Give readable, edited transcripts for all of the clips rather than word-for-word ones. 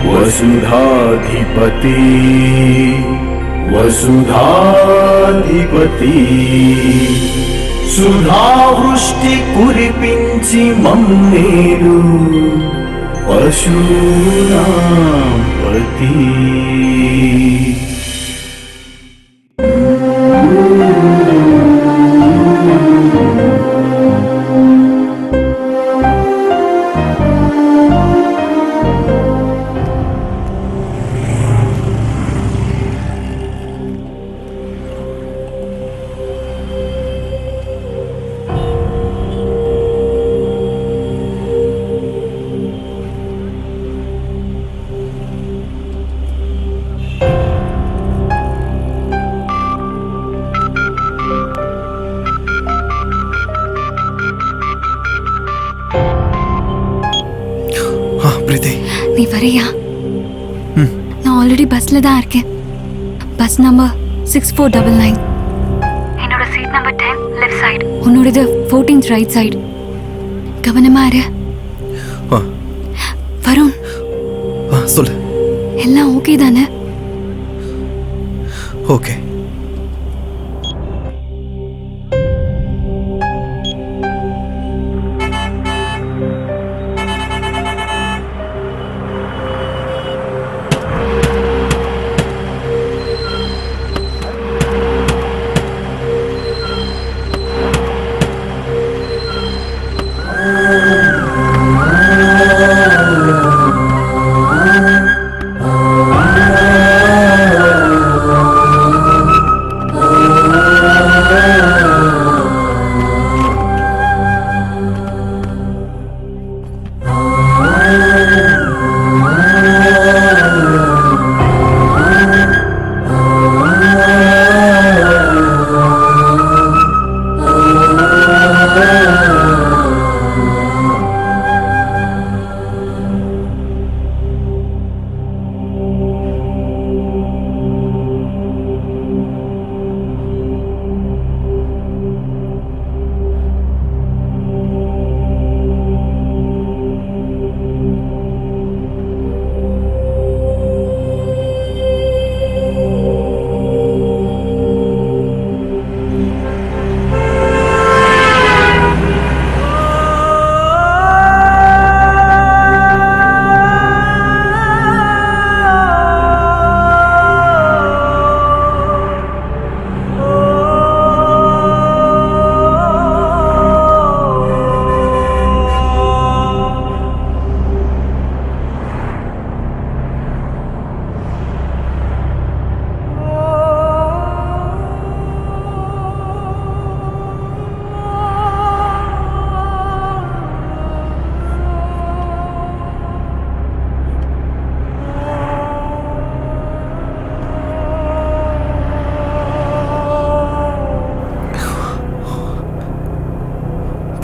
वसुधाधिपति वसुधाधिपति सुधावृष्टि कुरिपिंचि मम्मेरु पशूनां पति நீ வரியா? நான் ஆல்ரெடி பஸ்ல தான் இருக்கேன். Bus number 6499. என்னோட சீட் நம்பர் 10 லெஃப்ட் சைடு. உன்னோடது 14th ரைட் சைடு. கவனமா இரு. வருண், சொல்லு. எல்லாம் ஓகே தானே? ஓகே.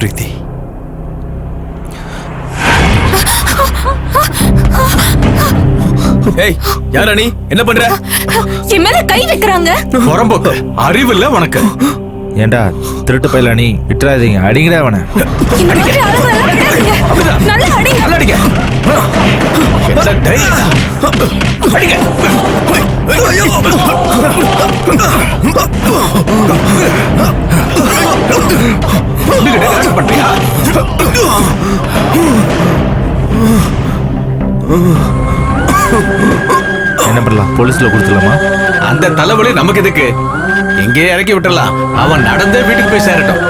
பிரீத்தி, ஏய், யாரா நீ? என்ன பண்ற? என் மேல கை வைக்கறாங்க. புறம்போக்கு அறிவு இல்ல உனக்கு. ஏண்டா திருட்டு பையல நீ விட்டுறாதீங்க, அடிங்கடா அவனை. இந்த மாதிரி ஆளுங்கள விடாதீங்க. நல்லா அடிங்க. நல்லா அடிங்க. என்ன டேய்? அடிங்க. ஐயோ. நீங்க டான்ஸ் பண்றியா? என்ன பண்ணலாம்? போலீஸ்ல கொடுத்துடலாமா? அந்த தலைவலி நமக்கு எதுக்கு? எங்கே இறக்கி விட்டுறலாம். அவன் நடந்தே வீட்டுக்கு போய் சேரட்டும்.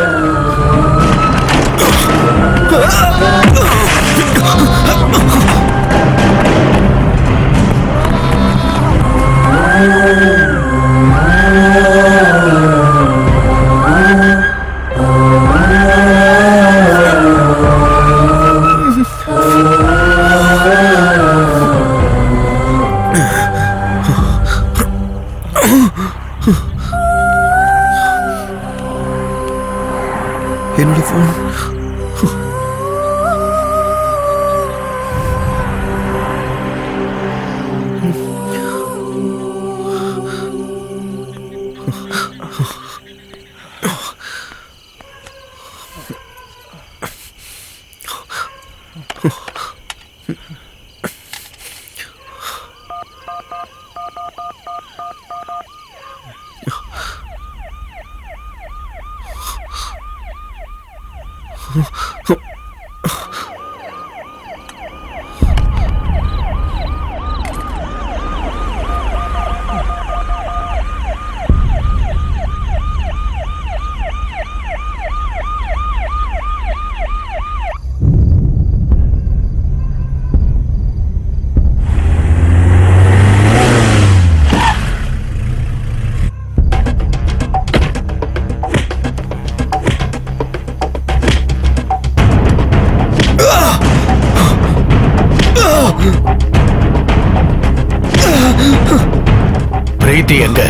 என்னோட போன். பிரீத்தி எங்க?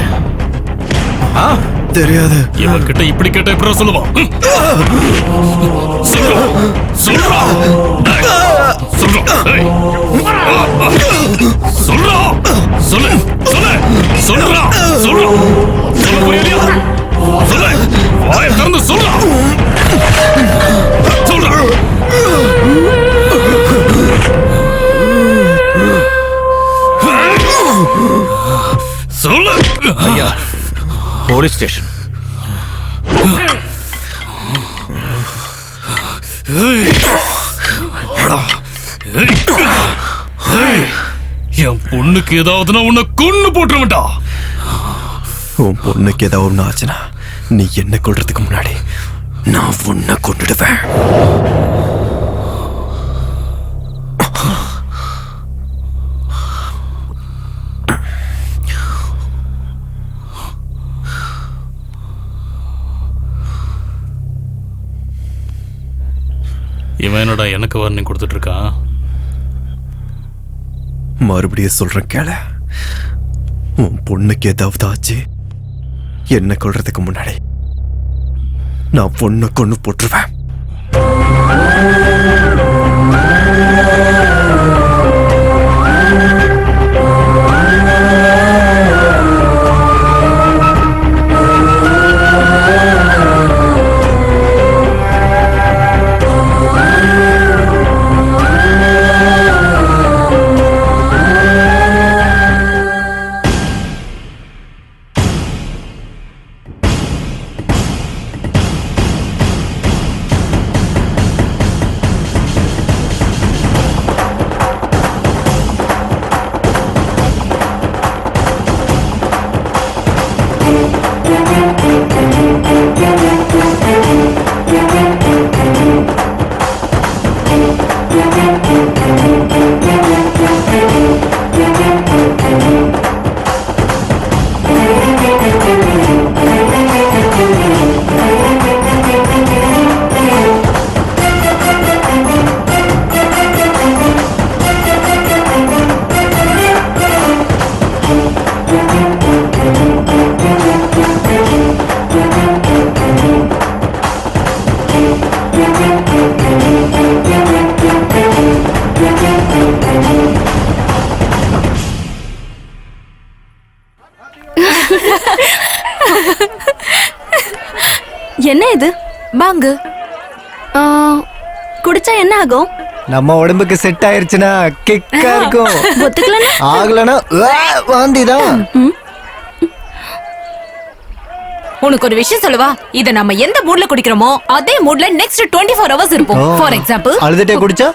தெரியாது. இவன் கிட்ட இப்படி கேட்ட எப்படி சொல்லுவான்? சொல்றா சொல்றா சொல்றா சொல்லு சொல்லு சொல்றா சொல்றா சொல்ல புரியலையா? சொல்லு, வாயை திறந்து சொல்றா சொல்றா. சொல்லு. ஐயா, போலீஸ் ஸ்டேஷன். என் பொண்ணுக்கு ஏதாவதுன்னா உன்னை கொன்னு போட்டுருவா. உன் பொண்ணுக்கு ஏதாவது ஒண்ணு ஆச்சுன்னா நீ என்ன கொல்றதுக்கு முன்னாடி நான் உன்னை கொண்டுடுவேன். இவன் என்னடா எனக்கு வார்னிங் கொடுத்துட்டு இருக்கான்? மறுபடியும் சொல்றேன் கேள. உன் பொண்ணுக்கு ஏதாவது ஆச்சு என்ன கொல்றதுக்கு முன்னாடி நான் பொண்ணை கொண்டு போட்டுருவேன். என்ன இது? பாங்கு குடிச்சா என்ன ஆகும்? நம்ம உடம்புக்கு செட் ஆயிருச்சுன்னா கிக்கா இருக்கும். ஒத்துக்கலனா ஆகலனா வாந்திதான். உனக்கு ஒரு விஷயம் சொல்லவா? இத நம்ம எந்த மூட்ல குடிக்கிறோமோ அதே மூட்ல நெக்ஸ்ட் 24 hours இருப்போம். ஃபார் எக்ஸாம்பிள், அழுதுட்டே குடிச்சா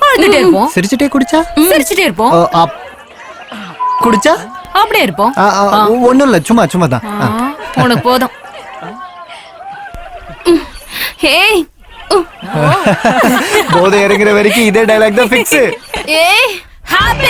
அழுதுட்டே இருப்போம். சிரிச்சுட்டே குடிச்சா சிரிச்சிட்டே இருப்போம். குடிச்சா அப்படியே இருப்போம். ஒண்ணும் இல்ல, சும்மா சும்மா தான். உனக்கு போதும். ஏய் போதை இறங்குற வரைக்கும் இதே டைலாக் தான் ஃபிக்ஸ். ஏய் ஹாப்பி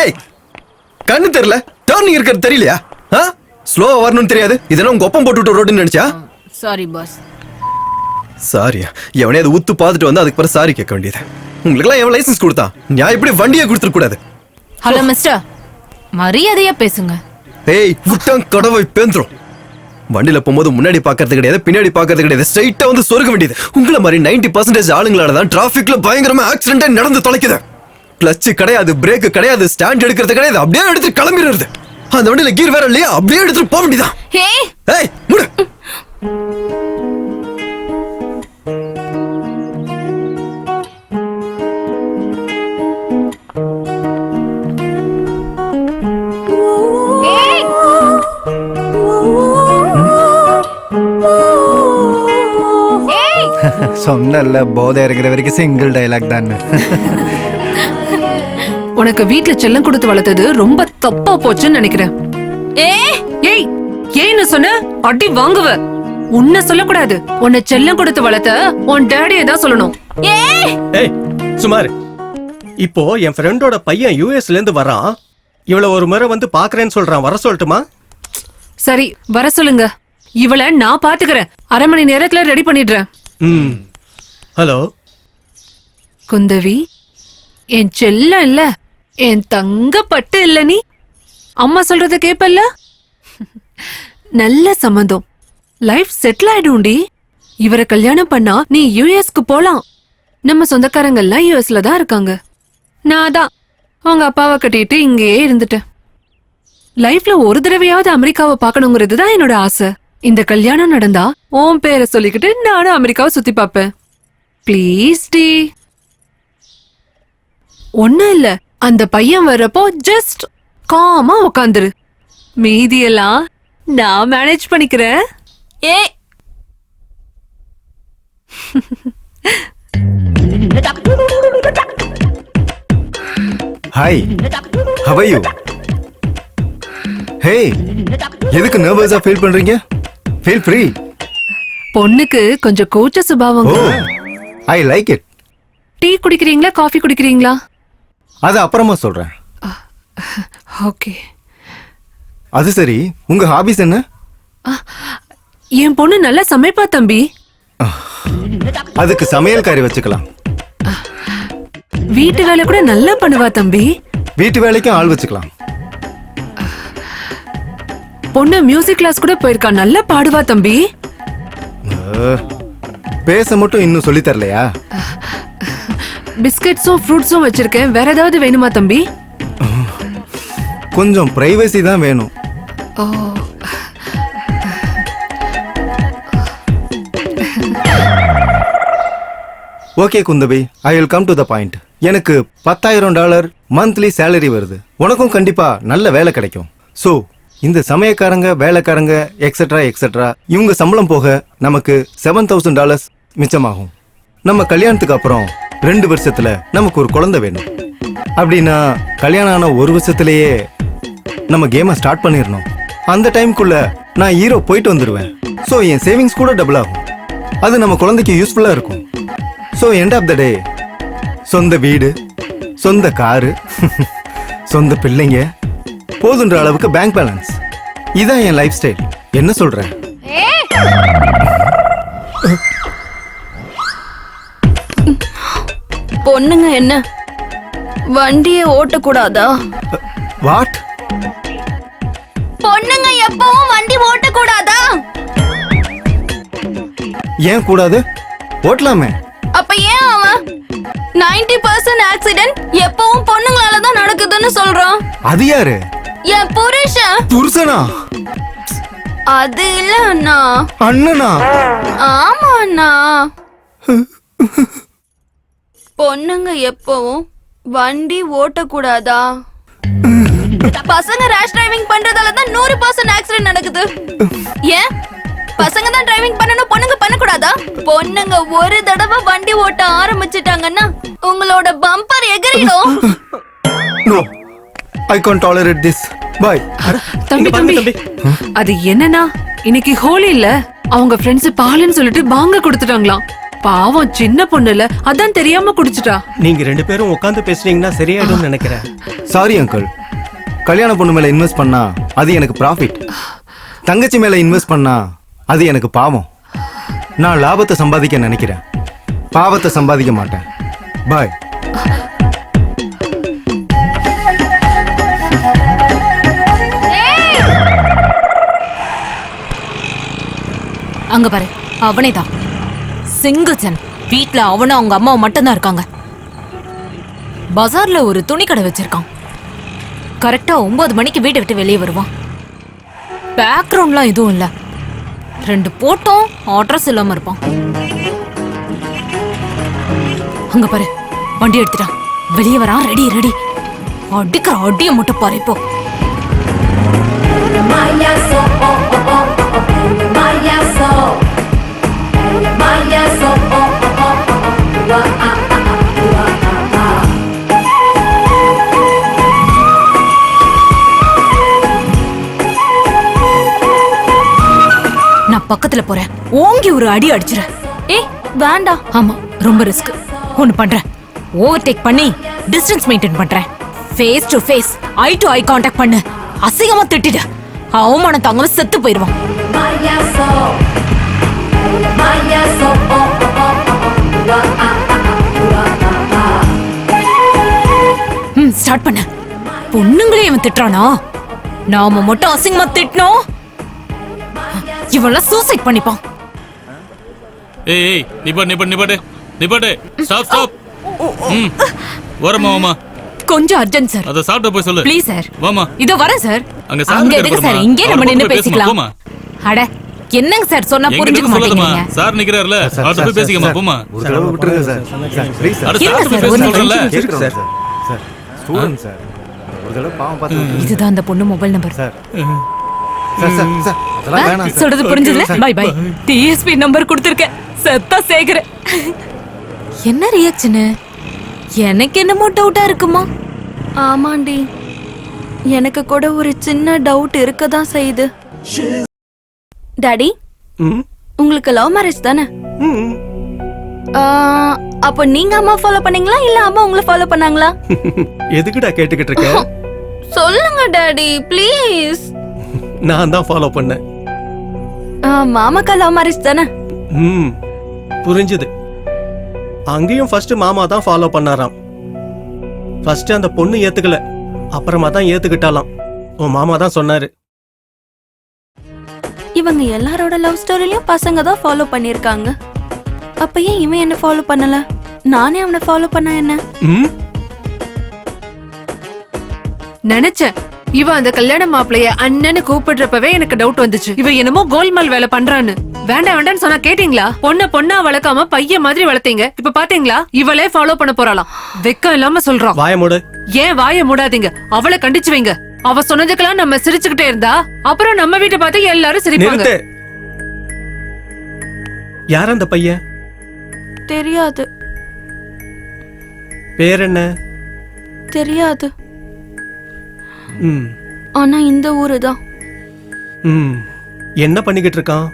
ஏய் கண்ணு தெரியல, டர்னிங் இருக்கிறது தெரியலையா? ஸ்லோவா வரணும்னு தெரியாது, இதெல்லாம் உங்க ஒப்பம் போட்டு விட்ட ரோடுன்னு நினைச்சா? Sorry boss. சாரியா? எவனையாவது ஊத்து பார்த்துட்டு வந்து அதுக்கு பிறகு சாரி கேட்க வேண்டியது. உங்களுக்குலாம் எவன் லைசன்ஸ் கொடுத்தா? நான் இப்படி வண்டியை கொடுத்துருக்க கூடாது. ஹலோ மிஸ்டர், மரியாதையா பேசுங்க. ஏய் விட்டான் கடவை பேந்துரும். வண்டியில போகும்போது முன்னாடி பாக்குறது கிடையாது, பின்னாடி பாக்குறது கிடையாது, ஸ்ட்ரைட்டா வந்து சொருக வேண்டியது. உங்களை மாதிரி 90% ஆளுங்களால தான் டிராபிக்ல பயங்கரமா ஆக்சிடென்ட் நடந்து தொலைக்குது. கிளட்ச் கிடையாது, பிரேக் கிடையாது, ஸ்டாண்ட் எடுக்கிறது கிடையாது, அப்படியே எடுத்து கிளம்பிடுறது. அந்த வண்டியில கீர் வேற இல்லையா, அப்படியே எடுத்துட்டு போக வேண்டியதான். ஏய் முடு. சொன்னல போதை இருக்கிற வரைக்கும் சிங்கிள் டைலாக் தான். உனக்கு வீட்ல செல்லம் கொடுத்து வளர்த்தது ரொம்ப தப்பா போச்சுன்னு நினைக்கிறேன். ஏய் ஏன்னு சொன்ன அடி வாங்குவ. உன்னை சொல்லக்கூடாது, உன்னை செல்லம் கொடுத்து வளர்த்த உன் டேடியை தான் சொல்லணும். ஏய் சுமார், இப்போ என் ஃப்ரெண்டோட பையன் யூஎஸ்ல இருந்து வரான். இவள ஒரு முறை வந்து பாக்குறேன்னு சொல்றான், வர சொல்லட்டுமா? சரி வர சொல்லுங்க, இவளை நான் பாத்துக்கிறேன். 1/2 மணி நேரத்துல ரெடி பண்ணிடுறேன். ஹலோ குந்தவி, என் செல்லம் இல்ல, என் தங்க பட்டு இல்ல, நீ அம்மா சொல்றத கேப்பல்ல? நல்ல சம்பந்தம், லைஃப் செட்டில் ஆயிடும்டி. இவரை கல்யாணம் பண்ணா நீ யூஎஸ்க்கு போலாம். நம்ம சொந்தக்காரங்க எல்லாம் யூஎஸ்ல தான் இருக்காங்க. நான் தான் அவங்க அப்பாவை கட்டிட்டு இங்கேயே இருந்துட்டேன். லைஃப்ல ஒரு தடவையாவது அமெரிக்காவை பார்க்கணுங்கிறது தான் என்னோட ஆசை. இந்த கல்யாணம் நடந்தா உன் பேரை சொல்லிக்கிட்டு நானும் அமெரிக்காவை சுத்தி பார்ப்பேன். ப்ளீஸ் டி. ஒண்ணும் இல்ல, அந்த பையன் வர்றப்போ ஜஸ்ட் காமா உட்காந்துரு. மீதியெல்லாம் நான் மேனேஜ் பண்ணிக்கிறேன். Hi, how are you? Hey, எதுக்கு நர்வஸா ஃபீல் பண்றீங்க? Feel free. பொண்ணுக்கு கொஞ்சம் கூச்ச சுபாவம். I like it. டீ குடிக்கிறீங்களா, காஃபி குடிக்கிறீங்களா? அது அப்புறமா சொல்றேன். ஓகே. அது சரி, உங்க ஹாபிஸ் என்ன? என் பொண்ணு நல்லா சமைப்பா தம்பி. அதுக்கு சமையல்காரி வச்சுக்கலாம். வீட்டு வேலை கூட நல்லா பண்ணுவா தம்பி. வீட்டு வேலைக்கும் ஆள் வச்சுக்கலாம். பொண்ணு மியூசிக் கிளாஸ் கூட போயிருக்கா, நல்லா பாடுவா தம்பி. பேச மட்டும் இன்னும் சொல்லி தரலையா? பிஸ்கெட்ஸும் ஃப்ரூட்ஸும் வச்சிருக்கேன், வேற ஏதாவது வேணுமா தம்பி? கொஞ்சம் பிரைவசி தான் வேணும். Okay Kundavai, I will come to the point. எனக்கு $10,000 மந்த்லி சேலரி வருது. உனக்கும் கண்டிப்பா நல்ல வேலை கிடைக்கும். சோ இந்த சமயக்காரங்க, வேலைக்காரங்க, எக்ஸெட்ரா எக்ஸெட்ரா, இவங்க சம்பளம் போக நமக்கு $7,000 மிச்சமாகும். நம்ம கல்யாணத்துக்கு அப்புறம் 2 வருஷத்துல நமக்கு ஒரு குழந்தை வேணும். அப்படின்னா கல்யாணம் ஆன 1 வருஷத்திலேயே நம்ம கேமை ஸ்டார்ட் பண்ணிடணும். அந்த டைம்குள்ள நான் ஹீரோ போயிட்டு வந்துடுவேன். ஸோ என் சேவிங்ஸ் கூட டபுள் ஆகும். அது நம்ம குழந்தைக்கு யூஸ்ஃபுல்லா இருக்கும். ஸோ எண்ட் ஆஃப் த டே சொந்த வீடு, சொந்த காரு, சொந்த பிள்ளைங்க, போதுன்ற அளவுக்கு பேங்க் பேலன்ஸ். இதான் என் லைஃப் ஸ்டைல். என்ன சொல்ற? பொண்ணுங்க என்ன வண்டியை ஓட்டக்கூடாதா? வாட்? பொண்ணுங்க எப்பவும் வண்டி ஓட்டக்கூடாதா? ஏன் கூடாது? ஓட்டலாமே. அப்ப ஏன் அவன் 90% ஆக்சிடென்ட் எப்பவும் பொண்ணுங்களால தான் நடக்குதுன்னு சொல்றான்? அது யாரு? என் புருஷன். புருஷனா? அது இல்ல அண்ணா. அண்ணனா? ஆமா அண்ணா. பொண்ணுங்க எப்பவும் வண்டி ஓட்டக்கூடாதா? பசங்க ரேஷ் டிரைவிங் பண்றதால தான் 100% ஆக்சிடென்ட் நடக்குது. ஏன் பசங்க தான் டிரைவிங் பண்ணனும், பொண்ணுங்க பண்ணக்கூடாதா? பொண்ணுங்க ஒரு தடவை வண்டி ஓட்ட ஆரம்பிச்சிட்டாங்கன்னா உங்களோட பம்பர் எகிறிடும். No, I can't tolerate this. Bye. தம்பி தம்பி, அது என்னன்னா இன்னைக்கு ஹோலி இல்ல, அவங்க ஃப்ரெண்ட்ஸ் பாலுன்னு சொல்லிட்டு பாங்க கொடுத்துட்டாங்களாம். பாவம் சின்ன பொண்ணுல அதான் தெரியாம குடிச்சிட்டா. நீங்க 2 பேரும் உட்காந்து பேசுனீங்கன்னா சரியாயிடும்னு நினைக்கிறேன். Sorry uncle. கல்யாண பொண்ணு மேல இன்வெஸ்ட் பண்ணா அது எனக்கு ப்ராஃபிட். தங்கச்சி மேல இன்வெஸ்ட் பண்ணா அது எனக்கு பாவம். நான் லாபத்தை சம்பாதிக்க நினைக்கிறேன், பாவத்தை சம்பாதிக்க மாட்டேன். பாய். அங்க பாரு, அவனே தான் சிங்கிள்சன். வீட்ல அவனும் அவங்க அம்மாவும் மட்டும்தான் இருக்காங்க. பஜார்ல ஒரு துணி கடை வச்சிருக்கான். கரெக்டா 9 மணிக்கு வீட்டை விட்டு வெளியே வருவான். பேக்ரவுண்ட்லாம் எதுவும் இல்ல. 2 போட்டோம் அட்ரஸ் இல்லாம இருப்பான். அங்க பாரு, வண்டி எடுத்துட்டான். வெளியே வரான். Ready ready. அடிக்கிற அடிய மட்டும் பாரு. இப்போ நான் பக்கத்துல போறேன். ஓங்கி ஒரு அடி அடிச்சிடுறேன். ஏய் வேண்டாம். ஆமா, ரொம்ப ரிஸ்க். ஒன்னு பண்றேன், ஓவர்டேக் பண்ணி டிஸ்டன்ஸ் மெயின்டைன் பண்றேன். Face to face, eye to eye contact பண்ணு. அசிங்கமா திட்டிடு. அவமானம் தாங்காம செத்து போயிடுவான். ஸ்டார்ட் பண்ண. பொண்ணுங்களே இவன் திட்டுறானா? நாம மட்டும் அசிங்கமா திட்டணும், இவெல்லாம் சூசைட் பண்ணிப்பான். ஏய் நிப்பாடு. Stop stop. வரமா வாமா. கொஞ்சம் அர்ஜென்ட் சார். அத சாப்பிட்டு போய் சொல்லு. Please sir. வாமா. இதோ வரேன் சார். அங்க அங்க எதுக்கு சார்? இங்கே நம்ம நின்னு பேசிக்கலாம். அட என்னங்க சார் சொன்னா புரிஞ்சுக்க மாட்டீங்க. சார் நிக்கறாருல, அவர்ட்ட போய் பேசிக்கமா. போமா. ஒரு தடவை விட்டுருங்க சார். Sir please sir. அட இருங்க சாப்பிட்டு சார், ஒரு பேச சொல்றல. கேக்குறோம் சார். Sir student sir. ஒரு தடவை பாவம் பார்த்து இதுதான் அந்த பொண்ணு mobile number. Sir. Sir sir sir அதெல்லாம் வேணாம் சார். சொல்றது புரிஞ்சதுல? Bye bye. டிஎஸ்பி நம்பர் கொடுத்திருக்கேன். செத்தா சேகர. என்ன ரியாக்ஷன்? எனக்கு என்னமோ டவுட்டா இருக்குமா? ஆமாண்டி, எனக்கு கூட ஒரு சின்ன டவுட் இருக்கதான் செய்யுது. டாடி, உங்களுக்கு லவ் மேரேஜ் தானே? அப்போ நீங்க அம்மா ஃபாலோ பண்ணீங்களா இல்ல அம்மா உங்களை ஃபாலோ பண்ணாங்களா? எதுக்குடா கேட்டுக்கிட்டு இருக்க? சொல்லுங்க டாடி ப்ளீஸ். நான் தான் ஃபாலோ பண்ணேன். மாமாக்கா லவ் மேரேஜ் தானே? புரிஞ்சுது. அங்கேயும் ஃபர்ஸ்ட் மாமா தான் ஃபாலோ பண்ணாராம். ஃபர்ஸ்ட் அந்த பொண்ணு ஏத்துக்கல, அப்புறமா தான் ஏத்துக்கிட்டாலாம். உன் மாமா தான் சொன்னாரு. இவங்க எல்லாரோட லவ் ஸ்டோரியிலயும் பசங்க தான் ஃபாலோ பண்ணிருக்காங்க. அப்ப ஏன் இவன் என்ன ஃபாலோ பண்ணல? நானே அவனை ஃபாலோ பண்ண என்ன? நினைச்சேன் இவ அந்த கல்யாண மாப்பிளைய அண்ணன்னு கூப்பிடுறப்பவே எனக்கு டவுட் வந்துச்சு. இவ என்னமோ கோல்மால் வேலை பண்றான்னு. வேண்டாம் வேண்டான்னு சொன்னா கேட்டீங்களா? பொண்ணா வளர்க்காம பையன் மாதிரி வளர்த்தீங்க. இப்ப பாத்தீங்களா? இவளே ஃபாலோ பண்ண போறாளாம். வெக்கம் இல்லாம சொல்றான். வாய மூடு. ஏன் வாய மூடாதீங்க? அவளை கண்டிச்சு வைங்க. அவ சொன்னதுக்கெல்லாம் நம்ம சிரிச்சுக்கிட்டே இருந்தா அப்புறம் நம்ம வீட்டை பார்த்து எல்லாரும் சிரிப்பாங்க. நிறுத்து. யார் அந்த பையன்? தெரியாது. பேர் என்ன? தெரியாது. ஆனா இந்த ஊரு தான். என்ன பண்ணிக்கிட்டு இருக்கான்?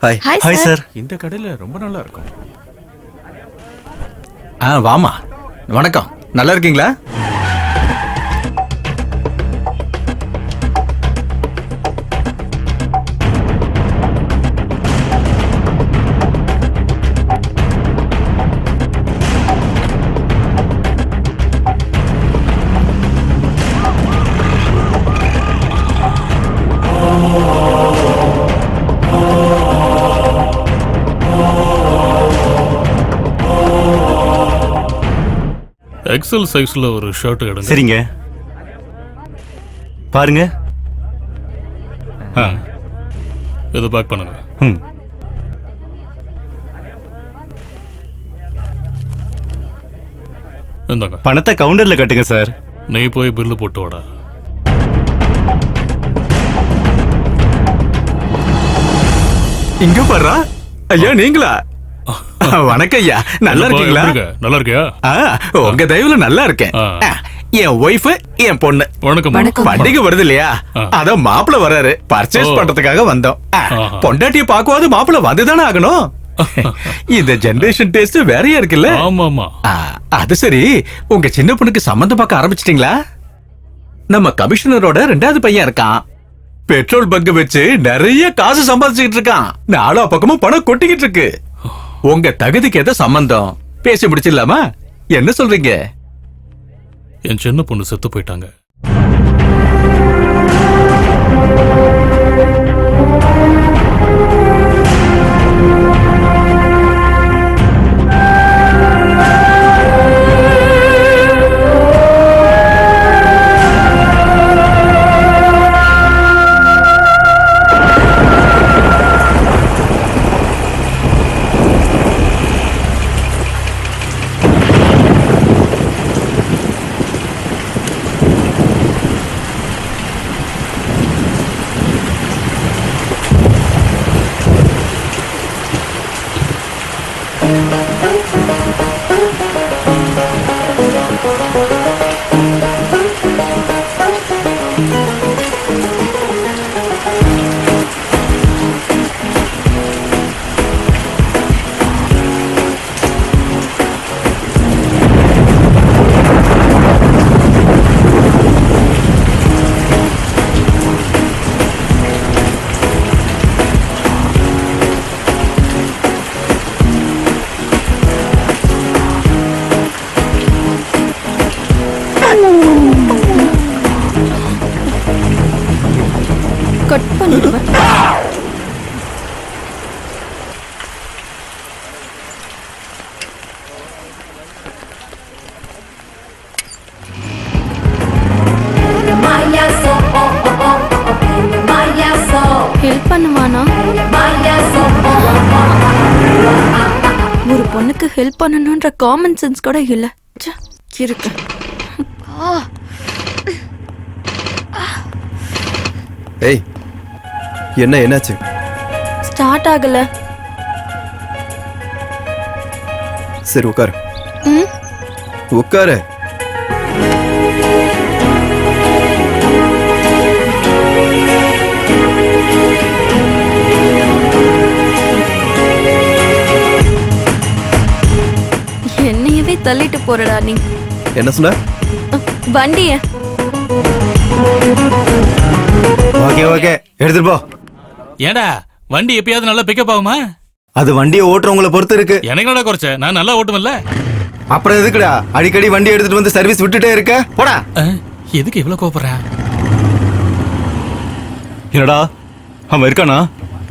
ஹாய். Hi sir. இந்த கடையில ரொம்ப நல்லா இருக்கும். வாமா. வணக்கம். நல்லா இருக்கீங்களா? எக்ஸல் சைஸ்ல ஒரு ஷர்ட் எடுங்க. சரிங்க. பாருங்க. இதை பேக் பண்ணுங்க. இந்தாங்க. பணத்தை கவுண்டர்ல கட்டுங்க சார். நீ போய் பில்லு போட்டு வாடா. இங்க பாரு. ஐயா நீங்களா? வணக்கம் ஐயா, நல்லா இருக்கீங்களா? நல்லா இருக்கியா? உங்க தயவுல நல்லா இருக்கேன். என் ஒய்ஃப், என் பொண்ணு. வணக்கம். பண்டிகை வருது இல்லையா, அதான் மாப்பிள்ள வராரு, பர்ச்சேஸ் பண்றதுக்காக வந்தோம். பொண்டாட்டிய பாக்குவது மாப்பிள்ள வந்துதானே ஆகணும். இந்த ஜெனரேஷன் டேஸ்ட் வேறையா இருக்குல்ல? ஆமாமா. அது சரி, உங்க சின்ன பொண்ணுக்கு சம்பந்தம் பார்க்க ஆரம்பிச்சிட்டீங்களா? நம்ம கமிஷனரோட 2வது பையன் இருக்கான். பெட்ரோல் பங்க் வச்சு நிறைய காசு சம்பாதிச்சுக்கிட்டு இருக்கான். நாலா பக்கமும் பணம் கொட்டிக்கிட்டு இருக்கு. உங்க தகுதிக்கு ஏதோ சம்பந்தம் பேசி முடிச்சிடலாமா? என்ன சொல்றீங்க? என் சின்ன பொண்ணு செத்து போயிட்டாங்க. கட் பண்ணிடுவேன். ஹெல்ப் பண்ணுவானா? ஒரு பொண்ணுக்கு ஹெல்ப் பண்ணணும்ன்ற காமன் சென்ஸ் கூட இல்ல. இருக்கு. ஏய், என்னாச்சு? ஸ்டார்ட் ஆகல. சரி உட்காரு. உட்காரு. என்னையவே தள்ளிட்டு போறடா நீ. என்ன சொன்ன? வண்டிய. ஓகே ஓகே, எடுத்துட்டு போ. ஏடா வண்டி எப்பயாவது நல்லா பிக்கப் ஆகுமா? அது வண்டியை ஓட்டுறவங்கள பொறுத்து இருக்கு. எனக்கு என்னடா குறைச்ச? நான் நல்லா ஓட்டுமில்ல. அப்புறம் எதுக்குடா அடிக்கடி வண்டி எடுத்துட்டு வந்து சர்வீஸ் விட்டுட்டே இருக்க? போடா. எதுக்கு இவ்வளவு கோபப்படுற? என்னடா அவன் இருக்கானா?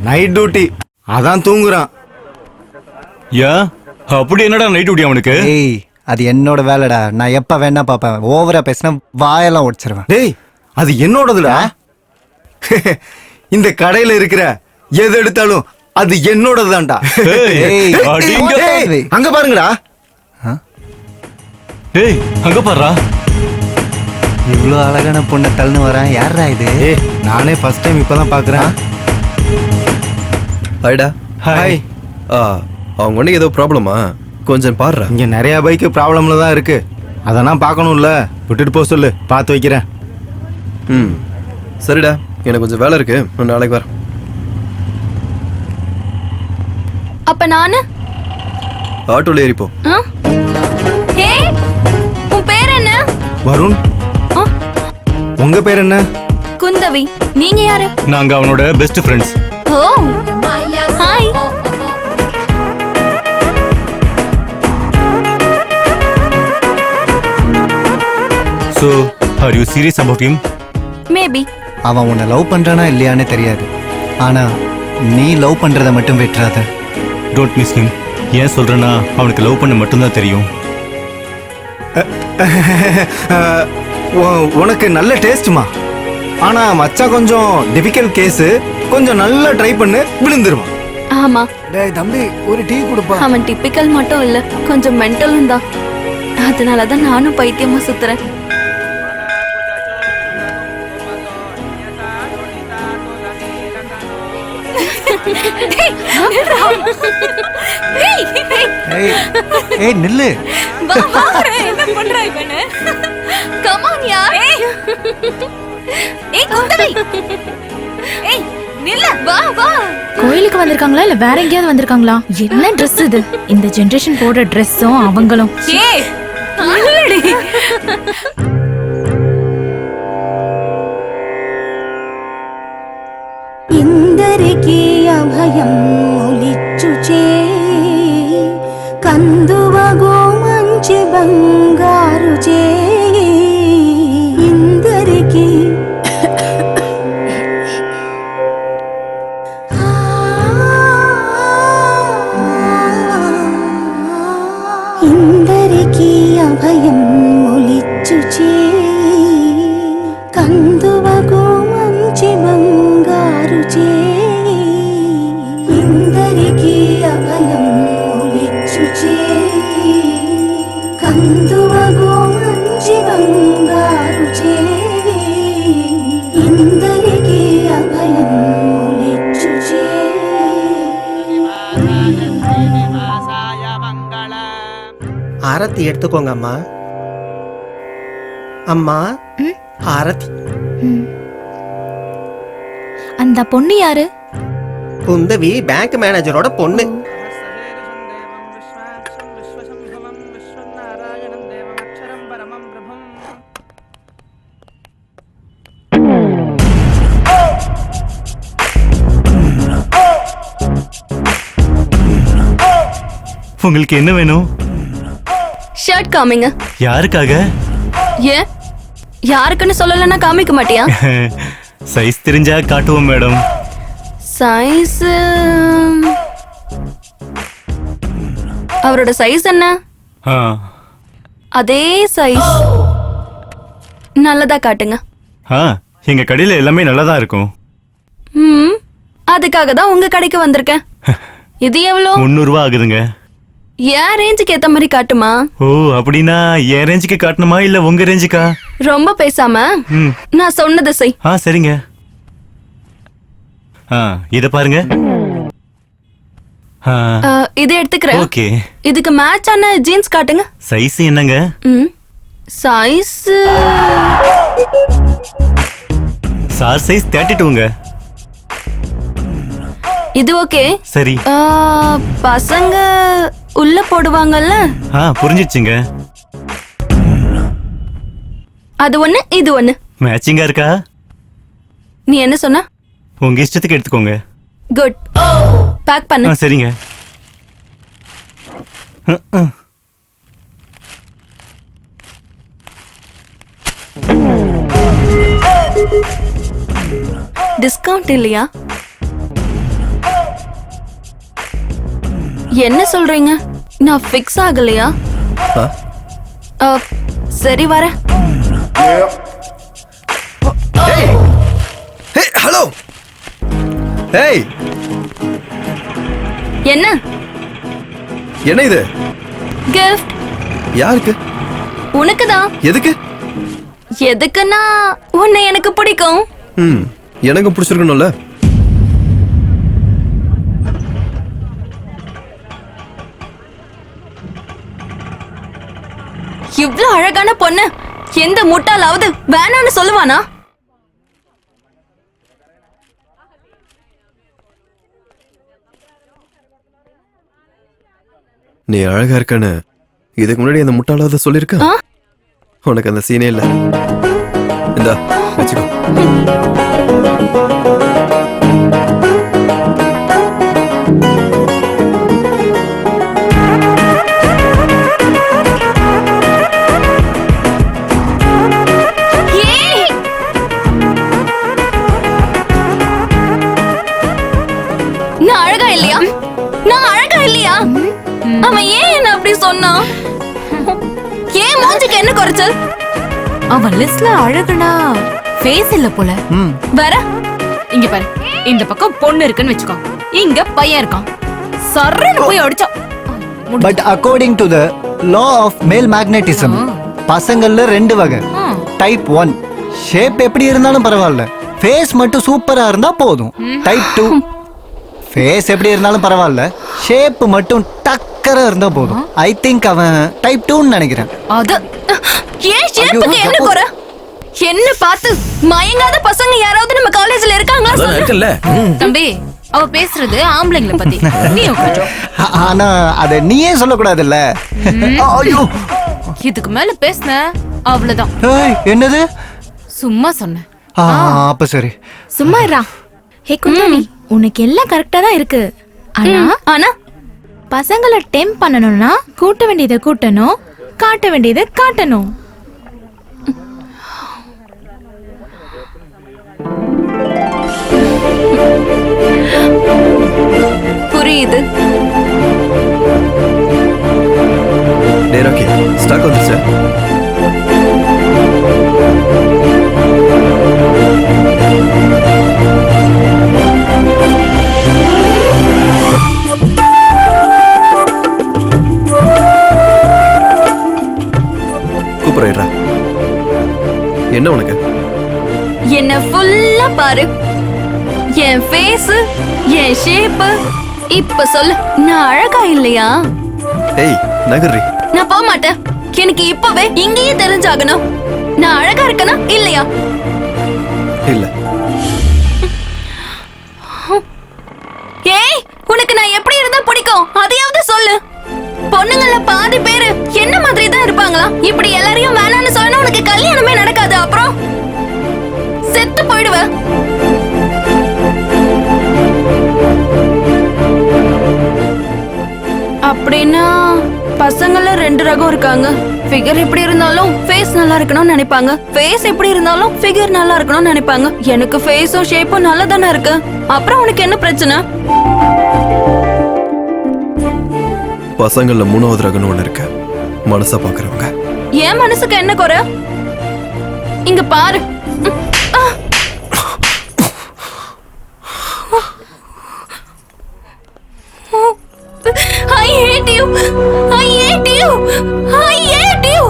நைட் டியூட்டி, அதான் தூங்குறான். ஏன் அப்படி என்னடா நைட் டியூட்டி அவனுக்கு? ஏய், அது என்னோட வேலைடா. நான் எப்ப வேணா பாப்பேன். ஓவரா பேசினா வாயெல்லாம் உடைச்சிருவேன். டேய், அது என்னோடதுடா. இந்த கடையில இருக்கிற எது எடுத்தாலும் அது என்னோடதுதான்டா. அங்க பாருங்கடா. டேய், அங்க பாருடா. இவ்வளவு அழகான பொண்ணை தள்ளுன்னு வரேன். யாரா இது? நானே ஃபர்ஸ்ட் டைம் இப்பதான் பாக்குறேன். ஹாய்டா. ஹாய். அவங்க ஒண்ணு ஏதோ ப்ராப்ளமா? கொஞ்சம் பாருடா. இங்க நிறைய பைக்கு ப்ராப்ளம்ல தான் இருக்கு. அதெல்லாம் பார்க்கணும்ல. விட்டுட்டு போக சொல்லு, பார்த்து வைக்கிறேன். சரிடா, எனக்கு கொஞ்சம் வேலை இருக்கு, நான் நாளைக்கு வரேன். அப்ப நானு ஆட்டோல ஏறிப்போ. ஹே, உன் பேர் என்ன? வருண். உங்க பேர் என்ன? குந்தவி. நீங்க யாரு? நாங்க அவனோட best friends. Oh, hi. So, are you serious about him? Maybe. அவன் உன்னை லவ் பண்றானா இல்லையானே தெரியாது. ஆனா நீ லவ் பண்றத மட்டும் விட்டுறாத. Don't miss him. ஏன் சொல்றேன்னா அவனுக்கு லவ் பண்ண மட்டும்தான் தெரியும். உனக்கு நல்ல டேஸ்ட்மா. ஆனா மச்சான் கொஞ்சம் டிஃபிகல்ட் கேஸ். கொஞ்சம் நல்லா ட்ரை பண்ணு, விழுந்துருவான். ஆமா. டேய் தம்பி, ஒரு டீ குடுப்பா. அவன் டிபிக்கல் மட்டும் இல்ல, கொஞ்சம் மென்டலும் தான். அதனாலதான் நானும் பைத்தியமா சுத்துறேன். ஏய் நில்லு. என்ன பண்றா இவனு? கம் ஆன் யார். ஏய் குந்தவை. ஏய் நில்ல. வா வா. கோயிலுக்கு வந்திருக்காங்களா இல்ல வேற எங்கேயாவது வந்திருக்காங்களா? என்ன Dress இது? இந்த ஜெனரேஷன் போடுற Dressம் அவங்களும். ஏய் நில்லுடி. ఇందరికి అభయం ఒలిచ్చుచే కందువగో మంచి బంగారు చే ఇందరికి ఇందరికి అభయం ఒలిచ్చుచే కందువగో మంచి బంగారు చే ఇందరికి అభయం ఒలిచ్చుచే కందువగో మంచి బంగారు చే ఇందరికి అభయం ఒలిచ్చుచే ஆரத்தி எடுத்துக்கோங்க அம்மா. அம்மா ஆரத்தி. அந்த பொண்ணு யாரு? குந்தவி பேங்க் மேனேஜரோட பொண்ணு. உங்களுக்கு என்ன வேணும்? ஷர்ட் காமிங்க. யாருக்காக? ஏன் யாருக்குன்னு சொல்லலன்னா காமிக்க மாட்டியா? சைஸ் தெரிஞ்சா காட்டுவோம் மேடம். சைஸ் அவரோட சைஸ் என்ன? அதே சைஸ். நல்லதா காட்டுங்க. எங்க கடையில எல்லாமே நல்லதா இருக்கும். அதுக்காக தான் உங்க கடைக்கு வந்திருக்கேன். இது எவ்வளோ? 300 ரூபாய் ஆகுதுங்க. என் ரேஞ்சுக்கு ஏத்த மாதிரி காட்டுமா? ஓ அப்படின்னா என் ரேஞ்சுக்கு காட்டணுமா இல்ல உங்க ரேஞ்சுக்கா? ரொம்ப பேசாம நான் சொன்னதை செய். சரிங்க. இத பாருங்க. இதை எடுத்துக்கிறேன். ஓகே. இதுக்கு மேட்ச் ஆன ஜீன்ஸ் காட்டுங்க. சைஸ் என்னங்க? சைஸ் சார் சைஸ் 32ங்க. இது ஓகே. சரி. பசங்க உள்ள போடுவாங்கல்ல? புரிஞ்சிச்சுங்க. அது ஒண்ணு இது ஒண்ணு மேட்சிங்கா இருக்கா? நீ என்ன சொன்ன? உங்க இஷ்டத்துக்கு எடுத்துக்கோங்க. குட். பேக் பண்ணு. சரிங்க. டிஸ்கவுண்ட் இல்லையா? என்ன சொல்றீங்க? நான் ஃபிக்ஸ் ஆகலையா? சரி வர. ஹலோ. ஏய் என்ன என்ன இது? கிஃப்ட். யாருக்கு? உனக்கு தான். எதுக்கு? எதுக்குன்னா உன்னை எனக்கு பிடிக்கும். எனக்கு பிடிச்சிருக்கணும்ல. இவ்ளோ அழகான பொண்ணு எந்த முட்டாளாவது வேணான்னு சொல்லுவானா? நீ அழகா இருக்கானு இதுக்கு முன்னாடி அந்த முட்டாளாவது சொல்லிருக்க. உனக்கு அந்த சீனே இல்ல. இந்தா வச்சுக்கோ. நான் அழகா இல்லையா? நான் அழகா இல்லையா? அவன் ஏன் என்ன அப்படி சொன்னான்? ஏன் மூஞ்சிக்கு என்ன குறைச்சல்? அவன் லிஸ்ட்ல அழகுனா ஃபேஸ் இல்ல போல. வேற இங்க பாரு. இந்த பக்கம் பொண்ணு இருக்குன்னு வெச்சுக்கோ. இங்க பையன் இருக்கான். சர்றன்னு போய் அடிச்சா. But according to the law of male magnetism பசங்கள்ல 2 வகை. டைப் 1 ஷேப் எப்படி இருந்தாலும் பரவாயில்ல, ஃபேஸ் மட்டும் சூப்பரா இருந்தா போதும். டைப் 2 ஃபேஸ் எப்படி இருந்தாலும் பரவாயில்ல, ஷேப் மட்டும் டக்கரா இருந்தா போதும். ஐ திங்க் அவன் டைப் 2ன்னு நினைக்கிறேன். அது ஏன் ஷேப்புக்கு என்ன குறை? என்ன பார்த்து மயங்காத பசங்க யாராவது நம்ம காலேஜ்ல இருக்காங்களா சொல்லு. இருக்குல்ல தம்பி, அவ பேசுறது ஆம்பளைங்களை பத்தி. நீ உட்காரு. ஆனா அத நீயே சொல்லக்கூடாதுல்ல. ஐயோ, இதுக்கு மேல பேசுன அவ்வளவுதான். ஏய், என்னது? சும்மா சொன்னேன். அப்ப சரி. சும்மா இருடா. ஹே குந்தாணி, உனக்கு எல்லாம் கரெக்டா தான் இருக்கு. ஆனா பசங்களை டெம்ப் பண்ணணும்னா கூட்ட வேண்டியதை கூட்டணும், காட்ட வேண்டியதை காட்டணும். புரியுது. டேய் ராக்கி, ஸ்டாக் வந்துருச்சு. கூப்பிடுறா. என்ன உனக்கு? என்ன ஃபுல்லா பாரு. என் ஃபேஸ், என் ஷேப். இப்ப சொல்லு, நான் அழகா இல்லையா? ஏய் நகர்றி. நான் போக மாட்டேன். எனக்கு இப்பவே இங்கேயே தெரிஞ்சாகணும். நான் அழகா இருக்கனா இல்லையா? இல்ல. ஏய், உனக்கு நான் எப்படி இருந்தா பிடிக்கும் அதையாவது சொல்லு. பொண்ணுங்கள பாதி பேரு என்ன மாதிரி தான் இருப்பாங்களா? இப்படி எல்லாரையும் வேணான்னு சொன்னா உனக்கு கல்யாணமே நடக்காது. அப்புறம் செத்து போயிடுவ. அப்படின்னா பசங்கள 2 ரகம் இருக்காங்க. ஃபிகர் எப்படி இருந்தாலும் ஃபேஸ் நல்லா இருக்கணும்னு நினைப்பாங்க. ஃபேஸ் எப்படி இருந்தாலும் ஃபிகர் நல்லா இருக்கணும்னு நினைப்பாங்க. எனக்கு ஃபேஸும் ஷேப்பும் நல்லா தானே இருக்கு. அப்புறம் உனக்கு என்ன பிரச்சனை? பசங்கள்ல 3வது ரகம்னு ஒண்ணு இருக்கு, மனசா பாக்குறவங்க. என் மனசுக்கு என்ன குறை? இங்க பாரு. I hate you. I hate you. I hate you.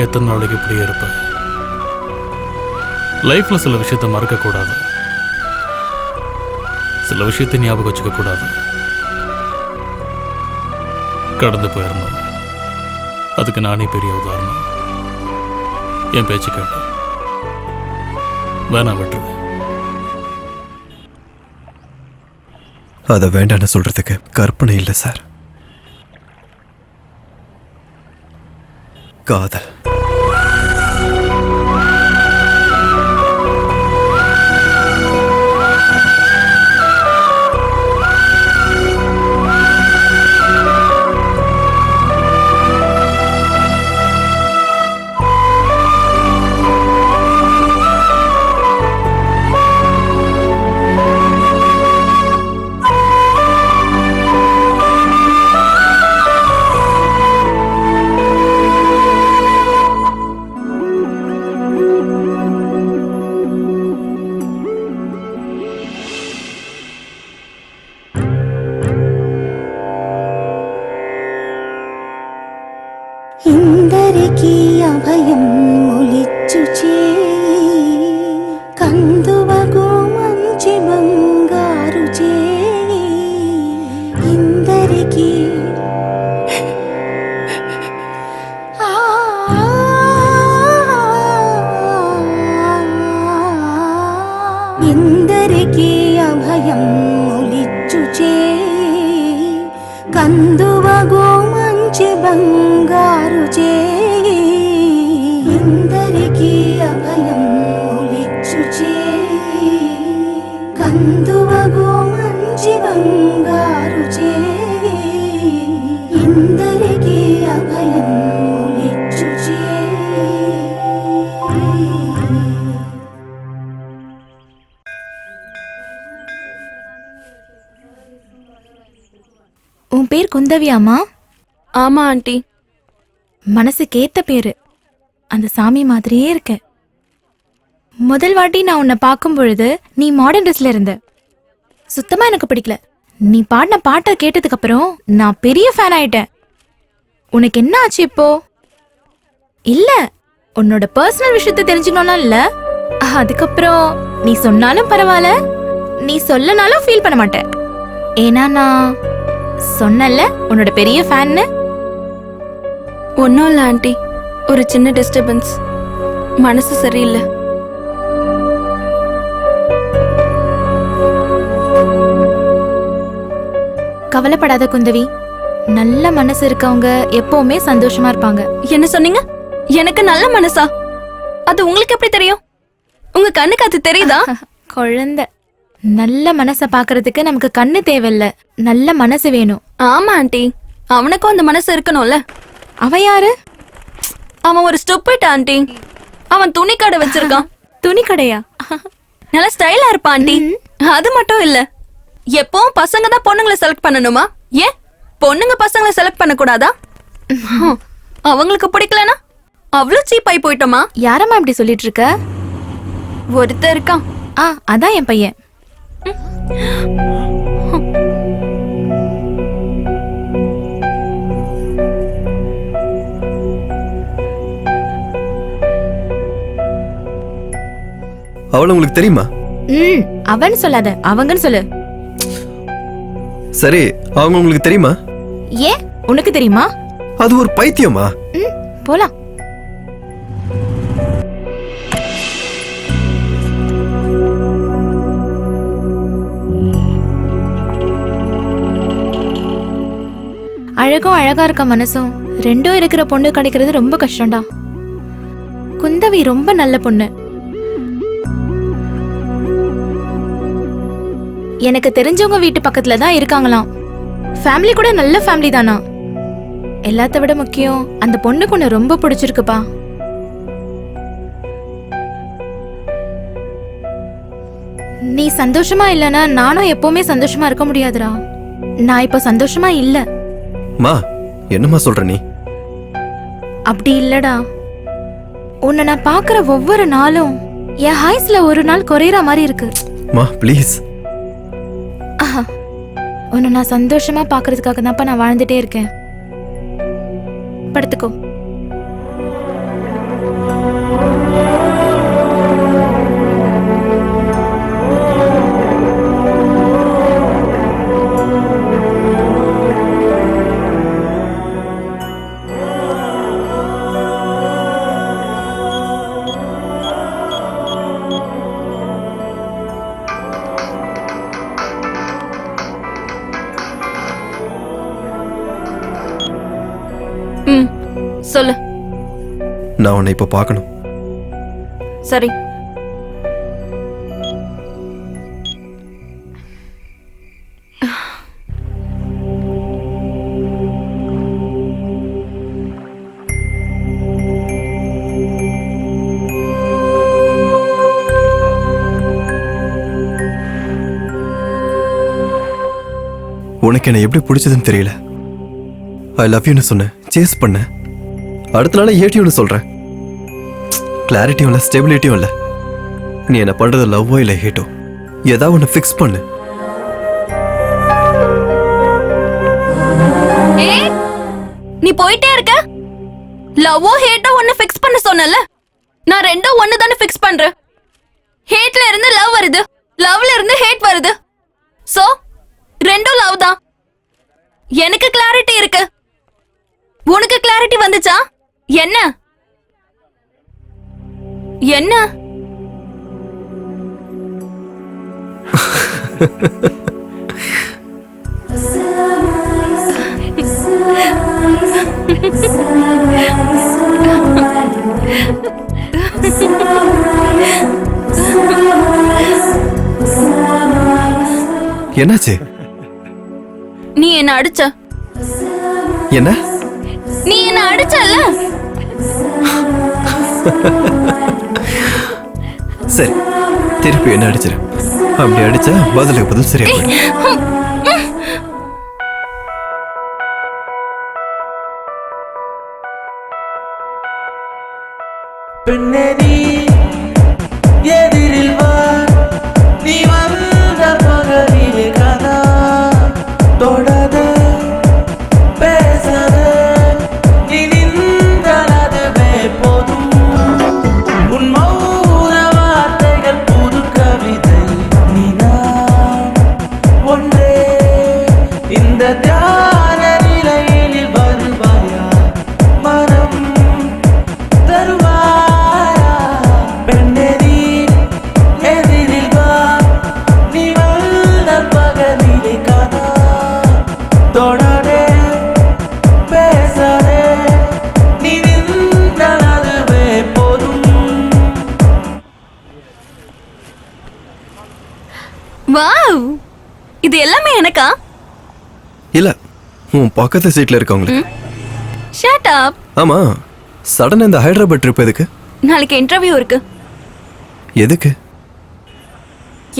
எத்தனை நாளைக்கு இப்படியே இருப்பேன்? லைஃப்ல சில விஷயத்தை மறக்க கூடாது, சில விஷயத்தை ஞாபகம் வச்சுக்க கூடாது. கடந்து போயிடணும். அதுக்கு நானே பெரிய உதாரணம். என் பேச்சு கேட்டு வேணா விட்டுருவேன். அதை வேண்டான்னு சொல்றதுக்கு கற்பனை இல்லை சார், காதல். ఇందరికీ అభయం ఒలిచ్చుచే కందువగు మంచి బంగారు చే ఇందరికీ ఆ కందువగో మంచి బంగారు చేయి ఇందరికీ అభయం ఒలిచ్చు చేయి కందువగో మంచి బంగారు చేయి ఇందరికీ అభయం ఒలిచ్చు చేయి. உன் பேர் குந்தவியாமா? ஆமா ஆண்டி. மனசுக்கேத்த பேரு. அந்த சாமி மாதிரியே இருக்க. முதல் வாட்டி நான் உன்னை பார்க்கும் பொழுது நீ மாடர்ன் ட்ரெஸ்ல இருந்த. சுத்தமா எனக்கு பிடிக்கல. நீ பாடின பாட்டை கேட்டதுக்கு அப்புறம் நான் பெரிய ஃபேன் ஆயிட்டேன். உனக்கு என்ன ஆச்சு இப்போ? இல்ல, உன்னோட பர்சனல் விஷயத்தை தெரிஞ்சுக்கணும்லாம் இல்ல. அதுக்கப்புறம் நீ சொன்னாலும் பரவாயில்ல, நீ சொல்லனாலும் ஃபீல் பண்ண மாட்டேன். ஏன்னா நான் சொன்னல உன்னோட பெரிய ஃபேன்னு. ஒன்னும் இல்ல ஆண்டி, ஒரு சின்ன டிஸ்டர்பன்ஸ். மனசு சரியில்லை. கவலைப்படாத குந்தவி, நல்ல மனசு இருக்கவங்க எப்பவுமே சந்தோஷமா இருப்பாங்க. என்ன சொன்னீங்க? எனக்கு நல்ல மனசா? அது உங்களுக்கு எப்படி தெரியும்? உங்க கண்ணுக்கு அது தெரியுதா? குழந்தை, நல்ல மனச பாக்குறதுக்கு நமக்கு கண்ணு தேவையில்ல, நல்ல மனசு வேணும். ஆமா ஆண்டி, அவனுக்கும் அந்த மனசு இருக்கணும்ல. அவன் யாரு? அவன் ஒரு ஸ்டூபிட் ஆண்டி. அவன் துணி கடை வச்சிருக்கான். துணி கடையா? நல்ல ஸ்டைலா இருப்பான் ஆண்டி. அது மட்டும் இல்ல, எப்பவும் பசங்க தான் பொண்ணுங்களை செலக்ட் பண்ணணுமா? ஏன் பொண்ணுங்க பசங்களை செலக்ட் பண்ண கூடாதா? அவங்களுக்கு பிடிக்கலனா அவ்வளவு சீப் ஆயி போயிட்டோமா? யாரம்மா இப்படி சொல்லிட்டு இருக்க? ஒருத்தர் இருக்கான். அதான் என் பையன். அவள உங்களுக்கு தெரியுமா? அவன் சொல்லாத, அவங்கன்னு சொல்லு. சரி, அவங்க உங்களுக்கு தெரியுமா? ஏன் உனக்கு தெரியுமா? அது ஒரு பைத்தியமா? போலாம். அழகும் அழகா இருக்க மனசும் ரெண்டும் இருக்கிற பொண்ணு கிடைக்கிறது ரொம்ப கஷ்டம்டா. குந்தவி ரொம்ப நல்ல பொண்ணு. எனக்கு தெரிஞ்சவங்க வீட்டு பக்கத்துல தான் இருக்காங்களாம். ஃபேமிலி கூட நல்ல ஃபேமிலி தானா. எல்லாத்த விட முக்கியம், அந்த பொண்ணுக்கு உன்னை ரொம்ப பிடிச்சிருக்குப்பா. நீ சந்தோஷமா இல்லனா நானும் எப்பவுமே சந்தோஷமா இருக்க முடியாதுடா. நான் இப்ப சந்தோஷமா இல்ல. மா, என்னம்மா சொல்ற நீ? அப்படி இல்லடா, உன்னை நான் பாக்குற ஒவ்வொரு நாளும் என் ஹாய்ஸ்ல ஒரு நாள் குறையற மாதிரி இருக்கு. மா ப்ளீஸ். உன்னை நான் சந்தோஷமா பாக்குறதுக்காக தான்ப்பா நான் வாழ்ந்துட்டே இருக்கேன். படுத்துக்கோ. சொல்லு. நான் உன்னை இப்ப பார்க்கணும். சரி. உனக்கு என்ன எப்படி பிடிச்சதுன்னு தெரியல. ஐ லவ் யூன்னு சொன்னேன், சேஸ் பண்ண. அடுத்த நாள் ஏடியூன்னு சொல்றேன். கிளாரிட்டியும் இல்லை, ஸ்டெபிலிட்டியும் இல்லை. நீ என்ன பண்றது லவ்வோ இல்லை ஹேட்டோ, ஏதாவது ஒன்று ஃபிக்ஸ் பண்ணு. நீ போயிட்டே இருக்க. லவ்வோ ஹேட்டோ ஒன்னு ஃபிக்ஸ் பண்ண சொன்னல. நான் ரெண்டும் ஒன்னு தானே ஃபிக்ஸ் பண்றேன். ஹேட்ல இருந்து லவ் வருது, லவ்ல இருந்து ஹேட் வருது. சோ ரெண்டும் லவ் தான். எனக்கு கிளாரிட்டி இருக்கு. உனக்கு கிளாரிட்டி வந்துச்சா? என்ன என்ன? என்னாச்சு? நீ என்ன அடிச்ச? என்ன? நீ என்ன அடிச்சல்ல? சரி, திருப்பி என்ன அடிச்சிரு. அப்படி அடிச்சா பதிலுக்கு பதில் சரியா போயிடும். பெண்ணெறி எதிரில் வா, நீ வந்த பகலிலே கதா தொடாத பேசாத, நீ நின்றதுவே போதும். உன் மௌன வார்த்தைகள் புது கவிதை. நீ நான் ஒன்றே இந்த தியான நிலையில் வருவாயா, மனம் தருவாயா. பெண்ணெறி எதிரில் வா, நீ வந்த பகலிலே கதா தொடாதே பேசாதே, நீ நின்றதுவே போதும். வாவ், இது எல்லாமே எனக்கா? இல்ல, உன் பக்கத்து சீட்ல இருக்கவங்களுக்கு. Shut up. ஆமா, சடனா இந்த ஹைதராபாத் ட்ரிப் எதுக்கு? நாளைக்கு இன்டர்வியூ இருக்கு. எதுக்கு?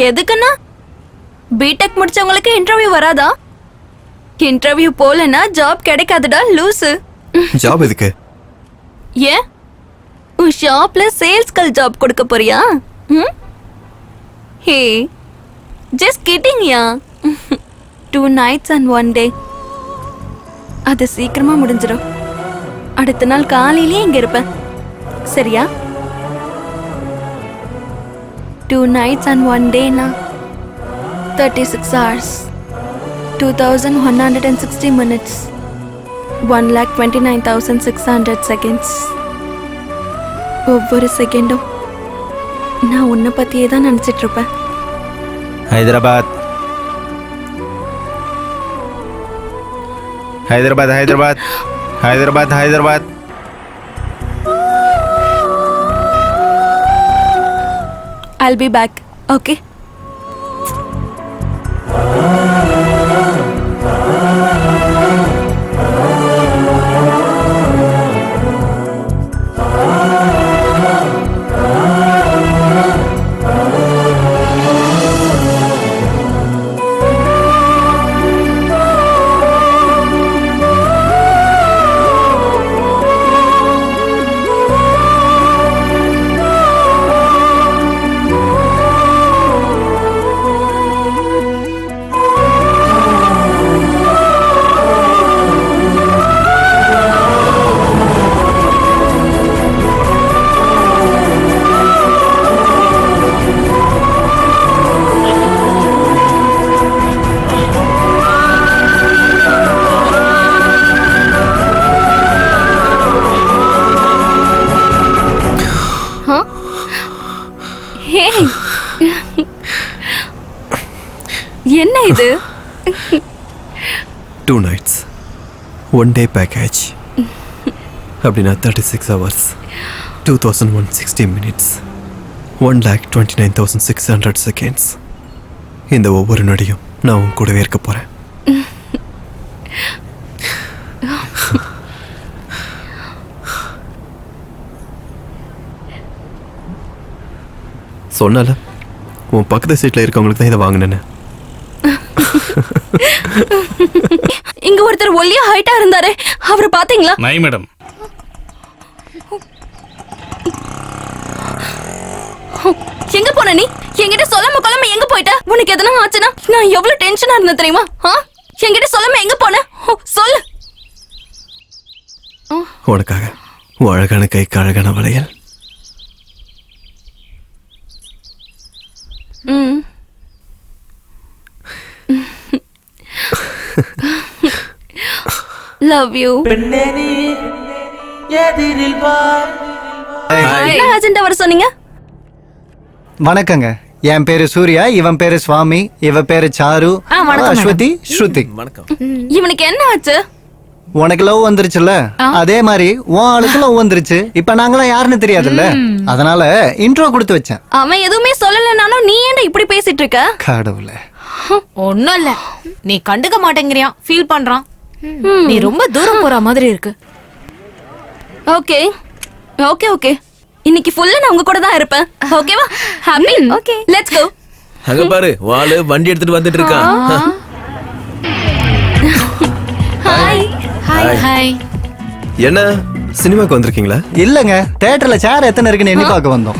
எதுக்குன்னா பிடெக் முடிச்சவங்களுக்கு இன்டர்வியூ வராதா? இன்டர்வியூ போலனா ஜாப் கிடைக்காதுடா லூசு. ஜாப் எதுக்கு? ஏன் உன் ஷாப்ல சேல்ஸ் கல் ஜாப் கொடுக்க போறியா? Hey, just kidding yeah. 2 nights and 1 day. அது சீக்கிரமா முடிஞ்சிடும். அடுத்த நாள் காலையிலேயே இங்க இருப்பேன். சரியா? 2 nights and 1 day na 36 hours, 2160 minutes, 1,29,600 seconds. ஒவ்வொரு செகண்டும் நான் உன்னை பத்தியே தான் நினைச்சிட்டு இருப்பேன். Hyderabad Hyderabad Hyderabad Hyderabad Hyderabad. I'll be back. Okay. என்ன இது? 2 nights 1 day package. அப்படின்னா 36 hours, 2160 minutes, 1,29,600 seconds. இந்த ஒவ்வொரு நொடியும் நான் உன் கூடவே இருக்க போறேன். சொன்னால உன் பக்கத்து சீட்ல இருக்கவங்களுக்கு தான் இதை வாங்கினேன்னு. இங்க ஒருத்தர் ஒல்லியா ஹைட்டா இருந்தாரே, அவரை பாத்தீங்களா? நை மேடம். எங்க போன நீ? என்கிட்ட சொல்லாம கொள்ளாம எங்க போயிட்ட? உனக்கு எதனா ஆச்சுன்னா நான் எவ்வளவு டென்ஷனா இருந்தேன் தெரியுமா? என்கிட்ட சொல்லாம எங்க போன? சொல்லு. உனக்காக உன் அழகான கைக்கு அழகான வளையல். Love you. என்ன அஜெண்டா வர சொன்னீங்க? வணக்கங்க, என் பேரு சூர்யா, இவன் பேரு சுவாமி, இவ பேரு சாரு, அஸ்வதி, ஸ்ருதி. இவனுக்கு என்ன ஆச்சு? உனக்கு லவ் வந்துருச்சுல்ல அதே மாதிரி உன் ஆளுக்கு லவ் வந்துருச்சு. இப்ப நாங்களாம் யாருன்னு தெரியாதுல்ல, அதனால இன்ட்ரோ கொடுத்து வச்சேன். அவன் எதுவுமே சொல்லலனாலும் நீ ஏன்டா இப்படி பேசிட்டு இருக்க? கடவுளே, ஒண்ணும் இல்ல, நீ கண்டுக்க மாட்டேங்கிறியா, ஃபீல் பண்றான். நீ ரொம்ப தூரம் போற மாதிரி இருக்கு. ஓகே ஓகே ஓகே, இன்னைக்கு ஃபுல்லா நான் உங்க கூட தான் இருப்பேன். ஓகேவா? ஹாப்பி? Okay, let's go. அங்க பாரு, வாளு வண்டி எடுத்துட்டு வந்துட்டு இருக்கான். Hi hi hi. என்ன சினிமாக்கு வந்திருக்கீங்களா? இல்லங்க, தியேட்டர்ல சேர் எத்தனை இருக்குன்னு எண்ணி பார்க்க வந்தோம்.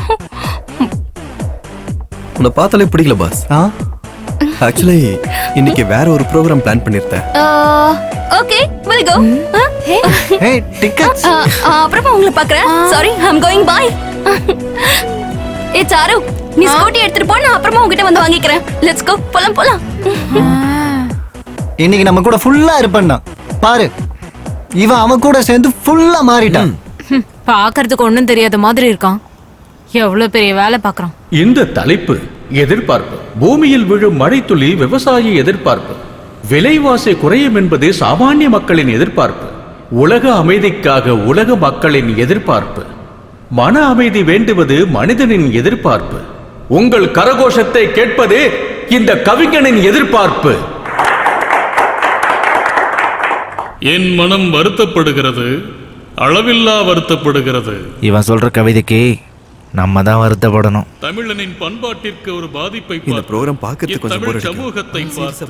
உன்னை பார்த்தாலே பிடிக்கல பாஸ். ஆக்சுவலி இன்னைக்கு வேற ஒரு ப்ரோக்ராம் பிளான் பண்ணிருந்தேன். Okay, will go. Hey, tickets. அப்புறமா உங்களை பார்க்கறேன். Sorry, I am going bye. ஏ சாரு, நீ ஸ்கூட்டி எடுத்துட்டு போ, நான் அப்புறமா உன்கிட்ட வந்து வாங்கிக்கிறேன். லெட்ஸ் கோ, போலாம் போலாம். இன்னைக்கு நம்ம கூட ஃபுல்லா இருப்பேன்னா பாரு, இவன் அவன் கூட சேர்ந்து ஃபுல்லா மாறிட்டான். பாக்குறதுக்கு ஒண்ணும் தெரியாத மாதிரி இருக்கான். எவ்வளவு பெரிய வேலை பாக்குறான். இந்த தலைப்பு எதிர்பார்ப்பு. பூமியில் விழும் மழைத்துளி விவசாய எதிர்பார்ப்பு. விலைவாசி குறையும் என்பது சாமானிய மக்களின் எதிர்பார்ப்பு. உலக அமைதிக்காக உலக மக்களின் எதிர்பார்ப்பு. மன அமைதி வேண்டுவது மனிதனின் எதிர்பார்ப்பு. உங்கள் கரகோஷத்தை கேட்பது இந்த கவிஞனின் எதிர்பார்ப்பு. என் மனம் வருத்தப்படுகிறது, அளவில்லா வருத்தப்படுகிறது. இவன் சொல்ற கவிதைக்கு நம்ம தான் வருத்தப்படணும். தமிழனின் பண்பாட்டிற்கு ஒரு பாதிப்பை இந்த ப்ரோக்ராம் பார்க்கிறதுக்கு கொஞ்சம் போர் தமிழ் அடிக்கும். சமூகத்தை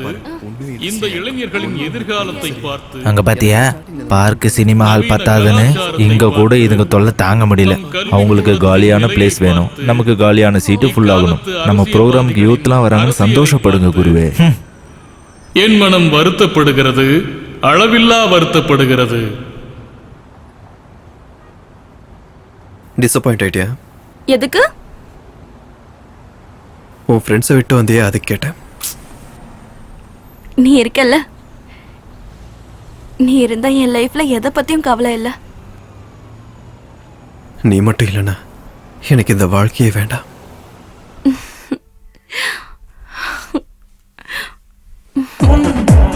பார்த்து, இந்த இளைஞர்களின் எதிர்காலத்தை பார்த்து, அங்க பாத்தியா, பார்க்கு சினிமா ஹால் பத்தாதுன்னு இங்க கூட இதுங்க தொல்லை தாங்க முடியல. அவங்களுக்கு காலியான பிளேஸ் வேணும், நமக்கு காலியான சீட்டு ஃபுல் ஆகணும். நம்ம ப்ரோக்ராமுக்கு யூத்லாம் வராங்க, சந்தோஷப்படுங்க குருவே. என் மனம் வருத்தப்படுகிறது, அளவில்லா வருத்தப்படுகிறது. டிசப்பாயிண்ட் ஆயிட்டியா? எதுக்கு? உன் ஃப்ரெண்ட்ஸை விட்டு வந்தியே, அதுக்கு கேட்டேன். நீ இருக்கல்ல, நீ இருந்தா என் லைஃப்ல எதை பத்தியும் கவலை இல்ல. நீ மட்டும் இல்லைன்னா எனக்கு இந்த வாழ்க்கையே வேண்டாம்.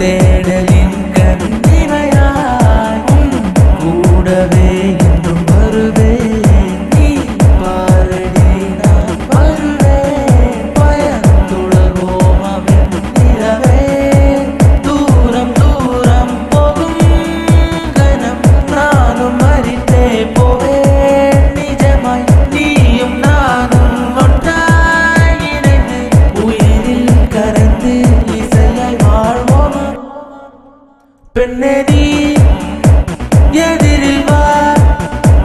தேடலின் கண்ணிமையாய் கூடவே என்றும் வருவே. நீ பாரடி நான் வருவேன், பயத்துளர்வோம் அவன் நிறவே. தூரம் தூரம் போகும் கணம் நானும் மறித்தே போவேன். நிஜமாய் நீயும் நானும் ஒன்றாய் இணைந்து உயிரில் கரைந்து இசையாய் வாழ்வோமா. பெண்ணே நீ எதிரில் வா,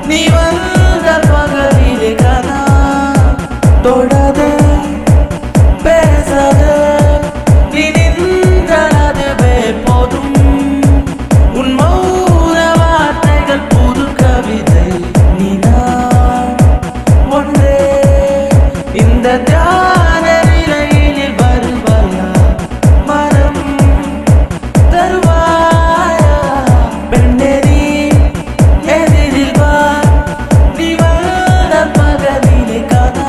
நீ வந்தால் பகலிலே கனா. தொடாதே, பேசாதே, நீ நின்றால் அதுவே போதும். உன் மௌன வார்த்தைகள் புது கவிதை. நீ நான் ஒன்றே, இந்த தியான நிலையினில் வருவாயா, மனம் தருவாயா. பெண்ணே நீ எதிரில் வா, நீ வந்தால் பகலிலே கனா.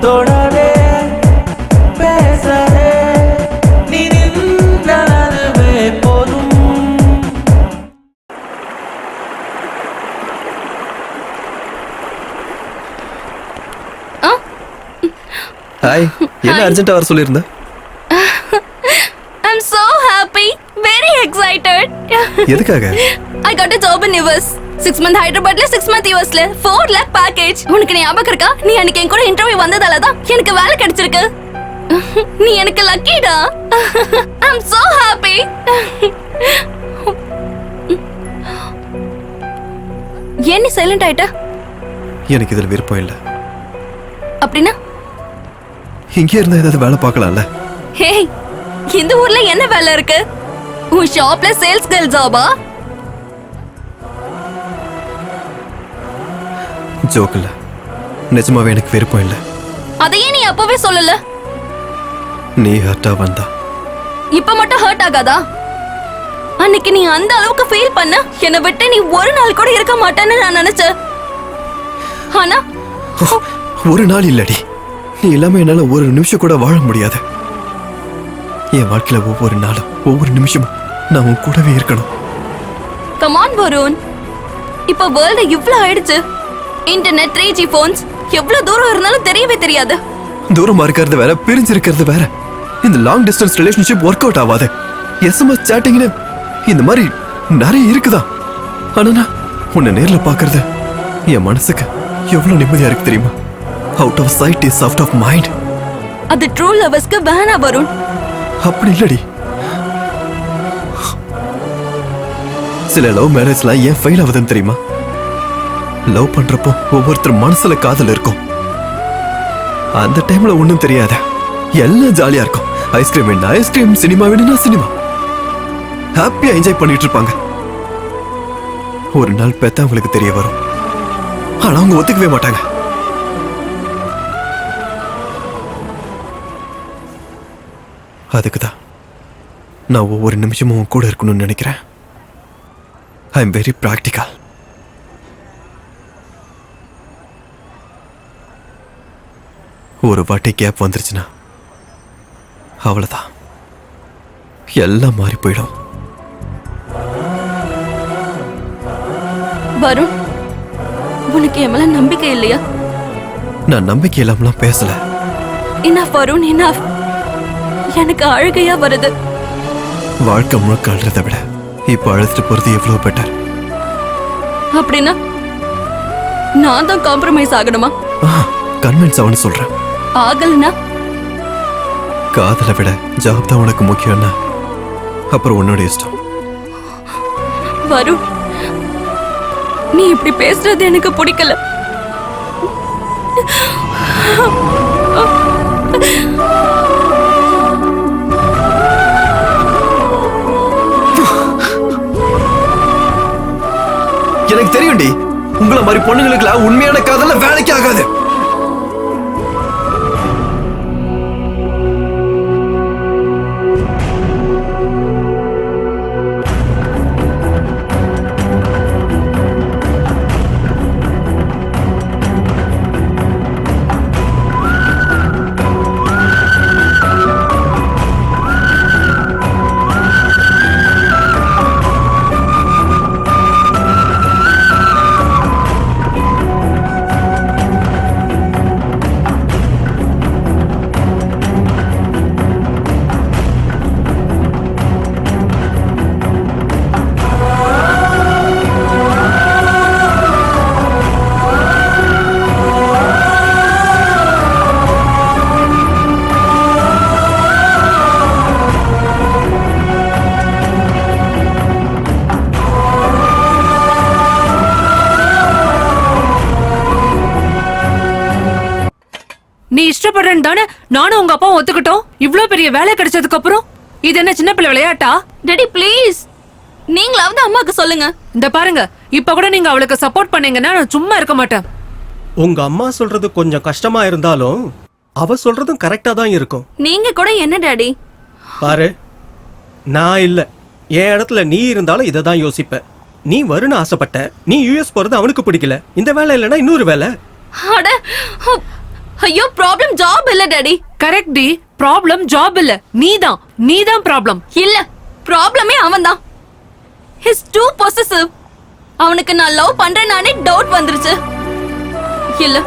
தொடாதே, பேசாதே, நீ நின்றால் அதுவே போதும். ஹாய், என்ன அர்ஜென்ட்டா வர சொல்லியிருந்த? I'm so happy, very excited. எதுக்காக? I got a job in US. 6 month ஹைதராபாத்ல 6 month USல 4 lakh package. உனக்கு ஞாபகம் இருக்கா? நீ அன்னைக்கு என் கூட இன்டர்வியூ வந்ததால தான் எனக்கு வேலை கிடைச்சிருக்கு. நீ எனக்கு லக்கிடா. I'm so happy. ஏன் நீ சைலண்ட் ஆயிட்ட? எனக்கு இதுல விருப்பம் இல்லை. அப்படின்னா? இங்கே இருந்தா ஏதாவது வேலை பார்க்கலாம்ல? ஹே, இந்த ஊர்ல என்ன வேலை இருக்கு? உன் ஷாப்ல சேல்ஸ் கேர்ள் ஜாபா? ஜோக் இல்ல, நிஜமாவே எனக்கு விருப்பம் இல்லை. அதையே நீ அப்பவே சொல்லல. நீ ஹர்ட்டா வந்தா இப்ப மட்டும் ஹர்ட் ஆகாதா? அன்னைக்கு நீ அந்த அளவுக்கு ஃபீல் பண்ண, என்னை விட்டு நீ ஒரு நாள் கூட இருக்க மாட்டேன்னு நான் நினைச்சேன். ஆனா ஒரு நாள் இல்லடி, நீ இல்லாம என்னால ஒரு நிமிஷம் கூட வாழ முடியாது. என் வாழ்க்கையில ஒவ்வொரு நாளும் ஒவ்வொரு நிமிஷமும் நான் உன் கூடவே இருக்கணும். கம் ஆன் வருண், இப்ப வேர்ல்டு இவ்ளோ ஆயிடுச்சு. இன்டர்நெட், 3G போன்ஸ், எவ்வளவு தூரம் இருந்தாலும் தெரியவே தெரியாது. தூரமா இருக்கிறது வேற, பிரிஞ்சு இருக்கிறது வேற. இந்த long distance relationship work out ஆகாது. எஸ்எம்எஸ் சாட்டிங்னு இந்த மாதிரி நிறைய இருக்குதா. ஆனா நான் உன்னை நேர்ல பாக்குறது என் மனசுக்கு எவ்வளவு நிம்மதியா இருக்கு தெரியுமா? Out of sight is out of mind. அது ட்ரூ லவர்ஸ்க்கு வேணா வருண். அப்படி இல்லடி. சில லவ் மேரேஜ்லாம் ஏன் ஃபெயில் ஆகுதுன்னு தெரியுமா? லவ் பண்றப்போ ஒவ்வொருத்தர் மனசுல காதல் இருக்கும். அந்த டைம்ல ஒண்ணும் தெரியாத, எல்லாம் ஜாலியா இருக்கும். ஐஸ்கிரீம் வேணும்னா ஐஸ்கிரீம், சினிமா வேணும்னா சினிமா, ஹாப்பியா என்ஜாய் பண்ணிட்டு இருப்பாங்க. ஒரு நாள் பெத்த அவங்களுக்கு தெரிய வரும். ஆனா அவங்க ஒத்துக்கவே மாட்டாங்க. அதுக்குதான் நான் ஒவ்வொரு நிமிஷமும் உன் கூட இருக்கணும்னு நினைக்கிறேன். I am very practical. ஒரு வாட்டி கேப் வந்துருச்சுன்னா அவ்வளவுதான், எல்லாம் மாறி போயிடும். வருண், உனக்கு என் மேல நம்பிக்கை இல்லையா? நான் நம்பிக்கை இல்லாமலாம் பேசல. Enough Varun, enough. எனக்கு அழுகையா வருது. வாழ்க்கை முழுக்க அழுறதை விட இப்ப அழுதுட்டு போறது எவ்வளவு பெட்டர். அப்படின்னா நான் தான் காம்ப்ரமைஸ் ஆகணுமா? கன்வின்ஸ் ஆகணும்னு சொல்றேன். ஆகலனா காதலை விட ஜாப் தான் உனக்கு முக்கியம்னா அப்புறம் உன்னோட இஷ்டம். வருண், நீ இப்படி பேசுறது எனக்கு பிடிக்கல. எனக்கு தெரியும்டி, உங்களை மாதிரி பொண்ணுங்களுக்குலாம் உண்மையான காதல வேலைக்கு ஆகாது. நீ இஷ்டப்படுறேன்னு தானே நானும் உங்க அப்பா ஒத்துக்கிட்டோம். இவ்ளோ பெரிய வேலை கிடைச்சதுக்கு அப்புறம் இது என்ன சின்ன பிள்ளை விளையாட்டா? டாடி ப்ளீஸ், நீங்களாவது அம்மாக்கு சொல்லுங்க. இந்த பாருங்க, இப்ப கூட நீங்க அவளுக்கு சப்போர்ட் பண்ணீங்கன்னா நான் சும்மா இருக்க மாட்டேன். உங்க அம்மா சொல்றது கொஞ்சம் கஷ்டமா இருந்தாலும் அவ சொல்றதும் கரெக்டா தான் இருக்கும். நீங்க கூட என்ன டாடி? பாரு, நான் இல்ல, என் இடத்துல நீ இருந்தாலும் இதை தான் யோசிப்ப. நீ வரும்னு ஆசைப்பட்ட, நீ யூஎஸ் போறது அவனுக்கு பிடிக்கல. இந்த வேலை இல்லைன்னா இன்னொரு வேலை. அட ஐயோ, ப்ராப்ளம் ஜாப் இல்ல டாடி. கரெக்ட் டி, ப்ராப்ளம் ஜாப் இல்ல, நீதான் ப்ராப்ளம். இல்ல, ப்ராப்ளமே அவன்தான். His too possessive. அவனுக்கு நான் லவ் பண்றேனானே டவுட் வந்துருச்சு. இல்ல,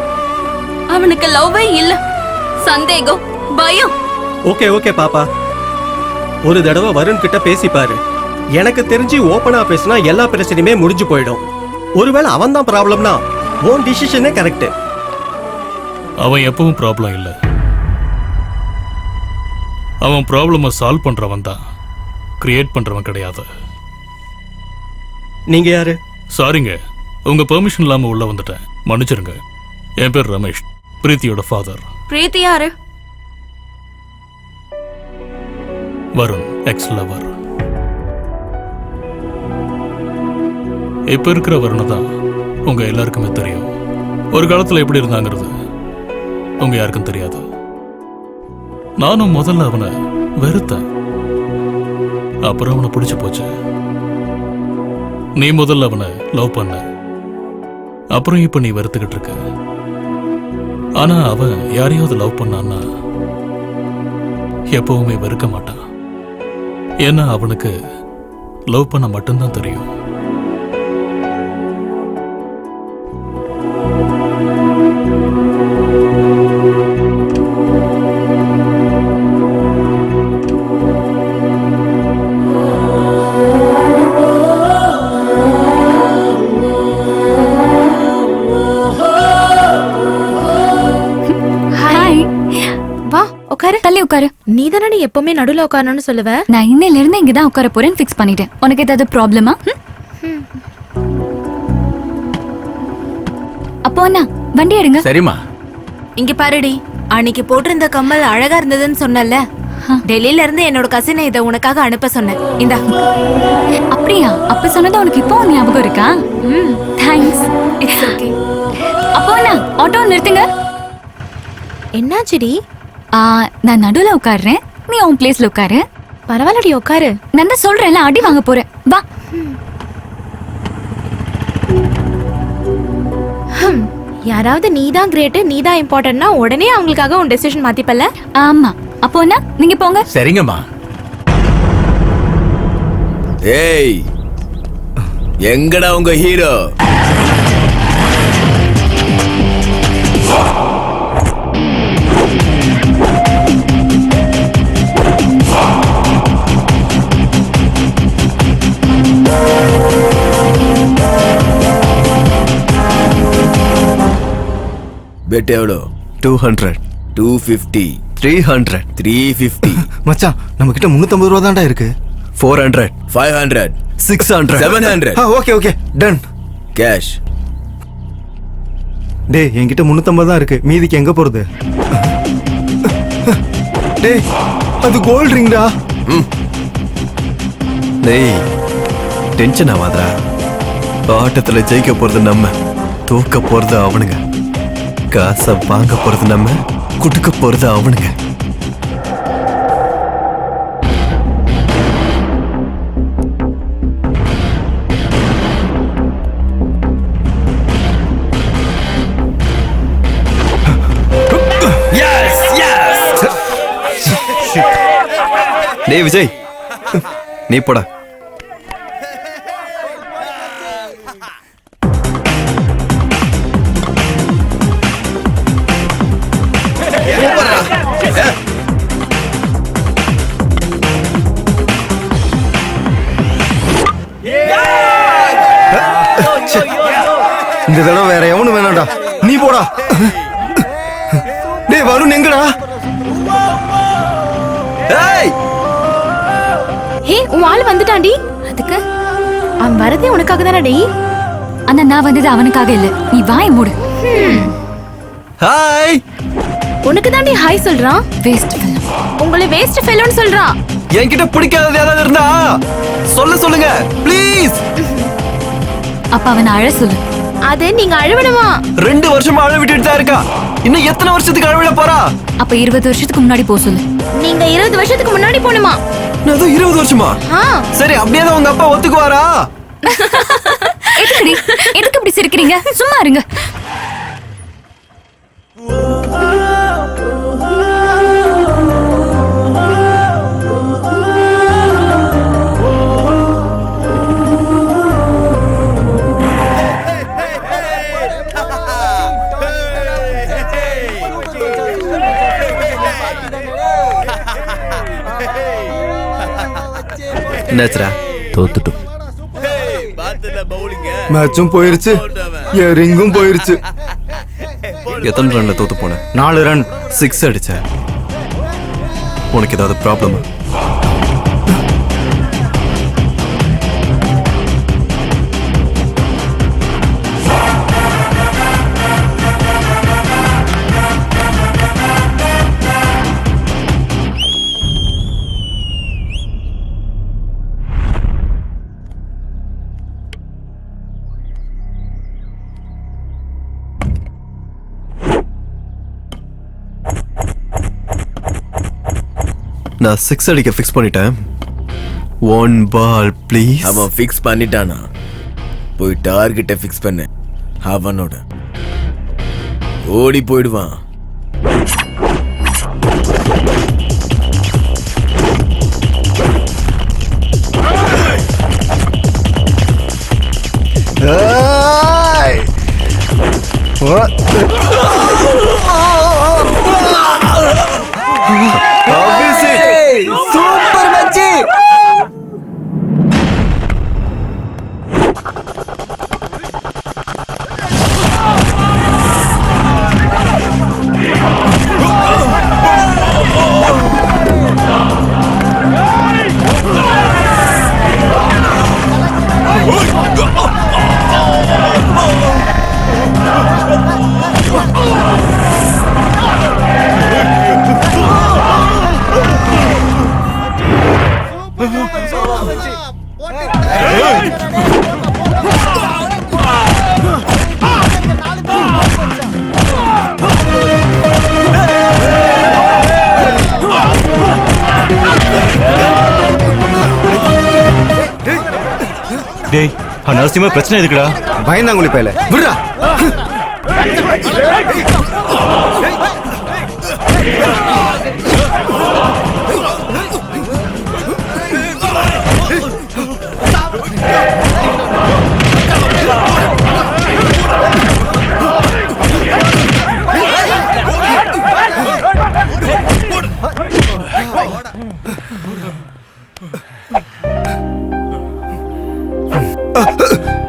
அவனுக்கு லவ்வே இல்ல, சந்தேகம், பயம். ஓகே ஓகே பாப்பா, ஒரு தடவை வருண் கிட்ட பேசி பாரு. எனக்கு தெரிஞ்சு ஓபனா பேசினா எல்லா பிரச்சனையுமே முடிஞ்சு போயிடும். ஒருவேளை அவன் தான் ப்ராப்ளம்னா உன் டிசிஷனே கரெக்ட். அவன் எப்பவும் ப்ராப்ளம் இல்ல, அவன் ப்ராப்ளமை சால்வ் பண்றவன் தான், கிரியேட் பண்றவன் கிடையாது. நீங்க யாரு? சாரிங்க, உங்க பெர்மிஷன் இல்லாம உள்ள வந்துட்டேன், மன்னிச்சிருங்க. என் பேர் ரமேஷ், பிரீத்தியோட ஃபாதர். பிரீத்தி யாரு? Varun, X lower. இப்ப இருக்கிற வருணை தான் உங்க எல்லாருக்குமே தெரியும். ஒரு காலத்துல எப்படி இருந்தாங்கிறது உங்க யாருக்கும் தெரியாது. நானும் முதல்ல அவனை வெறுத்தேன், அப்புறம் அவனை பிடிச்சு போச்சு. நீ முதல்ல அவனை லவ் பண்ண, அப்புறம் இப்ப நீ வெறுத்துக்கிட்டு இருக்க. ஆனா அவன் யாரையாவது லவ் பண்ணான்னா எப்பவுமே வெறுக்க மாட்டான். ஏன்னா அவனுக்கு லவ் பண்ண மட்டும்தான் தெரியும். தானே நீ எப்பவுமே நடுவுல உட்காரணும்னு சொல்லுவ. நான் இன்னையில இருந்து இங்க தான் உட்கார போறேன்னு ஃபிக்ஸ் பண்ணிட்டேன். உனக்கு ஏதாவது ப்ராப்ளமா? அப்போ அண்ணா வண்டி எடுங்க. சரிம்மா. இங்க பாருடி, அன்னைக்கு போட்டிருந்த கம்மல் அழகா இருந்ததுன்னு சொன்னல, டெல்லியில இருந்து என்னோட கசினை இதை உனக்காக அனுப்ப சொன்னேன். இந்தா. அப்படியா? அப்ப சொன்னது உனக்கு இப்போ ஞாபகம் இருக்கா? தேங்க்ஸ். It's okay. அப்போ அண்ணா ஆட்டோ நிறுத்துங்க. என்னாச்சுடி? நான் நடுவுல உட்கார்றேன், நீ உன் பிளேஸ்ல உட்காரு. பரவாயில்லடி, உட்காரு. நான் தான் சொல்றேன்ல, அடி வாங்க போறேன். வா. யாராவது நீதான் கிரேட், நீதான் இம்பார்ட்டன்ட்னா உடனே அவங்களுக்காக உன் டெசிஷன் மாத்திப்பல்ல? ஆமா. அப்போ அண்ணா நீங்க போங்க. சரிங்கம்மா. ஏய், எங்கடா உங்க ஹீரோ? பெட் எவ்வளோ? 200, 250, 300, 350. மச்சான் நம்ம கிட்ட 350 ரூபா தான்டா இருக்கு. 400, 500, 600, 700. Okay okay done. கேஷ். டேய் என்கிட்ட 350 தான் இருக்கு, மீதிக்கு எங்க போறது? டேய் அது கோல்ட் ரிங்டா. டேய் டென்ஷன் ஆகாதடா. ஆட்டத்துல ஜெயிக்க போறது நம்ம, தூக்க போறது அவனுங்க. காசை வாங்க போறது நம்ம, குடுக்க போறது அவனுங்க. டேய் விஜய், நீ போடா. இந்த தடவை வேற எவனும் வேணாம்டா, நீ போடா. டேய் வருண் எங்கடா? ஏய் ஹே, உன் ஆள் வந்துட்டான்டி. அதுக்கு அவன் வரதே உனக்காக தானே. டேய் அண்ணா நான் வந்தது அவனுக்காக இல்ல, நீ வாய் மூடு. ஹாய். உனக்கு தாண்டி ஹாய் சொல்றான். Waste fellow. உங்களை வேஸ்ட் ஃபெல்லோன்னு சொல்றான். என்கிட்ட பிடிக்காதது ஏதாவது இருந்தா சொல்லுங்க ப்ளீஸ். அப்ப அவன் அழ சொல்லு. அது நீங்க அழுவணுமா? 2 வருஷமா அழ விட்டுட்டு தான் இருக்கா. இன்னும் எத்தனை வருஷத்துக்கு அழவிட போறா? அப்ப 20 வருஷத்துக்கு முன்னாடி போ சொல்லு. நீங்க 20 வருஷத்துக்கு முன்னாடி போணுமா? நான் 20 வருஷமா? சரி அப்படியே தான் உங்க அப்பா ஒத்துக்குவாரா? எதுக்கு இப்படி சிரிக்கிறீங்க? சும்மா இருங்க. என்னாச்சுடா? தோத்துட்டோம். மேட்சும் போயிருச்சு, என் ரிங்கும் போயிருச்சு. எத்தனை ரன்ல தோத்து போன? 4 ரன். 6 அடிச்ச. உனக்கு ஏதாவது ப்ராப்ளமா? நான் 6 அடிக்க ஃபிக்ஸ் பண்ணிட்டேன். 1 பால் ப்ளீஸ். அவன் ஃபிக்ஸ் பண்ணிட்டானா? போய் டார்கெட்டை ஃபிக்ஸ் பண்ணு. அவனோட ஓடி போயிடுவான். சூப்பர் மச்சி. அனாவசியமா பிரச்சனை எதுக்குடா? பயந்தாங்குழி பயல விடுறா.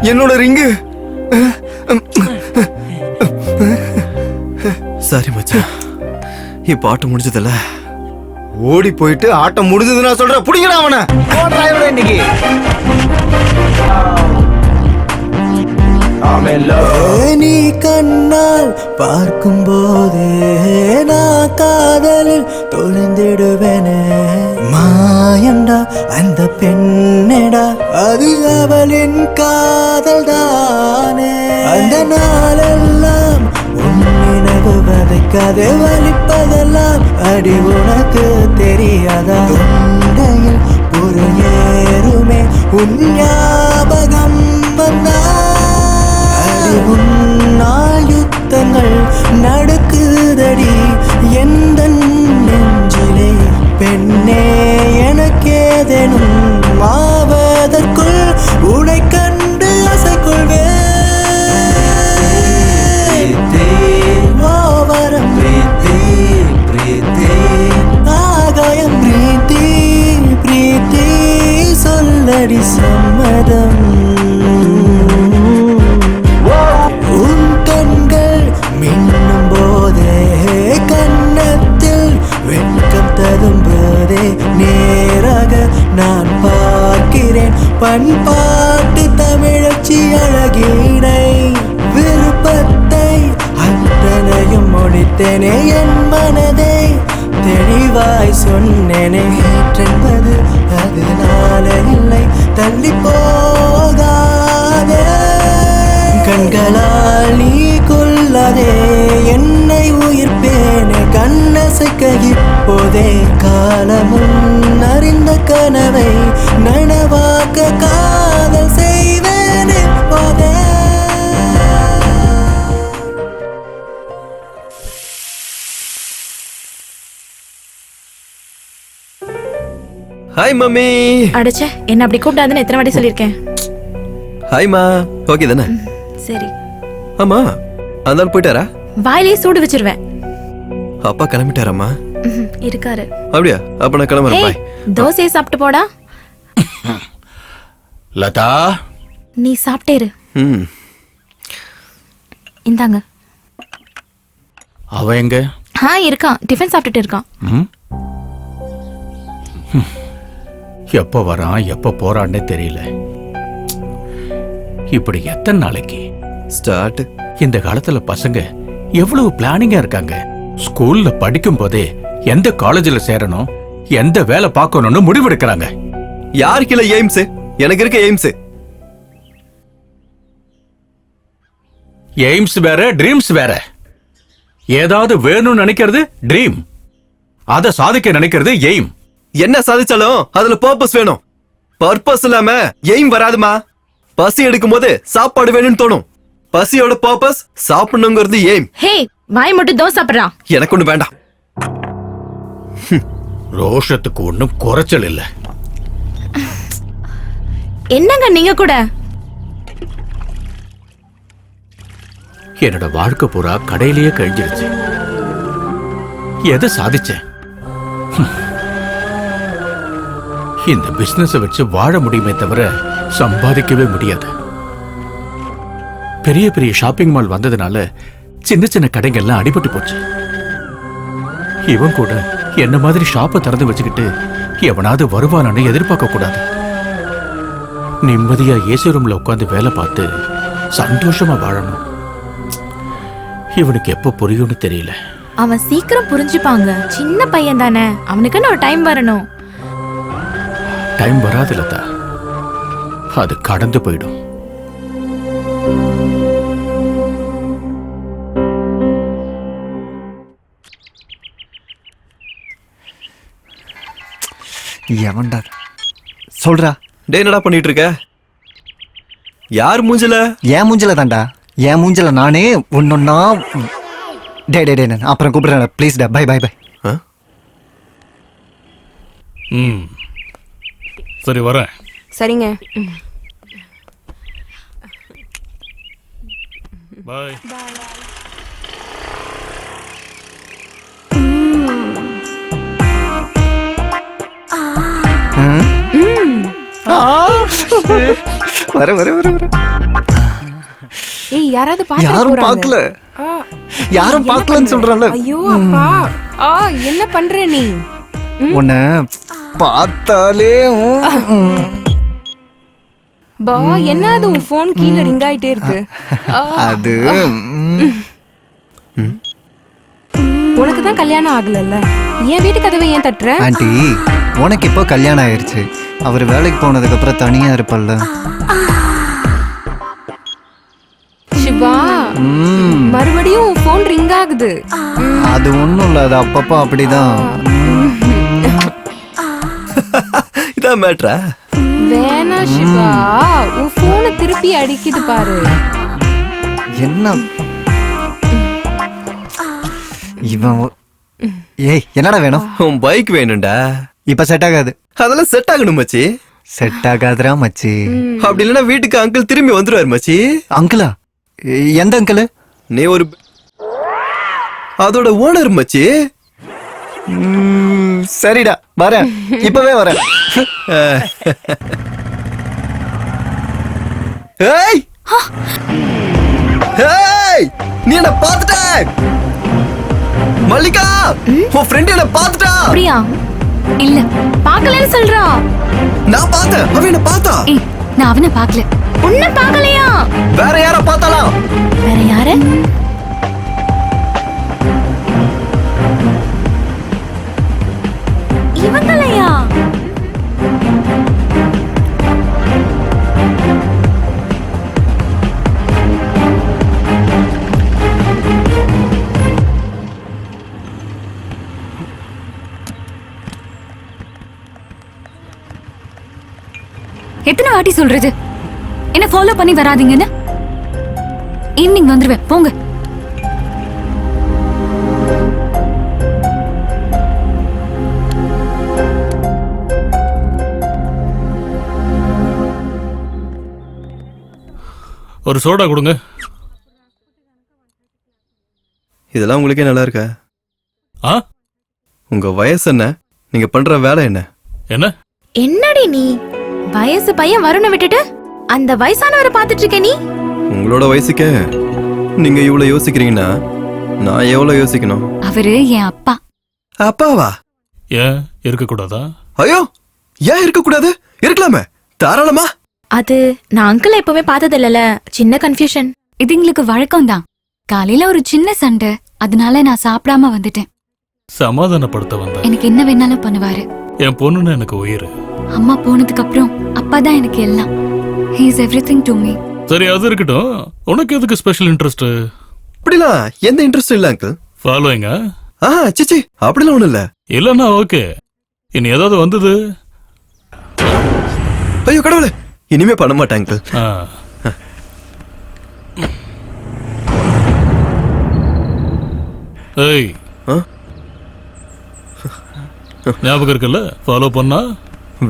என்னோட ரிங்கு. சரி மச்சான், இப்ப ஆட்டம் முடிஞ்சதுல ஓடி போயிட்டு ஆட்டம் முடிஞ்சது நான் சொல்றேன். புடிங்கடா அவனை. இன்னைக்கு நீ கண்ணால் பார்க்கும் போதே நான் காதலில் தொலைந்திடுவேனே. மாயண்டா அந்த பெண்ணடா, அது அவளின் காதல் தானே. அந்த நாளெல்லாம் உன் நினைவு வதைக்காதே, வலிப்பதெல்லாம் அடி உனக்கு தெரியாதா? தொண்டையில் ஒரு ஏறுமே உன் ஞாபகம் வந்தா. உன்னால் யுத்தங்கள் நடக்குதடி எந்த நெஞ்சிலே. பெண்ணே எனக்கேதேனும் ஆவதற்குள் உனை கண்டு அசைக்கொள்வே. ஓவரம் பிரீத்தி பிரீத்தி, ஆகாயம் பிரீத்தி பிரீத்தி, சொல்லடி சம்மதம். உன் கண்கள் மின்னும் போதே கன்னத்தில் வெட்கம் ததும்போதே நேராக நான் பார்க்கிறேன் பண்பாட்டு தமிழச்சி அழகினை. விருப்பத்தை அத்தனையும் முடித்தேனே, என் மனதை தெளிவாய் சொன்னேனே. ஏற்றென்பது அதனால இல்லை, தள்ளி போகாதே. கண்களால் நீ கொல்லாதே என்னை, உயிர்ப்பேனே கண்ணசைக்க இப்போதே. காலமுன் அறிந்த கனவை நனவாக்க காதல் செய்வேன் இப்போதே. Hi mummy. அடச்சே, என்ன அப்படி கூப்பிடாதுன்னு எத்தனை வாட்டி சொல்லியிருக்கேன். ஹாய்மா. ஓகே தானே? சரி. ஆமா, அந்த ஆள் போயிட்டாரா? வாயிலே சூடு வச்சிருவேன். அப்பா கிளம்பிட்டாராமா? இருக்காரு. அப்படியா? அப்ப நான் கிளம்புறேன். பாய். தோசையை சாப்பிட்டு போடா. லதா, நீ சாப்பிட்டேரு. இந்தாங்க. அவ எங்க? இருக்கான், டிஃபன் சாப்பிட்டுட்டு இருக்கான். எப்ப வரான் எப்ப போறான்னே தெரியல. இப்படி எத்தனை நாளைக்கு ஸ்டார்ட்? இந்த காலத்துல பசங்க எவ்வளவு பிளானிங்கா இருக்காங்க. ஸ்கூல்ல படிக்கும் போதே எந்த காலேஜ்ல சேரணும், எந்த வேலை பார்க்கணும்னு முடிவெடுக்கிறாங்க. யாருக்கு இல்ல எய்ம்ஸ்? எனக்கு இருக்க எய்ம்ஸ். எய்ம்ஸ் வேற, ட்ரீம்ஸ் வேற. ஏதாவது வேணும்னு நினைக்கிறது ட்ரீம், அத சாதிக்க நினைக்கிறது எய்ம். என்ன சாதிச்சாலும் அதுல பர்பஸ் வேணும். பர்பஸ் இல்லாம எய்ம் வராதுமா. பசி எடுக்கும் போது சாப்பாடு வேணும்னு தோணும். பசியோட பர்பஸ் சாப்பிடணுங்கிறது எய்ம். ஹே, வாய் மட்டும் தோசை சாப்பிடுறா. எனக்கு ஒண்ணு வேண்டாம். ரோஷத்துக்கு ஒண்ணும் குறைச்சல் இல்ல. என்னங்க நீங்க கூட? என்னோட வாழ்க்கை பூரா கடையிலேயே கழிஞ்சிருச்சு. எதை சாதிச்சேன்? இந்த பிசினஸ் வச்சு வாழ முடியுமே தவிர சம்பாதிக்கவே முடியாது. பெரிய பெரிய ஷாப்பிங் மால் வந்ததுனால சின்ன சின்ன கடைகள்லாம் அடிபட்டு போச்சு. இவன் கூட என்ன மாதிரி ஷாப்பை திறந்து வச்சுக்கிட்டு எவனாவது வருவானு எதிர்பார்க்க கூடாது. நிம்மதியா ஏசி ரூம்ல உட்காந்து வேலை பார்த்து சந்தோஷமா வாழணும். இவனுக்கு எப்ப புரியும்னு தெரியல. அவன் சீக்கிரம் புரிஞ்சுப்பாங்க. சின்ன பையன் தானே, அவனுக்குன்னு ஒரு டைம் வரணும். டைம் வராது லதா, அது கடந்து போயிடும். எவன்டா சொல்றா? டேய், என்னடா பண்ணிட்டு இருக்க? யார் மூஞ்சல? என் மூஞ்சில தான்டா. என் மூஞ்சில நானே ஒன்னொன்னா. டே டே டே நான் அப்புறம் கூப்பிடுறேன் ப்ளீஸ் டா. Bye bye bye. சரி வரேன். சரிங்க. பாய். வர வர வர வர. ஏய் யாராவது யாரும் பார்க்கல. யாரும் பார்க்கலன்னு சொல்றல. ஐயோ அப்பா. என்ன பண்ற நீ? உன்னை பார்த்தாலே பா என்ன அது உன் ஃபோன் கீழ ரிங் ஆயிட்டே இருக்கு. அது உனக்கு தான் கல்யாணம் ஆகலல்ல, என் வீட்டு கதவை ஏன் தட்டுற? ஆண்டி உனக்கு இப்போ கல்யாணம் ஆயிருச்சு. அவர் வேலைக்கு போனதுக்கு அப்புறம் தனியா இருப்பல்ல. சிவா மறுபடியும் உன் ஃபோன் ரிங் ஆகுது. அது ஒண்ணும் இல்ல, அது அப்பப்போ அப்படிதான். இதான் மேட்ரா? வேணா சிவா, உன் போனை திருப்பி அடிக்குது பாரு. என்ன இவன்? ஏய் என்னடா வேணும்? உன் பைக் வேணும்டா. இப்ப செட் ஆகாது. அதெல்லாம் செட் ஆகணும் மச்சி. செட் ஆகாதுரா மச்சி. அப்படி இல்லைன்னா வீட்டுக்கு அங்கிள் திரும்பி வந்துருவாரு மச்சி. அங்கிளா? எந்த அங்கிள்? நீ ஒரு அதோட ஓனர் மச்சி. சரிடா வரேன், இப்பவே வரேன். ஏய் ஏய் நீ என்ன பாத்துட்ட? மல்லிகா உன் ஃப்ரெண்ட் என்ன பாத்துட்டா? அப்படியா? இல்ல பார்க்கலன்னு சொல்றா. நான் பார்த்தேன், அவன் என்ன பார்த்தா. ஏய் நான் அவனை பார்க்கல. உன்னை பார்க்கலையா? வேற யார பார்த்தாலாம்? வேற யாரு? இவங்களையா? எத்தனை வாட்டி சொல்றது என்ன ஃபாலோ பண்ணி வராதீங்கன்னு? ஈவினிங் வந்துருவேன், போங்க. ஒரு சோடா கொடுங்க. இதெல்லாம் உங்களுக்கே நல்லா இருக்கா? உங்க வயசு என்ன? நீங்க பண்ற வேலை என்ன? என்ன என்னடி நீ வயசு பையன் வருணை விட்டுட்டு அந்த வயசானவரை பார்த்துட்டு இருக்க நீ? உங்களோட வயசுக்கு நீங்க இவ்வளவு யோசிக்கிறீங்கன்னா நான் எவ்வளவு யோசிக்கணும்? அவரு என் அப்பா. அப்பாவா? ஏன் இருக்க கூடாதா? ஐயோ ஏன் இருக்க கூடாது? இருக்கலாமே, தாராளமா. அது நான் அங்கிள் எப்பவுமே பார்த்தது இல்லல, சின்ன கன்ஃபியூஷன். இது எங்களுக்கு வழக்கம் தான். காலையில ஒரு சின்ன சண்டை, அதனால நான் சாப்பிடாம வந்துட்டேன். சமாதானப்படுத்த வந்த. எனக்கு என்ன வேணாலும் பண்ணுவாரு. என் பொண்ணுன்னு எனக்கு உயிர். அம்மா போனதுக்கு அப்புறம் அப்பா தான் எனக்கு எல்லாம். He is everything to me. சரி அது இருக்கட்டும், உனக்கு எதுக்கு ஸ்பெஷல் இன்ட்ரெஸ்ட்? அப்படிலாம் எந்த இன்ட்ரெஸ்ட் இல்ல அங்கிள். ஃபாலோயிங்கா? சிச்சி அப்படிலாம் ஒண்ணு இல்ல. இல்லன்னா ஓகே. இனி ஏதாவது வந்தது? ஐயோ கடவுளே, இனிமே பண்ண மாட்டேன் அங்கிள். ஏய் ஞாபகம் இருக்குல்ல, ஃபாலோ பண்ணா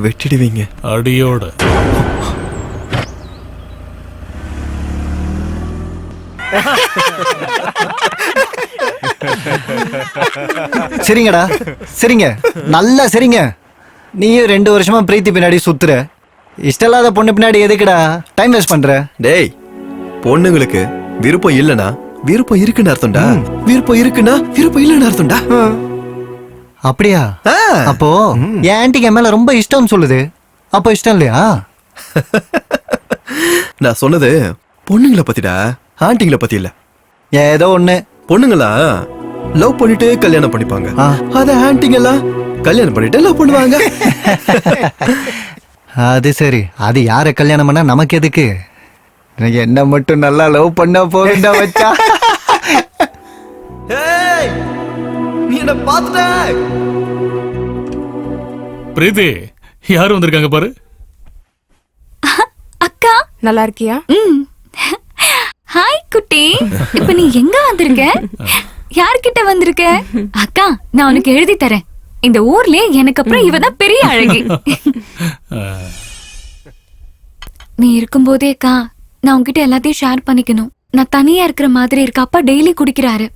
வெட்டிடுவீங்க அடியோட. சரிங்கடா சரிங்க, நல்லா சரிங்க. நீயும் 2 வருஷமா பிரீத்தி பின்னாடி சுத்துற. இஷ்டம் இல்லாத பொண்ணு பின்னாடி எதுக்குடா டைம் வேஸ்ட் பண்ற? டேய், பொண்ணுங்களுக்கு விருப்பம் இல்லனா விருப்பம் இருக்குன்னு அர்த்தம்டா. விருப்பம் இருக்குன்னா விருப்பம் இல்லன்னு அர்த்தம்டா. அப்படியா? அப்போ என் ஆன்ட்டிக்கு என் மேல ரொம்ப இஷ்டம் சொல்லுது. அப்போ இஷ்டம் இல்லையா? நான் சொன்னது பொண்ணுங்களை பத்திடா, ஆன்ட்டிங்களை பத்தி இல்ல. ஏதோ ஒண்ணு. பொண்ணுங்களா லவ் பண்ணிட்டு கல்யாணம் பண்ணிப்பாங்க, அத ஆன்ட்டிங்களா கல்யாணம் பண்ணிட்டு லவ் பண்ணுவாங்க. அது சரி, அது யார கல்யாணம் பண்ணா நமக்கு எதுக்கு? என்ன மட்டும் நல்லா லவ் பண்ணா போகுண்டா வச்சா. நீ என்ன பாத்துட்ட? பிரீத்தி யாரு வந்திருக்காங்க பாரு. அக்கா நல்லா இருக்கியா? ஹாய் குட்டி. இப்ப நீ எங்க வந்திருக்க? யார்கிட்ட வந்திருக்க? அக்கா, நான் உனக்கு எழுதி தரேன். இந்த ஊர்ல எனக்கு அப்புறம் இவதான் பெரிய அழகி. நீ இருக்கும்போதே அக்கா, நான் உன்கிட்ட எல்லாத்தையும் ஷேர் பண்ணிக்கணும். நான் தனியா இருக்கிற மாதிரி இருக்க. அப்பா டெய்லி குடிக்கிறாரு.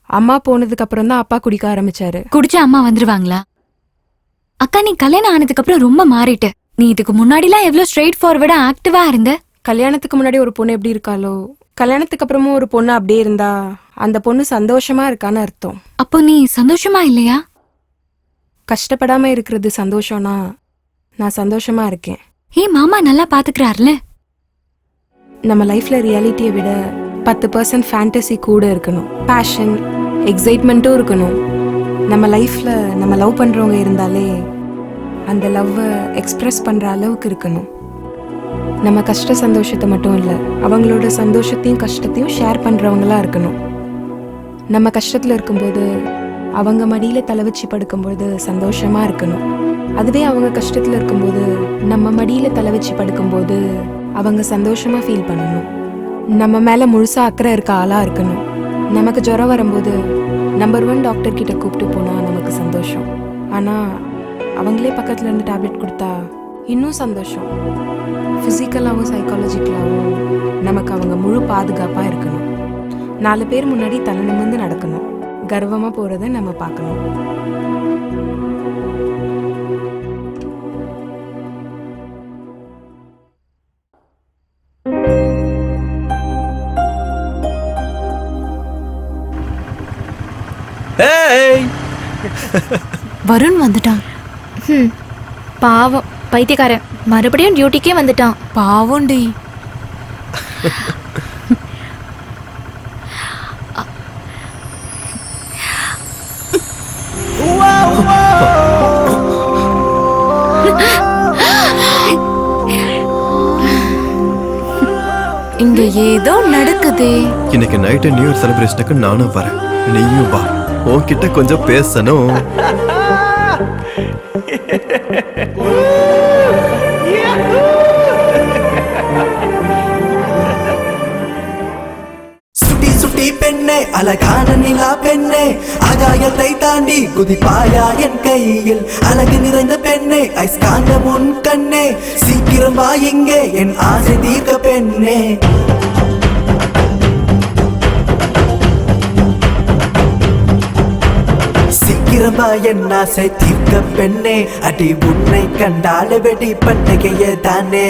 அம்மா போனதுக்கு அப்புறம் தான் அப்பா குடிக்க ஆரம்பிச்சாரு. குடிச்சா அம்மா வந்துருவாங்களா? அக்கா, நீ கல்யாணம் ஆனதுக்கு அப்புறம் ரொம்ப மாறிட்ட. நீ இதுக்கு முன்னாடிலாம் எவ்வளவு ஸ்ட்ரெயிட் ஃபார்வர்டா ஆக்டிவா இருந்த. கல்யாணத்துக்கு முன்னாடி ஒரு பொண்ணு எப்படி இருக்காளோ, கல்யாணத்துக்கு அப்புறமும் ஒரு பொண்ணு அப்படியே இருந்தா அந்த பொண்ணு சந்தோஷமா இருக்கான்னு அர்த்தம். அப்போ நீ சந்தோஷமா இல்லையா? கஷ்டப்படாம இருக்கிறது சந்தோஷம்னா நான் சந்தோஷமா இருக்கேன். மாமா நல்லா பாத்துக்கிறாருல. நம்ம லைஃப்ல ரியாலிட்டியை விட 10% ஃபேண்டசி கூட இருக்கணும். பேஷன், எக்ஸைட்மெண்ட்டும் இருக்கணும். நம்ம லைஃப்ல நம்ம லவ் பண்றவங்க இருந்தாலே அந்த லவ்வை எக்ஸ்பிரஸ் பண்ற அளவுக்கு இருக்கணும். நம்ம கஷ்ட சந்தோஷத்தை மட்டும் இல்லை, அவங்களோட சந்தோஷத்தையும் கஷ்டத்தையும் ஷேர் பண்றவங்களா இருக்கணும். நம்ம கஷ்டத்துல இருக்கும்போது அவங்க மடியில தலை வச்சு படுக்கும்போது சந்தோஷமா இருக்கணும். அதுவே அவங்க கஷ்டத்துல இருக்கும்போது நம்ம மடியில தலை வச்சு படுக்கும்போது அவங்க சந்தோஷமா ஃபீல் பண்ணணும். நம்ம மேல முழுசா அக்கறை இருக்க ஆளா இருக்கணும். நமக்கு ஜுரம் வரும்போது நம்பர் 1 டாக்டர் கிட்ட கூப்பிட்டு போனா நமக்கு சந்தோஷம். ஆனா அவங்களே பக்கத்துல இருந்து டேப்லெட் கொடுத்தா இன்னும் சந்தோஷம். ஃபிசிக்கலாகவும் சைக்காலஜிக்கலாகவும் நமக்கு அவங்க முழு பாதுகாப்பா இருக்கணும். 4 பேர் முன்னாடி தலை நிமிர்ந்து நடக்கணும். கர்வமா போறதை நம்ம பார்க்கணும். வருண் வந்துட்டான். பாவம் பைத்தியக்காரன் மறுபடியும் டியூட்டிக்கே வந்துட்டான். பாவம்டி. இங்க ஏதோ நடக்குதே. இன்னைக்கு நைட்டு நியூ இயர் செலிப்ரேஷனுக்கு நானும் வரேன், நீயும் வா. உன்கிட்ட கொஞ்சம் பேசணும். சுட்டி சுட்டி பெண்ணே, அழகான நிலா பெண்ணே, ஆகாயத்தை தாண்டி குதிப்பாயா என் கையில். அழகு நிறைந்த பெண்ணே, ஐஸ்காந்தம் உன் கண்ணே, சீக்கிரம் வா இங்கே என் ஆசை தீர்க்க பெண்ணே. சீக்கிரம் வா என் ஆசை தீர்க்க பெண்ணே, அடி உன்னை கண்டால வெடி பண்டிகையே தானே.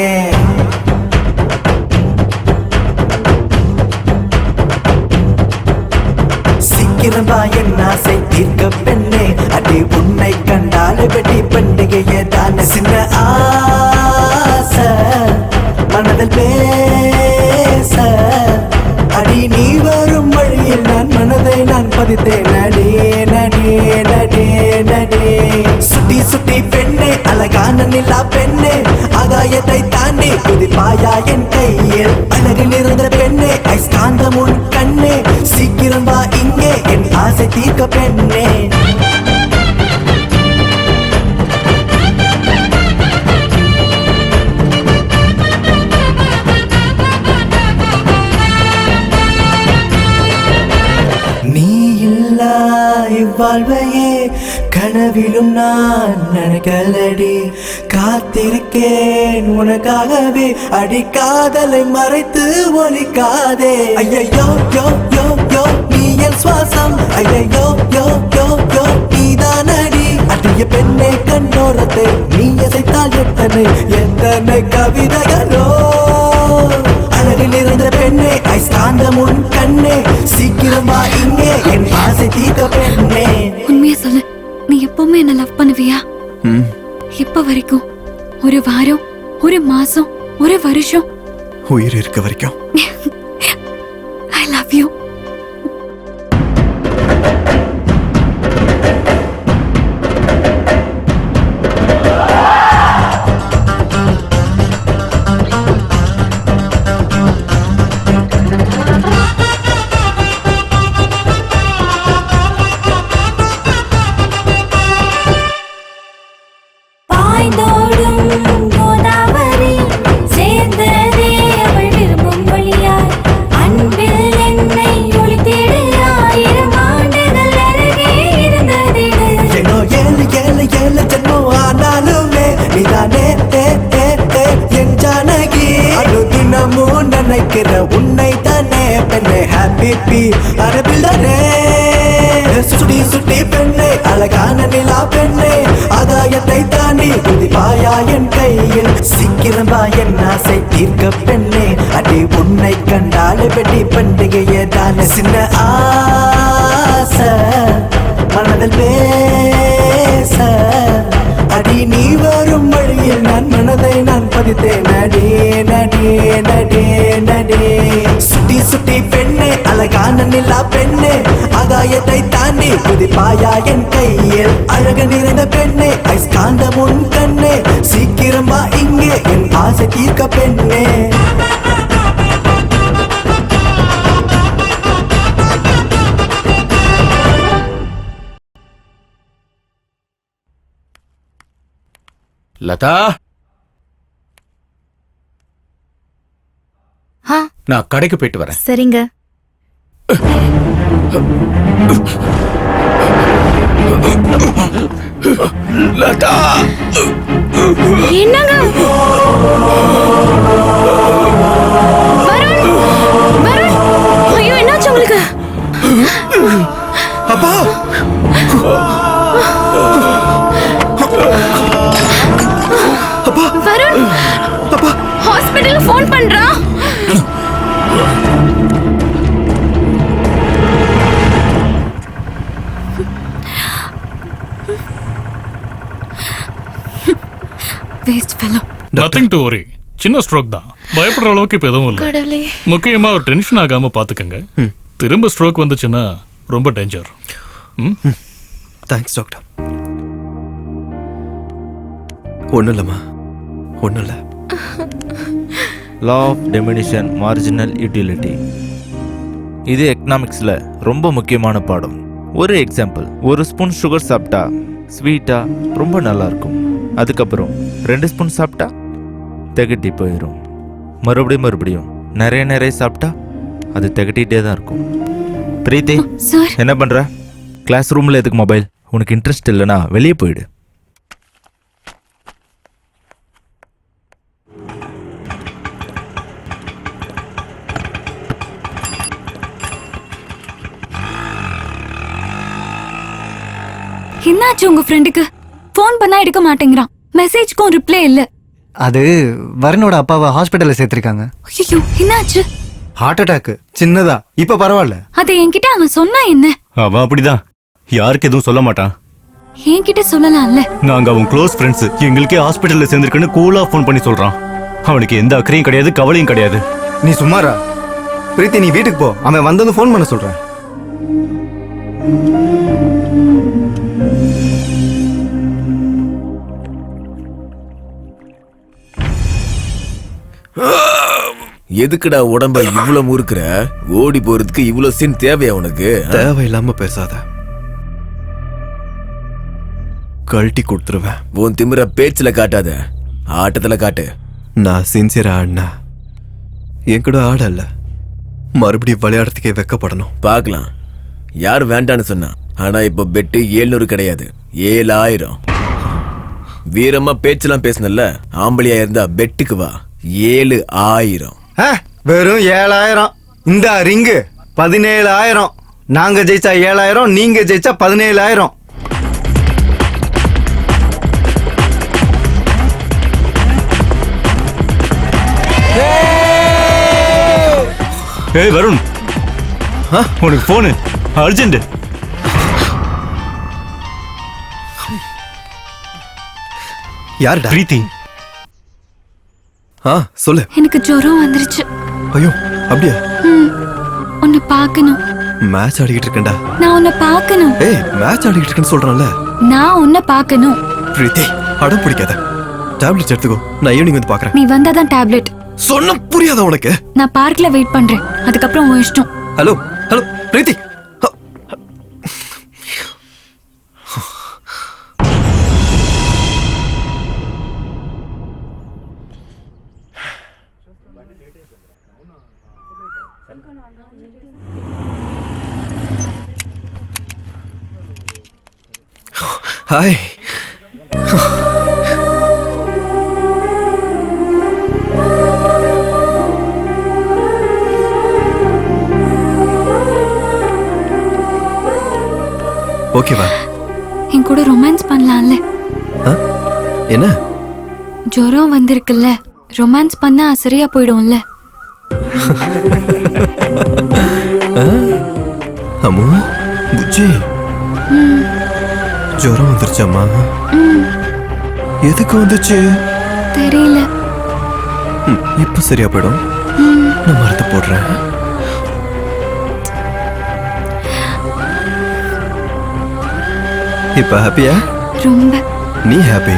சீக்கிரம் வா என் ஆசை தீர்க்க பெண்ணே, அடி உன்னை கண்டால வெடி பண்டிகையே தானே. சின்ன ஆசை மனதில் பேச, அடி நீ வரும் வழியில் நான் மனதை நான் பதித்தேன். நடே நடே நடே நடே. சுட்டி சுட்டி பெண்ணே, அழகான நிலா பெண்ணே, ஆகாயத்தை தாண்டி குதிப்பாயா என் கையில். அழகில் இருந்த பெண்ணே, ஐஸ்காந்தம் உன் கண்ணே, சீக்கிரம் வா இங்கே என் ஆசை தீர்க்க பெண்ணே. நீ இல்லா இவ்வாழ்வையே கனவிலும் நான் நினைக்கலடி. காத்திருக்கேன் உனக்காகவே, அடி காதலை மறைத்து ஒலிக்காதே. ஐயோ யோ யோ யோ நீ என் சுவாசம், ஐயோ யோ யோ யோ நீதான் அடி. அடிய பெண்ணை கண்ணோரத்தை நீ அசைத்தால் எத்தனை கவிதைகளோ. அழகில் இருந்த பெண்ணே, ஐஸ்காந்தம் உன் கண்ணே, சீக்கிரம் வா இங்கே என் ஆசை தீர்க்க பெண்ணே. உண்மையா சொல்லு, நீ எப்பவுமே என்ன லவ் பண்ணுவியா? எப்ப வரைக்கும்? ஒரு வாரம், ஒரு மாசம், ஒரு வருஷம்? உயிர் இருக்க வரைக்கும். I love you. பாய்ந்தோடும் கோதாவரி சேர்ந்ததே நினைக்கிற உன்னை தானே பெண்ணே ஹாப்பி பி அரபில்தானே சுட்டி சுட்டி பெண்ணே அழகான நிலா பெண்ணே ஆதாயத்தை தாண்டி குதிப்பாயா என் கையில் சீக்கிரம் வா என் ஆசை தீர்க்க பெண்ணே அடி உன்னை கண்டாலே பெட்டி பண்டிகையே தானே சின்ன ஆசை மனதில் பேச அடி நீ வரும் வழியில் நான் மனதை நான் பதித்தேன் நடி நடி நடி நடி சுட்டி சுட்டி பெண்ணே அழகான நிலா பெண்ணே ஆதாயத்தை தாண்டி குதிப்பாயா என் கையில் அழக நிறைந்த பெண்ணே ஐஸ்காந்த முன் கண்ணே சீக்கிரம் வா இங்கே என் ஆசை தீர்க்க பெண்ணே லதா நான் கடைக்கு போயிட்டு வரேன். சரிங்க. லதா என்னங்க வருண் வருண் ஐயோ என்னாச்சு உங்களுக்கு? அப்பா வருண் அப்பா ஹாஸ்பிடல்ல ஃபோன் பண்றா. Waste fellow. Nothing to worry. சின்ன ஸ்ட்ரோக் தான், பயப்படுற அளவுக்கு இப்போ எதுவும் இல்லை. கடவுளே. முக்கியமா ஒரு டென்ஷன் ஆகாம பாத்துக்கங்க. திரும்ப ஸ்ட்ரோக் வந்துச்சுன்னா ரொம்ப டேஞ்சர். Thanks doctor. ஒன்றும் இல்லைம்மா, ஒன்றும் இல்லை. லா ஆஃப் டெமினிஷன் மார்ஜினல் யூட்டிலிட்டி, இது எக்கனாமிக்ஸில் ரொம்ப முக்கியமான பாடம். ஒரு எக்ஸாம்பிள், ஒரு ஸ்பூன் சுகர் சாப்பிட்டா ஸ்வீட்டாக ரொம்ப நல்லா இருக்கும். அதுக்கப்புறம் 2 ஸ்பூன் சாப்பிட்டா திகட்டி போயிடும். மறுபடியும் நிறைய சாப்பிட்டா அது திகட்டிகிட்டே தான் இருக்கும். பிரீத்தி, என்ன பண்ணுற? கிளாஸ் ரூமில் எதுக்கு மொபைல்? உனக்கு இன்ட்ரெஸ்ட் இல்லைனா வெளியே போயிடு. என்னாச்சு உங்க ஃப்ரெண்டுக்கு? ஃபோன் பண்ணா எடுக்க மாட்டேங்கிறான், மெசேஜ்க்கும் ரிப்ளை இல்ல. அது வருணோட அப்பாவை ஹாஸ்பிட்டல்ல சேர்த்திருக்காங்க. ஐயோ என்னாச்சு? ஹார்ட் அட்டாக், சின்னதா, இப்ப பரவாயில்ல. அதை என்கிட்ட அவன் சொன்னா என்ன? அவன் அப்படிதான், யாருக்கு எதுவும் சொல்ல மாட்டான். என்கிட்ட சொல்லலாம்ல. நாங்க அவன் க்ளோஸ் ஃப்ரெண்ட்ஸ், எங்களுக்கே ஹாஸ்பிட்டல்ல சேர்ந்திருக்குன்னு கூலா ஃபோன் பண்ணி சொல்றான். அவனுக்கு எந்த அக்கறையும் கிடையாது, கவலையும் கிடையாது. நீ சும்மாரா பிரீத்தி, நீ வீட்டுக்கு போ, அவன் வந்தது ஃபோன் பண்ண சொல்றேன். எதுக்குடா உடம்ப இவ்வளவு முறுக்குற? ஓடி போறதுக்கு இவ்வளவு சீன் தேவையா உனக்கு? தேவையில்லாம பேசாத, கழட்டி கொடுத்துருவேன். உன் திமிர பேச்சுல காட்டாத, ஆட்டத்துல காட்டு. நான் சின்சியரா ஆடினா என் கூட ஆடல, மறுபடியும் விளையாடுறதுக்கே வெக்கப்படணும். பார்க்கலாம், யார் வேண்டான்னு சொன்னா. ஆனா இப்ப பெட்டு 700 கிடையாது, 7000. வீரமா பேச்செல்லாம் பேசினல்ல, ஆம்பளியா இருந்தா பெட்டுக்கு வா. 7000. வெறும் 7000. இந்த ரிங்கு 17000. நாங்க ஜெயிச்சா 7000, நீங்க ஜெயிச்சா 17000. ஏய் வருண், உனக்கு போனு அர்ஜென்ட். யாருடா? பிரீத்தி. சொல்லு. எனக்கு ஜுரம் வந்துருச்சு. ஐயோ அப்படியா? உன்னை பார்க்கணும். மேட்ச் ஆடிக்கிட்டு இருக்கேன்டா. நான் உன்னை பார்க்கணும். ஏய் மேட்ச் ஆடிக்கிட்டு இருக்கேன்னு சொல்றான்ல. நான் உன்னை பார்க்கணும். பிரீத்தி, அடம் பிடிக்காத, டேப்லெட் எடுத்துக்கோ, நான் ஈவினிங் வந்து பார்க்கறேன். நீ வந்தாதான் டேப்லெட். சொன்ன புரியாதா உனக்கு? நான் பார்க்ல வெயிட் பண்றேன், அதுக்கப்புறம் உன் இஷ்டம். ஹலோ ஹலோ பிரீத்தி. ஹாய். ஓகேவா? என் கூட ரொமான்ஸ் பண்ணலாம்ல? என்ன ஜுரம் வந்திருக்குல்ல, ரொமான்ஸ் பண்ணா சரியா போயிடும்ல? அம்மா புஜ்ஜி ஜுரம் வந்துருச்சாம்மா? எதுக்கு வந்துச்சு தெரியல. இப்ப சரியா போயிடும். நான் மரத்தை போடுறேன். இப்ப ஹாப்பியா? ரொம்ப. நீ ஹாப்பி,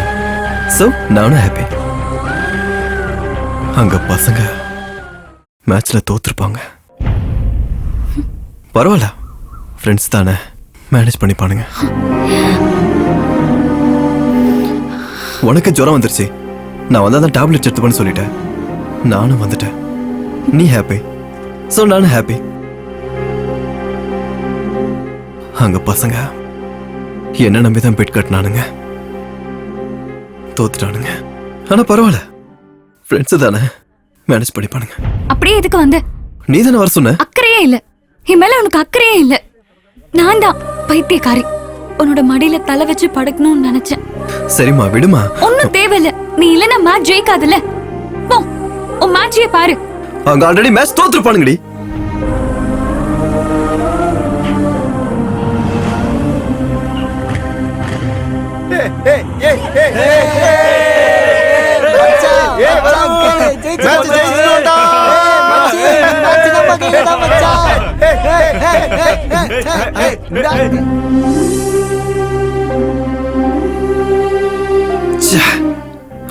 சோ நானும் ஹாப்பி. அங்க பசங்க மேட்ச்ல தோத்துருப்பாங்க. பரவாயில்ல, ஃப்ரெண்ட்ஸ் தானே, மேனேஜ் பண்ணிப்பானுங்க. உனக்கு ஜுரம் வந்துருச்சு, நான் வந்தாதான் டேப்லெட் எடுத்துப்பேன்னு சொல்லிட்டேன். நானும் வந்துட்டேன். நீ ஹாப்பி, சோ நானும் ஹாப்பி. அங்க பசங்க என்ன நம்பிதான் பெட் கட்டினானுங்க, தோத்துட்டானுங்க. ஆனா பரவாயில்ல, ஃப்ரெண்ட்ஸ் தானே, மேனேஜ் பண்ணிப்பானுங்க. அப்படியே எதுக்கு வந்த? நீ தானே வர சொன்ன. அக்கறையே இல்ல, என் மேல உனக்கு அக்கறையே இல்ல. நான் தான் பைத்தியக்காரி, உன்னோட மடியில தலை வச்சு படுக்கணும்னு நினைச்சேன். சரிம்மா விடுமா. ஒன்னும் தேவையில்ல, நீ இல்லனா மேட்ச் ஜெயிக்காதுல்ல. போ, உன் மேட்சையே பாரு. அங்க ஆல்ரெடி மேட்ச் தோத்துருப்பானுங்கடி.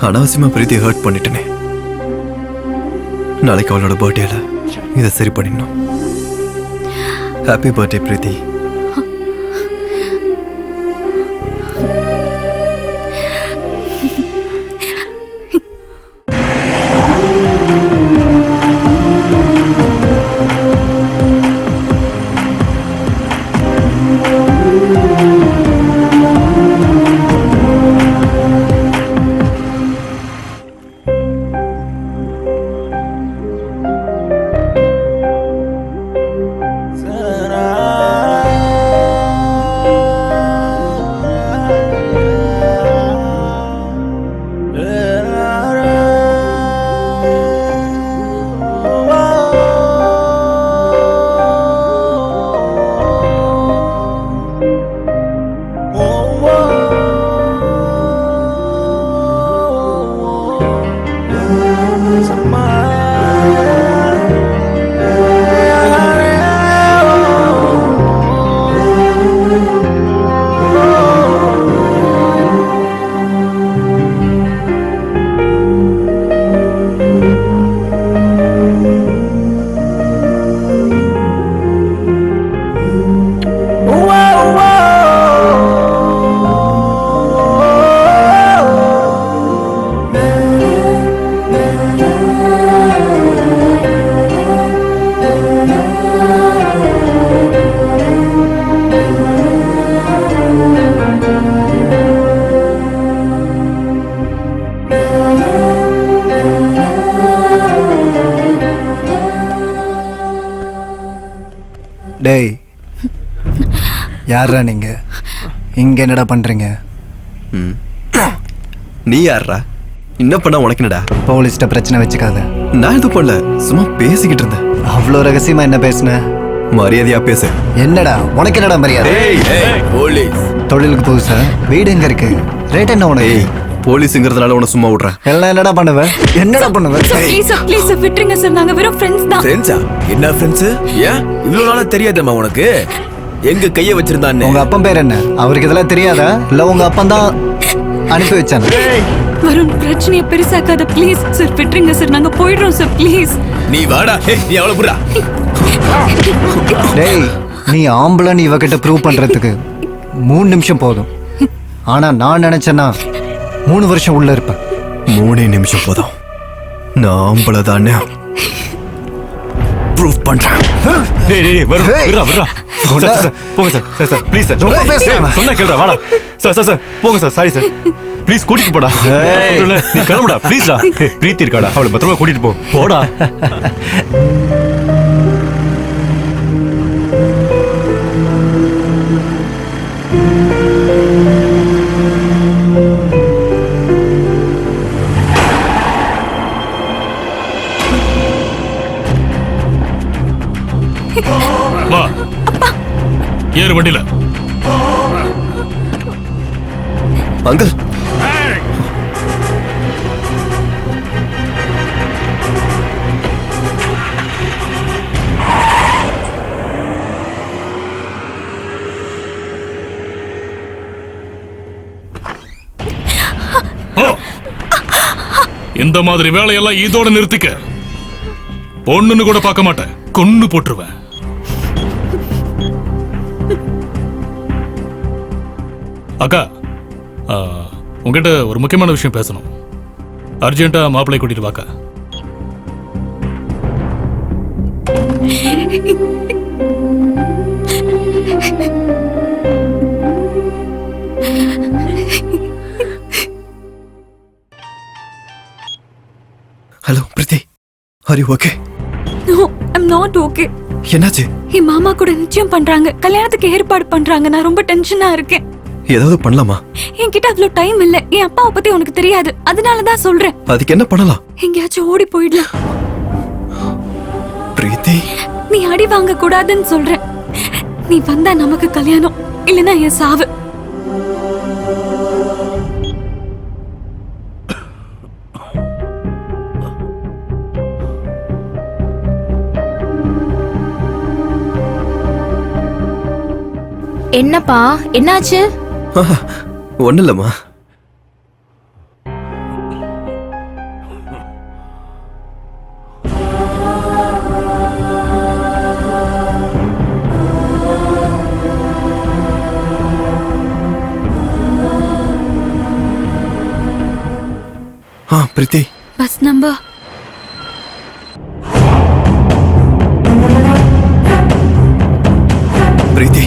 அனாவசியமா பிரீத்தியை ஹர்ட் பண்ணிட்டேனே. நாளைக்கு அவளோட பர்த்டேல இதை சரி பண்ணிடணும். ஹாப்பி பர்த்டே பிரீத்தி. டேய், யாரா நீங்க? இங்க என்னடா பண்றீங்க? நீ யாரா? என்ன பண்ணா உனக்கு என்னடா? போலீஸ்ட பிரச்சனை வச்சுக்காத. நான் எதுவும் பண்ணல, சும்மா பேசிக்கிட்டு இருந்தேன். அவ்வளோ ரகசியமா என்ன பேசுன? மரியாதையா பேசு. என்னடா உனக்கு என்னடா மரியாதை? போலீஸ் தொழிலுக்கு புதுசா? வீடு எங்க இருக்கு? ரேட் என்ன உனக்கு? போலீஸ்ங்கிறதுனால உன சும்மா விடுறேன். எல்லாம் என்னடா பண்ணுவ? என்னடா பண்ணுவ? ப்ளீஸ் ப்ளீஸ் விட்டுருங்க சார், நாங்க வெறும் ஃப்ரெண்ட்ஸ் தான். ஃப்ரெண்ட்ஸா? என்ன ஃப்ரெண்ட்ஸ்? ஏன் இவ்வளவு நாளா தெரியாதம்மா உனக்கு? எங்க கைய வச்சிருந்தானே. உங்க அப்பன் பேர் என்ன? அவருக்கு இதெல்லாம் தெரியாதா? இல்ல உங்க அப்பன் தான் அனுப்பி வச்சாங்க? வருண், பிரச்சனையை பெருசாக்காத ப்ளீஸ் சார், விட்டுருங்க சார், நாங்க போயிடுறோம் சார் ப்ளீஸ். நீ வாடா. நீ அவளை புறா. டேய், நீ ஆம்பளன்னு இவகிட்ட ப்ரூவ் பண்றதுக்கு 3 நிமிஷம் போதும். ஆனா நான் நினைச்சேன்னா 3 வருஷம் உள்ள இருப்பேன். 3 நிமிஷம் போதும். நான் ஆம்பளை தானே ப்ரூவ் பண்றேன். டேய் டேய் வரு விரா விரா. சார் போங்க sir. Sir sir please sir. ரொம்ப பேசுறேன். சொன்னா கேளுடா வாடா. சார் சார் சார் போங்க சார். Sorry sir. ப்ளீஸ் கூட்டிட்டு போடா. நீ கிளம்புடா ப்ளீஸ்டா. பிரீத்தி இருக்காடா, அவளை பத்திரமா கூட்டிட்டு போ. போடா. வா ஏறு வண்டியில. அங்கிள் இந்த மாதிரி வேலையெல்லாம் இதோட நிறுத்திக்க. பொண்ணுன்னு கூட பார்க்க மாட்டேன், கொன்னு போட்டுருவேன். அக்கா, உங்ககிட்ட ஒரு முக்கியமான விஷயம் பேசணும். அர்ஜென்ட்டா மாப்பிள்ளை கூட்டிட்டு வாக்கா. Hello Preethi, are you okay? No, I'm not okay. என்னாச்சு? என் மாமா கூட நிச்சயம் பண்றாங்க, கல்யாணத்துக்கு ஏற்பாடு பண்றாங்க. நான் ரொம்ப டென்ஷனா இருக்கேன். ஏதாவது பண்ணலாமா? என்கிட்ட அவ்வளவு டைம் இல்ல. என் அப்பாவை பத்தி உனக்கு தெரியாது, அதனாலதான் சொல்றேன். அதுக்கு என்ன பண்ணலாம்? எங்கேயாச்சும் ஓடி போயிடலாம். பிரீத்தி, நீ அடி வாங்க கூடாதுன்னு சொல்றேன். நீ வந்தா நமக்கு கல்யாணம், இல்லனா என் சாவு. என்னப்பா, என்னாச்சு? ஒண்ணு இல்லம்மா. பிரீத்தி, பஸ் நம்பர் பிரீத்தி,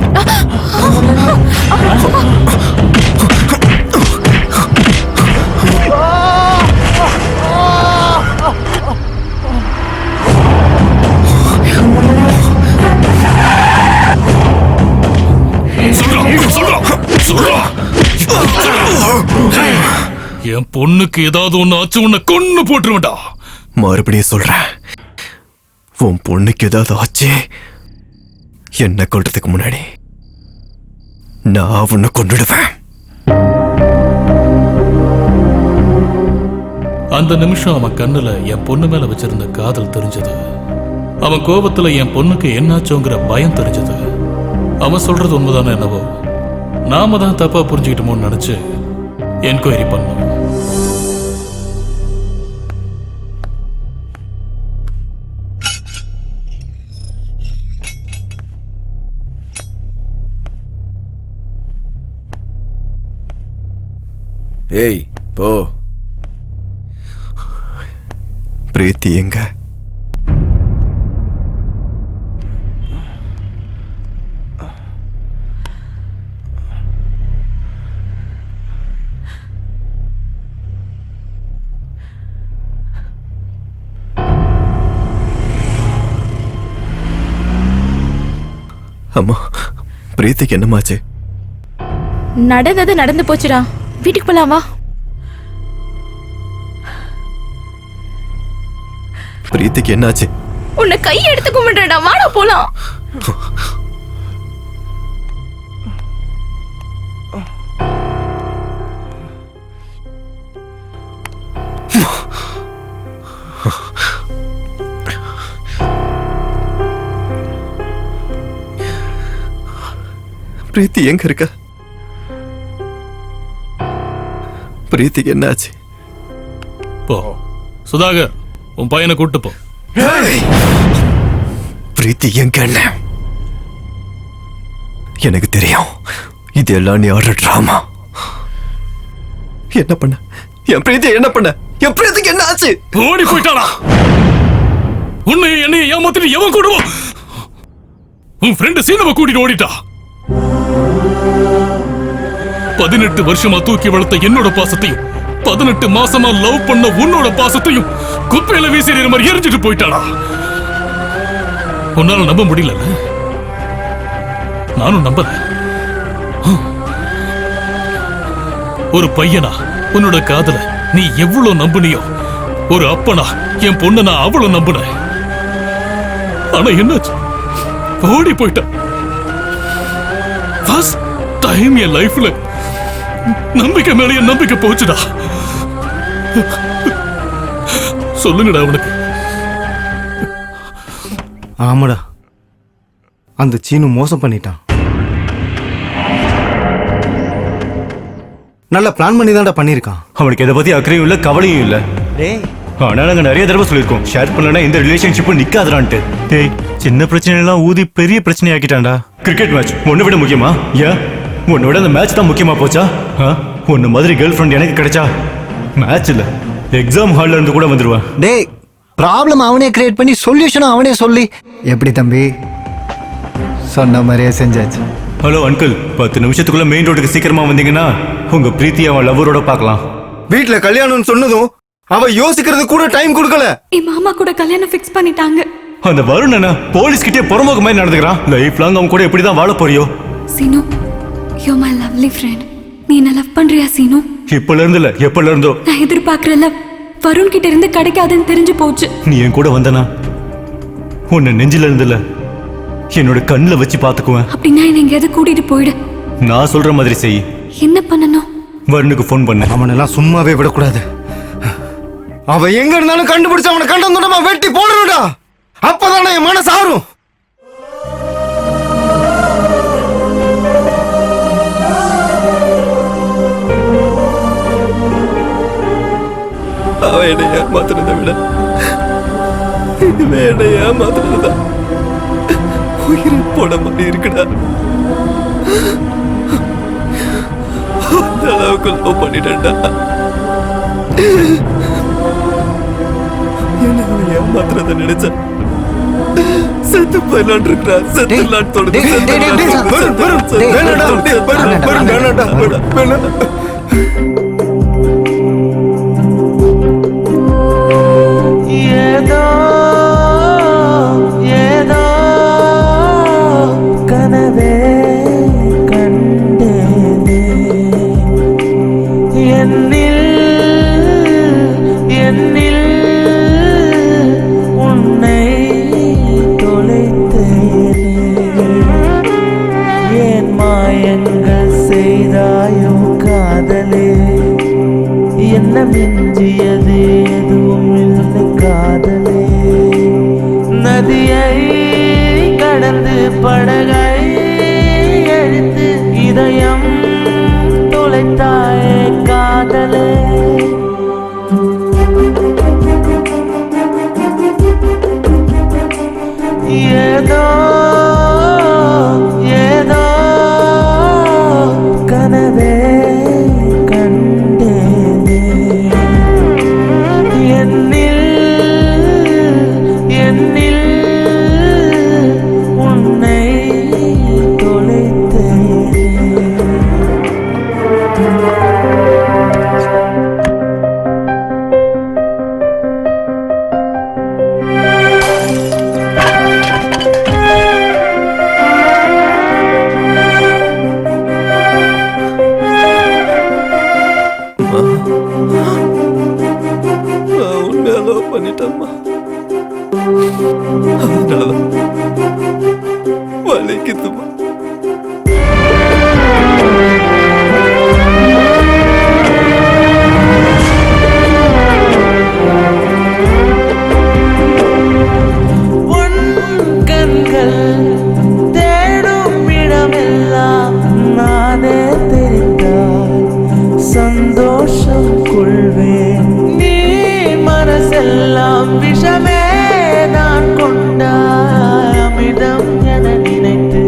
என் பொண்ணுக்கு ஏதாவது ஒண்ணு ஆச்சு, உன்னை கொன்னு போட்டுருவேன்டா. மறுபடியும் சொல்றேன், உன் பொண்ணுக்கு ஏதாவது ஆச்சு, என்ன கொல்றதுக்கு முன்னாடி நான் உன்னை கொன்னுடுவேன். அந்த நிமிஷம் அவன் கண்ணுல என் பொண்ணு மேல வச்சிருந்த காதல் தெரிஞ்சது. அவன் கோபத்துல என் பொண்ணுக்கு என்னாச்சோங்கிற பயம் தெரிஞ்சது. அவன் சொல்றது உண்மைதானே என்னவோ, நாம தான் தப்பா புரிஞ்சுக்கிட்டோமோன்னு நினைச்சு என்கொயரி பண்ணோம். ஏய் போ. பிரீத்தி எங்க? அம்மா, பிரீத்திக்கு என்னமாச்சு? நடந்தது நடந்து போச்சுடா, வீட்டுக்கு போலாம் வா. பிரீத்திக்கு என்னாச்சு? உன்னை கை எடுத்து கும்பிடுறா, வாடா போலாம். பிரீத்தி எங்க இருக்க? பிரீத்திக்கு என்னாச்சு? போ சுதாகர், உன் பையனை கூட்டு போ. பிரீத்தி எங்க? எனக்கு தெரியும், இதெல்லாம் நீ ஆடுற டிராமா. என்ன பண்ண? என் பிரீத்தி என்ன பண்ண? என் பிரீத்திக்கு என்ன ஆச்சு? ஓடி போயிட்டாளா? உன்னை என்னை ஏமாத்திட்டு எவன் கூடுவோம்? உன் ஃப்ரெண்ட் சீனவை கூட்டிட்டு ஓடிட்டா. 18 வருஷமா தூக்கி வளர்த்த என்னோட பாசத்தையும் 18 மாசமா லவ் பண்ண உன்னோட பாசத்தையும் குப்பையில வீசிற மாதிரி எரிஞ்சிட்டு போயிட்டாளா? உன்னால நம்ப முடியல? நானும் நம்பல. ஒரு பையனா உன்னோட காதல நீ எவ்வளவு நம்புனியோ, ஒரு அப்பனா என் பொண்ண நான் அவ்வளவு நம்புனேன். ஆனா என்னாச்சு? ஓடி போயிட்டா. ஃபர்ஸ்ட் டைம் என் லைஃப்ல நம்பிக்கை மேல என் நம்பிக்கை போச்சுடா. சொல்லுங்கடா அவனுக்கு. ஆமாடா, அந்த சீனு மோசம் பண்ணிட்டான். நல்ல பிளான் பண்ணி தான்டா பண்ணியிருக்கான். அவனுக்கு எதை பத்தி அக்கறையும் இல்ல, கவலையும் இல்ல. ஆனா நாங்க நிறைய தடவை சொல்லியிருக்கோம், ஷேர் பண்ணலன்னா இந்த ரிலேஷன்ஷிப்பும் நிக்காதுடான்ட்டு. டேய், சின்ன பிரச்சனை எல்லாம் ஊதி பெரிய பிரச்சனை ஆக்கிட்டான்டா. கிரிக்கெட் மேட்ச் ஒன்னு விட முக்கியமா? ஏன் உன்னை விட அந்த மேட்ச் தான் முக்கியமா போச்சா? உன்ன மாதிரி கேர்ள் ஃப்ரெண்ட் எனக்கு கிடைச்சா மேட்ச் இல்ல எக்ஸாம் ஹால்ல இருந்து கூட வந்துருவேன். டேய், ப்ராப்ளம் அவனே கிரியேட் பண்ணி சொல்யூஷனும் அவனே சொல்லி எப்படி தம்பி சொன்ன மாதிரியே செஞ்சாச்சு. ஹலோ அங்கிள், 10 நிமிஷத்துக்குள்ள மெயின் ரோடுக்கு சீக்கிரமா வந்தீங்கன்னா உங்க பிரீத்தி அவன் லவ்வரோட பார்க்கலாம். வீட்டுல கல்யாணம்னு சொன்னதும் அவ யோசிக்கிறது கூட டைம் கொடுக்கல. என் மாமா கூட கல்யாணம் ஃபிக்ஸ் பண்ணிட்டாங்க. அந்த வருண் என்ன போலீஸ் கிட்டே புறம்போக்கு மாதிரி நடந்துக்கிறான். லைஃப் லாங் அவன் கூட எப்படிதான் வாழ போறியோ? Seenu, you my lovely friend. நீ என்ன லவ் பண்றியா சீனு? இப்பல இருந்து இல்ல, எப்பல இருந்தோ. நான் எதிர்பார்க்கிற லவ் வருண் கிட்ட இருந்து கிடைக்காதுன்னு தெரிஞ்சு போச்சு. நீ என் கூட வந்தனா உன்னை நெஞ்சில இருந்துல என்னோட கண்ணுல வச்சு பாத்துக்குவேன். அப்படின்னா என்ன எங்கேயாவது கூட்டிட்டு போயிடு. நான் சொல்ற மாதிரி செய். என்ன பண்ணணும்? வருணுக்கு ஃபோன் பண்ண. அவனெல்லாம் சும்மாவே விடக்கூடாது. அவன் எங்க இருந்தாலும் கண்டுபிடிச்சு அவனை கண்டமா வெட்டி போடணும்டா. அப்பதானே என் மனசு ஆறும். அவன் என்னை ஏமாத்துறதை விட என்னை ஏமாத்துறதுதான் உயிரை போட மாதிரி இருக்குடா. அந்த அளவுக்கு லவ் பண்ணிட்டேன்டா. என்ன அவன் ஏமாத்துறதை நினைச்சா செத்து போயிடலான் இருக்கிறா. செத்துலான்னு தோணுது. ஏதோ ஏதோ கனவே கண்டேனே என்னில் என்னில் உன்னை தொலைத்தேனே. ஏன் மாயங்கள் செய்தாயோ காதலே, என்ன மிஞ்சியது எதுவும் இல்லை காதலே. நதியை கடந்து படகை எழுத்து இதயம் தொலைத்தாயே காதலே. ஏதோ ஏதோ கனவே கண்டேனே என்னில் என்னில் உன்னை தொலைத்தேனே. உண்மையா லவ் பண்ணிட்டேம்மா. அதனாலதான் வலிக்குதுமா. கண்கள் தேடும் இடமெல்லாம் நானே தெரிந்தால் சந்தோஷம் கொள்வேன். நீ மனசெல்லாம் விஷமே நான் கொண்டாய் அமிர்தம் என நினைத்து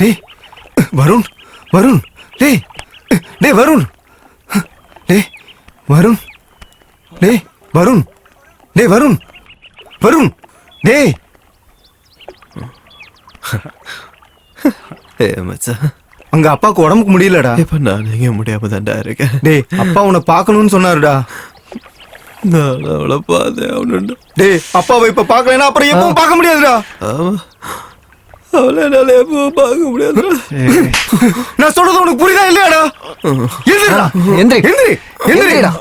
டேய் வருண் வருண் டேய் டேய் வருண் டேய் வருண் டேய் வருண் டேய் வருண் வருண் டேய் மச்சான் அங்க அப்பாவுக்கு உடம்புக்கு முடியலடா. இப்ப நான் எங்க முடியாம தான்டா இருக்கேன். டேய் அப்பா உன்னை பார்க்கணும்னு சொன்னாருடா. நான் அவளை பார்த்தேன் அவனுண்டா. டேய் அப்பாவை இப்ப பார்க்கலன்னா அப்புறம் எப்பவும் பார்க்க முடியாதுடா. ஆமா அவளை என்னால எப்பவும் பார்க்க முடியாதுடா. நான் சொல்றது உனக்கு புரியுதா இல்லையாடா? எந்திரிடா எந்திரிடா.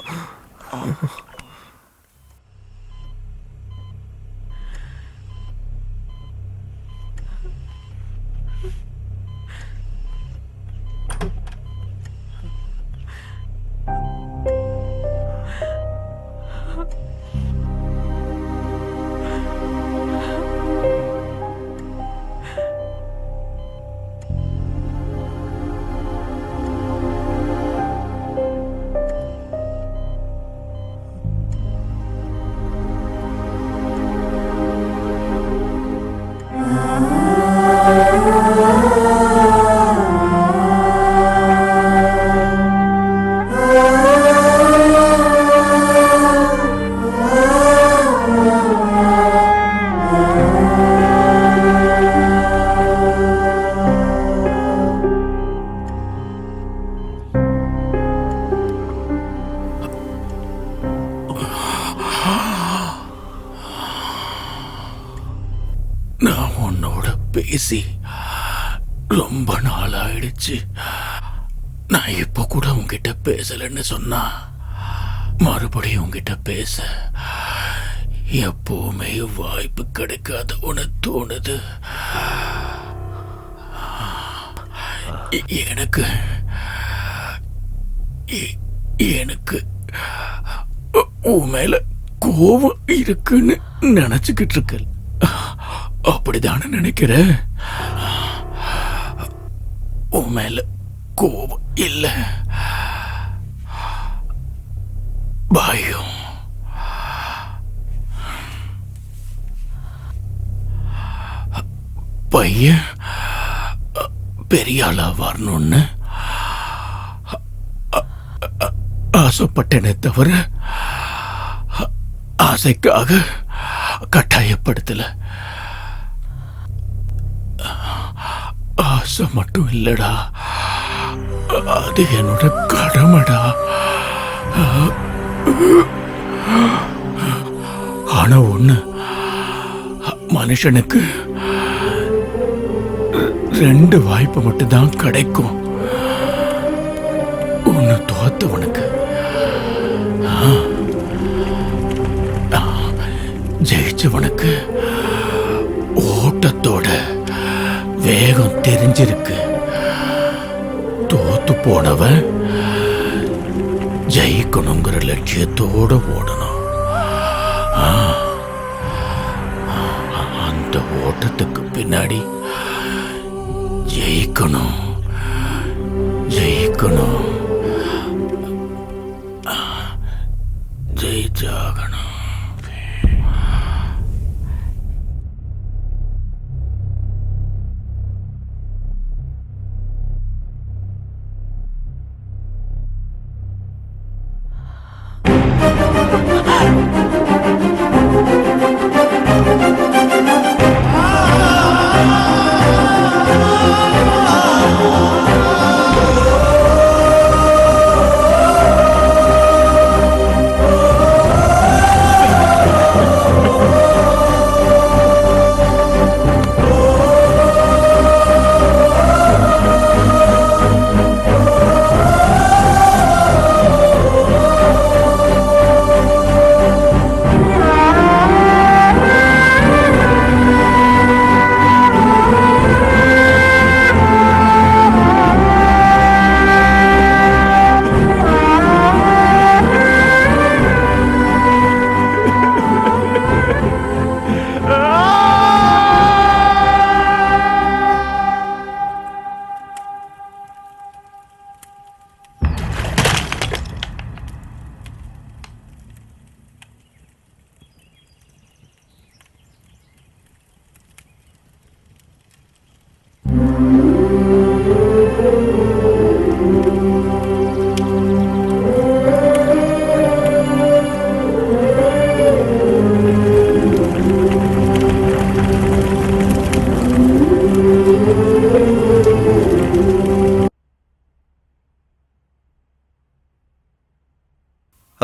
நான் உன்னோட பேசி ரொம்ப நாள் ஆயிடுச்சு. நான் இப்ப கூட உன்கிட்ட பேசலன்னு சொன்னா மறுபடியும் உன்கிட்ட பேச எப்பவுமே வாய்ப்பு கிடைக்காத உன தோணுது. எனக்கு எனக்கு உன் மேல கோபம் இருக்குன்னு நினைச்சுக்கிட்டு இருக்க. அப்படிதானே நினைக்கிற? உன் மேல கோபம் இல்ல, பயம். பையன் பெரிய ஆளா வரணும்னு ஆசைப்பட்டேனே தவிர ஆசைக்காக கட்டாயப்படுத்தல. ஆசை மட்டும் இல்லடா, அது என்னோட கடமைடா. ஆனா ஒண்ணு, மனுஷனுக்கு 2 வாய்ப்பு மட்டும்தான் கிடைக்கும். ஒன்னு தோத்தவனுக்கு, ஜெயிச்சவனுக்கு ஓட்டத்தோட வேகம் தெரிஞ்சிருக்கு. தோத்து போனவன் ஜெயிக்கணுங்கிற லட்சியத்தோட ஓடணும். அந்த ஓட்டத்துக்கு பின்னாடி ஜெயிக்கணும் ஜெயிக்கணும் ஜெயிச்சாகணும்.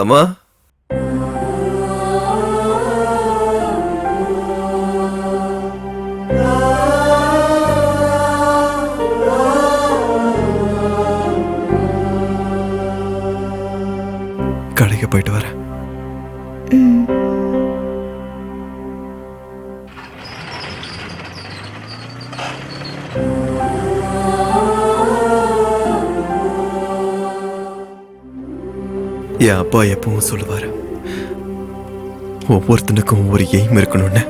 அம்மா கடைக்கு போயிட்டு வரேன். என் அப்பா எப்பவும் சொல்லுவாரு, ஒவ்வொருத்தனுக்கும் ஒவ்வொரு எய்ம் இருக்கணும்னு.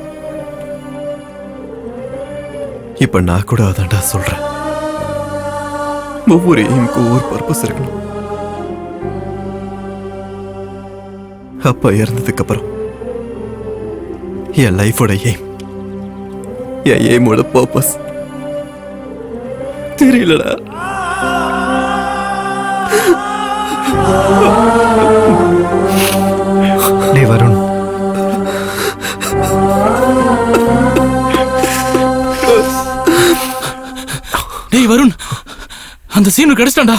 இப்ப நான் கூட அதான்டா சொல்றேன். ஒவ்வொரு எய்முக்கும் ஒவ்வொரு பர்பஸ் இருக்கணும். அப்பா இறந்ததுக்கு அப்புறம் என் லைஃபோட எய்ம், என் எய்மோட பர்பஸ் தெரியலடா. டேய் வருண், டேய் வருண், அந்த சீனு கிடைச்சிட்டான்டா.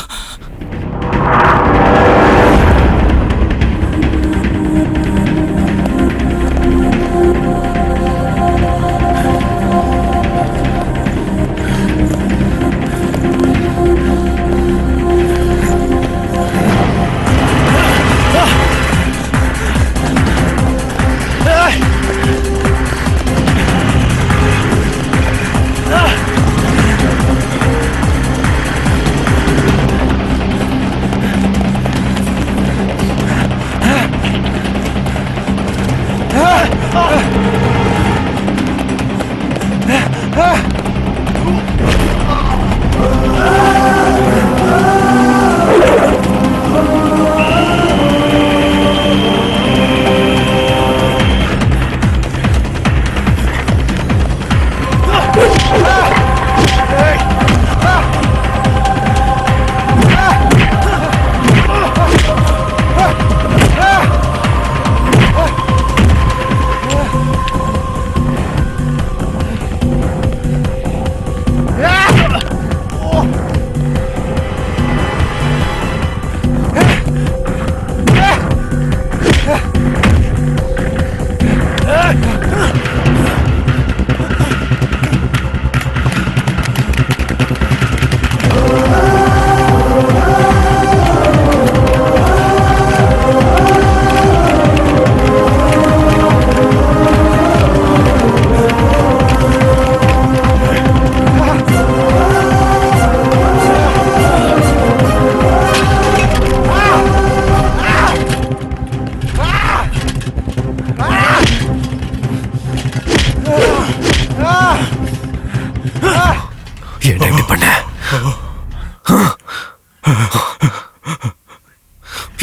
ஏன்டா இப்படி பண்ண?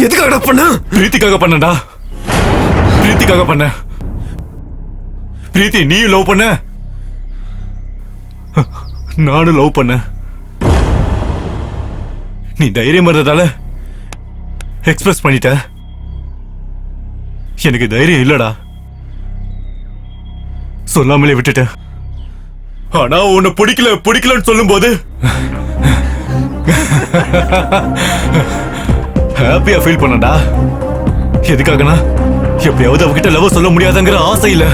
எதுக்காக பண்ண? பிரீத்திக்காக பண்ணடா. பிரீத்திக்காக பண்ண. பிரீத்தி நீ லவ் பண்ண, நானும் லவ் பண்ண. நீ தைரியம் இருந்ததால எக்ஸ்பிரஸ் பண்ணிட்ட. எனக்கு தைரியம் இல்லடா, சொல்லாமலே விட்டுட்ட. ஆனா உன்னை பிடிக்கலன்னு சொல்லும் போது ஹாப்பியா ஃபீல் பண்ணடா. எதுக்காகனா எப்படியாவது அவகிட்ட லவ் சொல்ல முடியாதுங்கிற ஆசை இல்ல.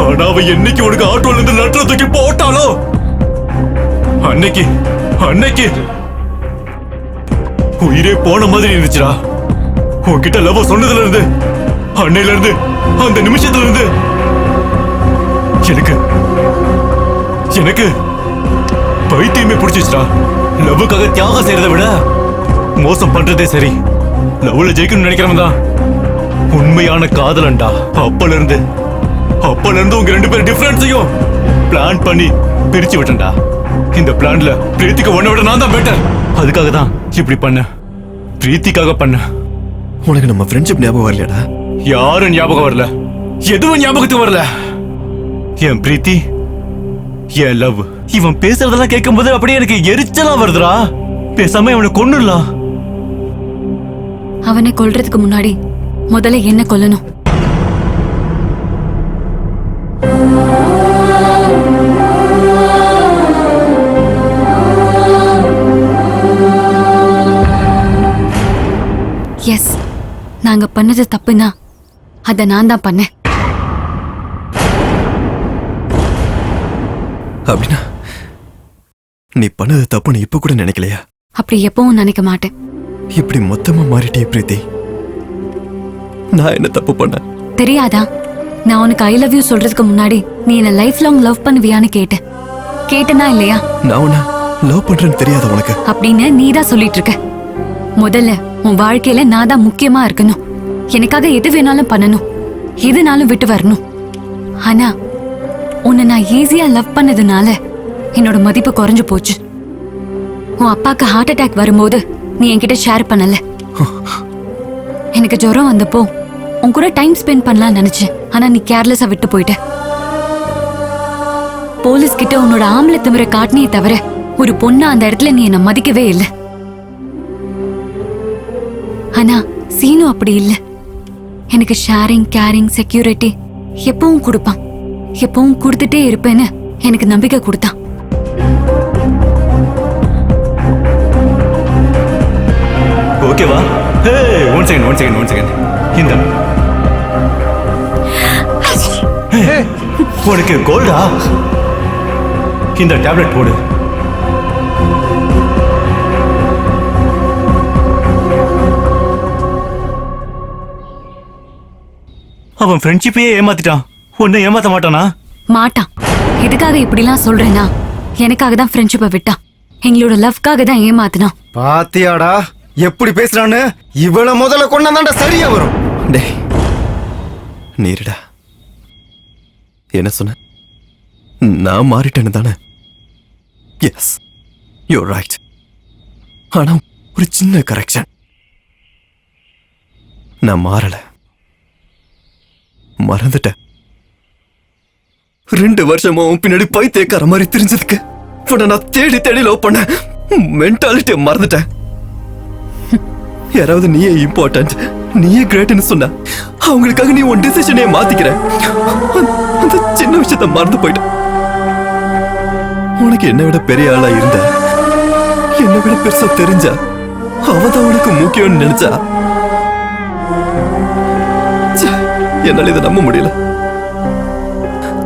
ஆனா அவ என்னைக்கு உனக்கு ஆட்டோல இருந்து லெட்டர் தூக்கி போட்டாலோ அன்னைக்கு உயிரே போன மாதிரி இருந்துச்சுடா. உன்கிட்ட லவ் சொன்னதுல இருந்து, அன்னையில இருந்து, அந்த நிமிஷத்துல இருந்து எனக்கு பைத்தியமே பிடிச்சிச்சுடா. லவ்வுக்காக தியாகம் செய்யறதை விட மோசம் பண்றதே சரி. லவ்ல ஜெயிக்கணும்னு நினைக்கிறவன் தான் உண்மையான காதலன்டா. அப்பல இருந்து உங்க ரெண்டு பேரும் டிஃபரன்ஸையும் பிளான் பண்ணி பிரிச்சு விட்டேன்டா. இந்த பிளான்ல பிரீத்திக்கு ஒன்ன விட நான் தான் பெட்டர். அதுக்காக தான் இப்படி பண்ண. பிரீத்திக்காக பண்ண. உனக்கு நம்ம ஃப்ரெண்ட்ஷிப் ஞாபகம் வரலடா? யாரும் ஞாபகம் வரல, எதுவும் ஞாபகத்துக்கு வரல. என் பிரீத்தி, என் லவ், இவன் பேசுறதெல்லாம் கேட்கும்போது அப்படியே எனக்கு எரிச்சலா வருதுடா. பேசாம இவனை கொன்னுடலாம். அவனை கொல்றதுக்கு முன்னாடி முதல்ல என்ன கொல்லணும். எஸ், நான் பண்ணது தப்புனா அதை நான் தான் பண்ணேன். அப்படின்னா நீ பண்ணது தப்புன்னு இப்ப கூட நினைக்கலையா? அப்படி எப்பவும் நினைக்க மாட்டேன். இப்படி மொத்தமா மாறிட்டே பிரீத்தி. நான் என்ன தப்பு பண்ணேன்? தெரியாதா? நான் உனக்கு ஐ லவ் யூ சொல்றதுக்கு முன்னாடி நீ என்ன லைஃப் லாங் லவ் பண்ணுவியான்னு கேட்டனா இல்லையா? நான் உன்னை லவ் பண்றேன்னு தெரியாத உனக்கு அப்படின்னு நீ தான் சொல்லிட்டு இருக்க. முதல்ல உன் வாழ்க்கையில நான் தான் முக்கியமா இருக்கணும். எனக்காக எது வேணாலும் பண்ணணும், எதுனாலும் விட்டு வரணும். ஆனா உன்னை நான் ஈஸியா லவ் பண்ணதுனால என்னோட மதிப்பு குறைஞ்சு போச்சு. உன் அப்பாக்கு ஹார்ட் அட்டாக் வரும்போது நீ என்கிட்ட ஷேர் பண்ணல. எனக்கு ஜுரம் வந்தப்போ உன் கூட டைம் ஸ்பெண்ட் பண்ணலாம் நினைச்சேன். ஆனா நீ கேர்லெஸ்ஸா விட்டு போயிட்ட. போலீஸ் கிட்ட உன்னோட ஆம்பளை திமிர காட்டினியே தவிர ஒரு பொண்ணா அந்த இடத்துல நீ என்ன மதிக்கவே இல்லை. ஆனா சீனு அப்படி இல்லை. எனக்கு ஷேரிங், கேரிங், செக்யூரிட்டி எப்பவும் கொடுப்பான். எப்பவும் கொடுத்துட்டே இருப்பேன்னு எனக்கு நம்பிக்கை கொடுத்தான். ஓகேவா? ஹே, ஒன் செகண்ட். இந்த உனக்கு கோல்டா? இந்த டேப்லெட் போடு. அவன் ஃப்ரெண்ட்ஷிப்பையே ஏமாத்திட்டான். உன்னை ஏமாத்த மாட்டானா? மாட்டான். எதுக்காக இப்படிலாம் சொல்றேன்னா எனக்காக தான் ஃப்ரெண்ட்ஷிப்பை விட்டான். எங்களோட லவ்க்காக தான் ஏமாத்தினான். பாத்தியாடா எப்படி பேசுறான்னு? இவள முதல்ல கொண்டாந்தாண்டா சரியா வரும். டேய் நீருடா, என்ன சொன்ன? நான் மாறிட்டேன்னு தானே? Yes, you right. ஆனா ஒரு சின்ன கரெக்ஷன். நான் மாறல, மறந்துட்டேன். 2 வருஷமா உன் பின்னாடி பைத்தியக்கார மாதிரி தெரிஞ்சதுக்கு நான் தேடி லவ் பண்ண மென்டாலிட்டியை மறந்துட்டேன். யாராவது நீயே இம்பார்ட்டன்ட், நீயே கிரேட்னு சொன்ன அவங்களுக்காக நீ உன் டிசிஷனே மாத்திக்கிற. அந்த சின்ன விஷயத்த மறந்து போயிட்ட. உனக்கு என்னை விட பெரிய ஆளா இருந்த, என்னை விட பெருசா தெரிஞ்ச அவதான் உனக்கு முக்கியம்னு நினைச்சா. என்னால இதை நம்ப முடியல.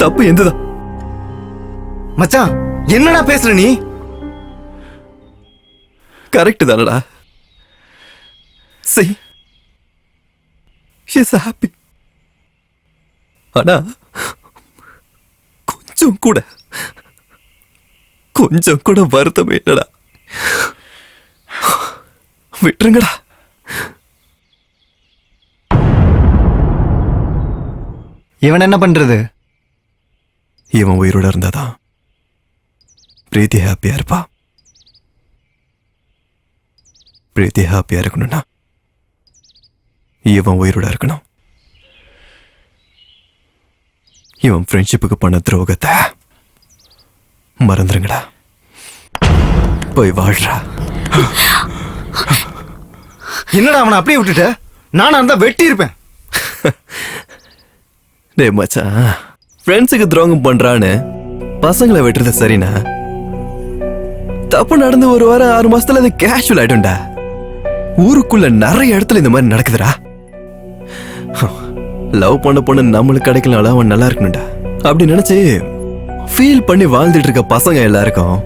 தப்பு எந்ததான்? மச்சான் என்னடா பேசுற நீ? கரெக்ட் தானடா. See, she's happy. ஆனா கொஞ்சம் கூட வருத்தமே இல்லடா. விட்டுருங்கடா. இவன் என்ன பண்றது? இவன் உயிரோட இருந்தாதான் பிரீத்தி ஹாப்பியா இருப்பா. பிரீத்தி ஹாப்பியா இருக்கணும்னா இவன் உயிரோட இருக்கணும். இவன் ஃப்ரெண்ட்ஷிப்புக்கு பண்ண துரோகத்தை மறந்துருங்கடா. போய் வாழ்றா. என்னடா அவனை அப்படியே விட்டுட்ட? நானா இருந்தா வெட்டி இருப்பேன். டே மச்சான், ஃப்ரெண்ட்ஸுக்கு துரோகம் பண்றான்னு பசங்களை வெட்டுறது சரினா? தப்பு நடந்து 1 வாரம் 6 மாசத்துல அது கேஷுவல் ஆயிடும்டா. ஊருக்குள்ள நிறைய இடத்துல இந்த மாதிரி நடக்குதுடா. லவ் பண்ண பொண்ணு நம்மளுக்கு கிடைக்கலனால அவன் நல்லா இருக்கணும்டா அப்படி நினைச்சு ஃபீல் பண்ணி வாழ்ந்துட்டு இருக்க பசங்க எல்லாருக்கும்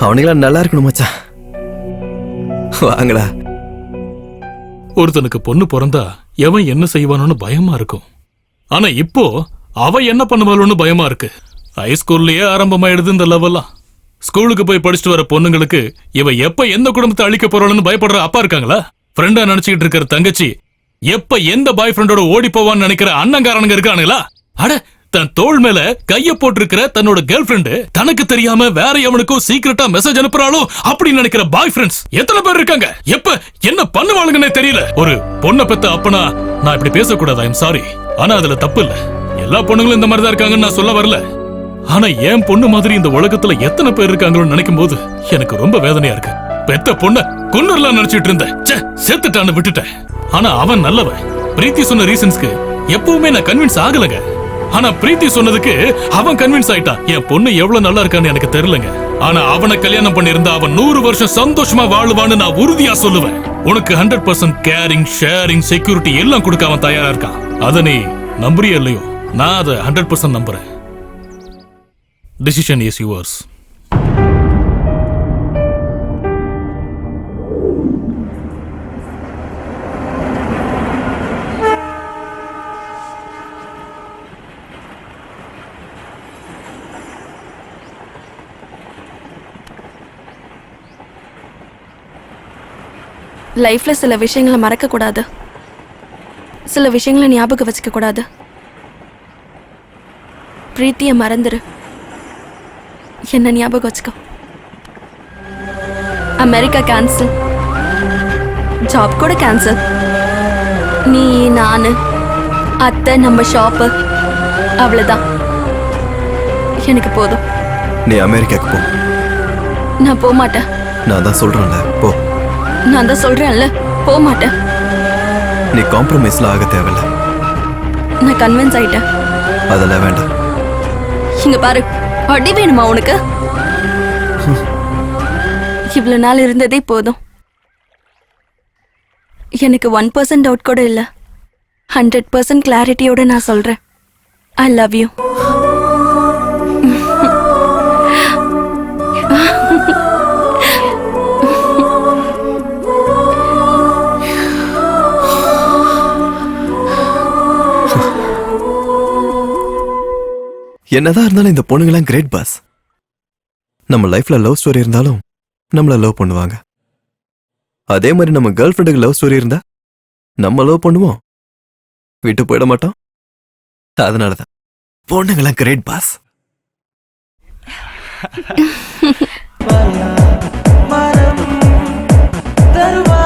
அவனுங்களாம் நல்லா இருக்கணும் மச்சான். வாங்கடா. ஒருத்தனுக்கு பொண்ணு பிறந்தா எவன் என்ன செய்வானோன்னு பயமா இருக்கும். ஆனா இப்போ அவ என்ன பண்ணுவாளோன்னு பயமா இருக்கு. ஹைஸ்கூல்லயே ஆரம்பமாயிடுது இந்த லவ் எல்லாம். ஸ்கூலுக்கு போய் படிச்சுட்டு வர பொண்ணுங்களுக்கு இவ எப்ப எந்த குடும்பத்தை அழிக்க போறான்னு பயப்படுற அப்பா இருக்காங்களா? ஃப்ரெண்டா நினைச்சுக்கிட்டு இருக்கிற தங்கச்சி எப்ப எந்த பாய் ஃப்ரெண்டோட ஓடி போவான்னு நினைக்கிற அண்ணங்காரனுங்க இருக்கானுங்களா? அட, தன் தோள் மேல கைய போட்டிருக்கிற தன்னோட கேர்ள் ஃப்ரெண்டு தனக்கு தெரியாம வேற எவனுக்கும் சீக்கிரட்டா மெசேஜ் அனுப்புறாளோ அப்படின்னு நினைக்கிற பாய் ஃப்ரெண்ட்ஸ் எத்தனை பேர் இருக்காங்க? எப்ப என்ன பண்ணுவாளுங்கன்னே தெரியல. ஒரு பொண்ணை பெத்த அப்பனா நான் இப்படி பேசக்கூடாது, ஐம் சாரி. ஆனா அதுல தப்பு இல்ல. எல்லா பொண்ணுங்களும் இந்த மாதிரி தான் இருக்காங்கன்னு நான் சொல்ல வரல. ஆனா என் பொண்ணு மாதிரி இந்த உலகத்துல எத்தனை பேர் இருக்காங்களோன்னு நினைக்கும் போது எனக்கு ரொம்ப வேதனையா இருக்கு. பெத்த பொண்ண கொன்னுறலாம் நினைச்சிட்டு இருந்தேன். செத்துட்டான்னு விட்டுட்டேன். ஆனா அவன் நல்லவன். பிரீத்தி சொன்ன ரீசன்ஸ்க்கு எப்பவுமே நான் கன்வின்ஸ் ஆகலங்க. ஆனா பிரீத்தி சொன்னதுக்கு அவன் கன்வின்ஸ் ஆயிட்டான். என் பொண்ணு எவ்வளவு நல்லா இருக்கான்னு எனக்கு தெரியலங்க. ஆனா அவனை கல்யாணம் பண்ணியிருந்தா அவன் 100 வருஷம் சந்தோஷமா வாழுவான்னு நான் உறுதியா சொல்லுவேன். உனக்கு 100% கேரிங், ஷேரிங், செக்யூரிட்டி எல்லாம் கொடுக்க அவன் தயாரா இருக்கான். அத நீ நம்புறியா இல்லையோ, நான் அதை 100% நம்புறேன். Decision is yours. லைஃப்ல சில விஷயங்களை மறக்க கூடாது, சில விஷயங்களை ஞாபகம் வச்சுக்க கூடாது. பிரீத்திய மறந்துரு, என்ன ஞாபகம் வச்சுக்கோ. அமெரிக்கா கேன்சல், ஜாப் கூட கேன்சல். நீ, நானு, அத்தை, நம்ம ஷாப்பு, அவ்வளவுதான். எனக்கு போதும். நீ அமெரிக்காக்கு போ. நான் போக மாட்டேன். நான் தான் சொல்றேன்ல, போ. நான் தான் சொல்றேன்ல, போக மாட்டேன். நீ காம்ப்ரமைஸ்ல ஆக தேவையில்ல. நான் கன்வின்ஸ் ஆயிட்டேன். அதெல்லாம் வேண்டாம். இங்க பாரு, அடி வேணுமா உனக்கு? இவ்வளவு நாள் இருந்ததே போதும். எனக்கு 1% டவுட் கூட இல்ல. 100% கிளாரிட்டியோட நான் சொல்றேன், ஐ லவ் யூ. என்னதான் இருந்தாலும் இந்த பொண்ணுங்களாம் கிரேட் பாஸ். நம்ம லைஃப்ல லவ் ஸ்டோரி இருந்தாலும் நம்மள லவ் பண்ணுவாங்க. அதே மாதிரி நம்ம கேர்ள் ஃப்ரெண்டுக்கு லவ் ஸ்டோரி இருந்தா நம்ம லவ் பண்ணுவோம், விட்டு போயிட மாட்டோம். அதனாலதான் பொண்ணுங்களாம் கிரேட் பாஸ். மரம் தருவா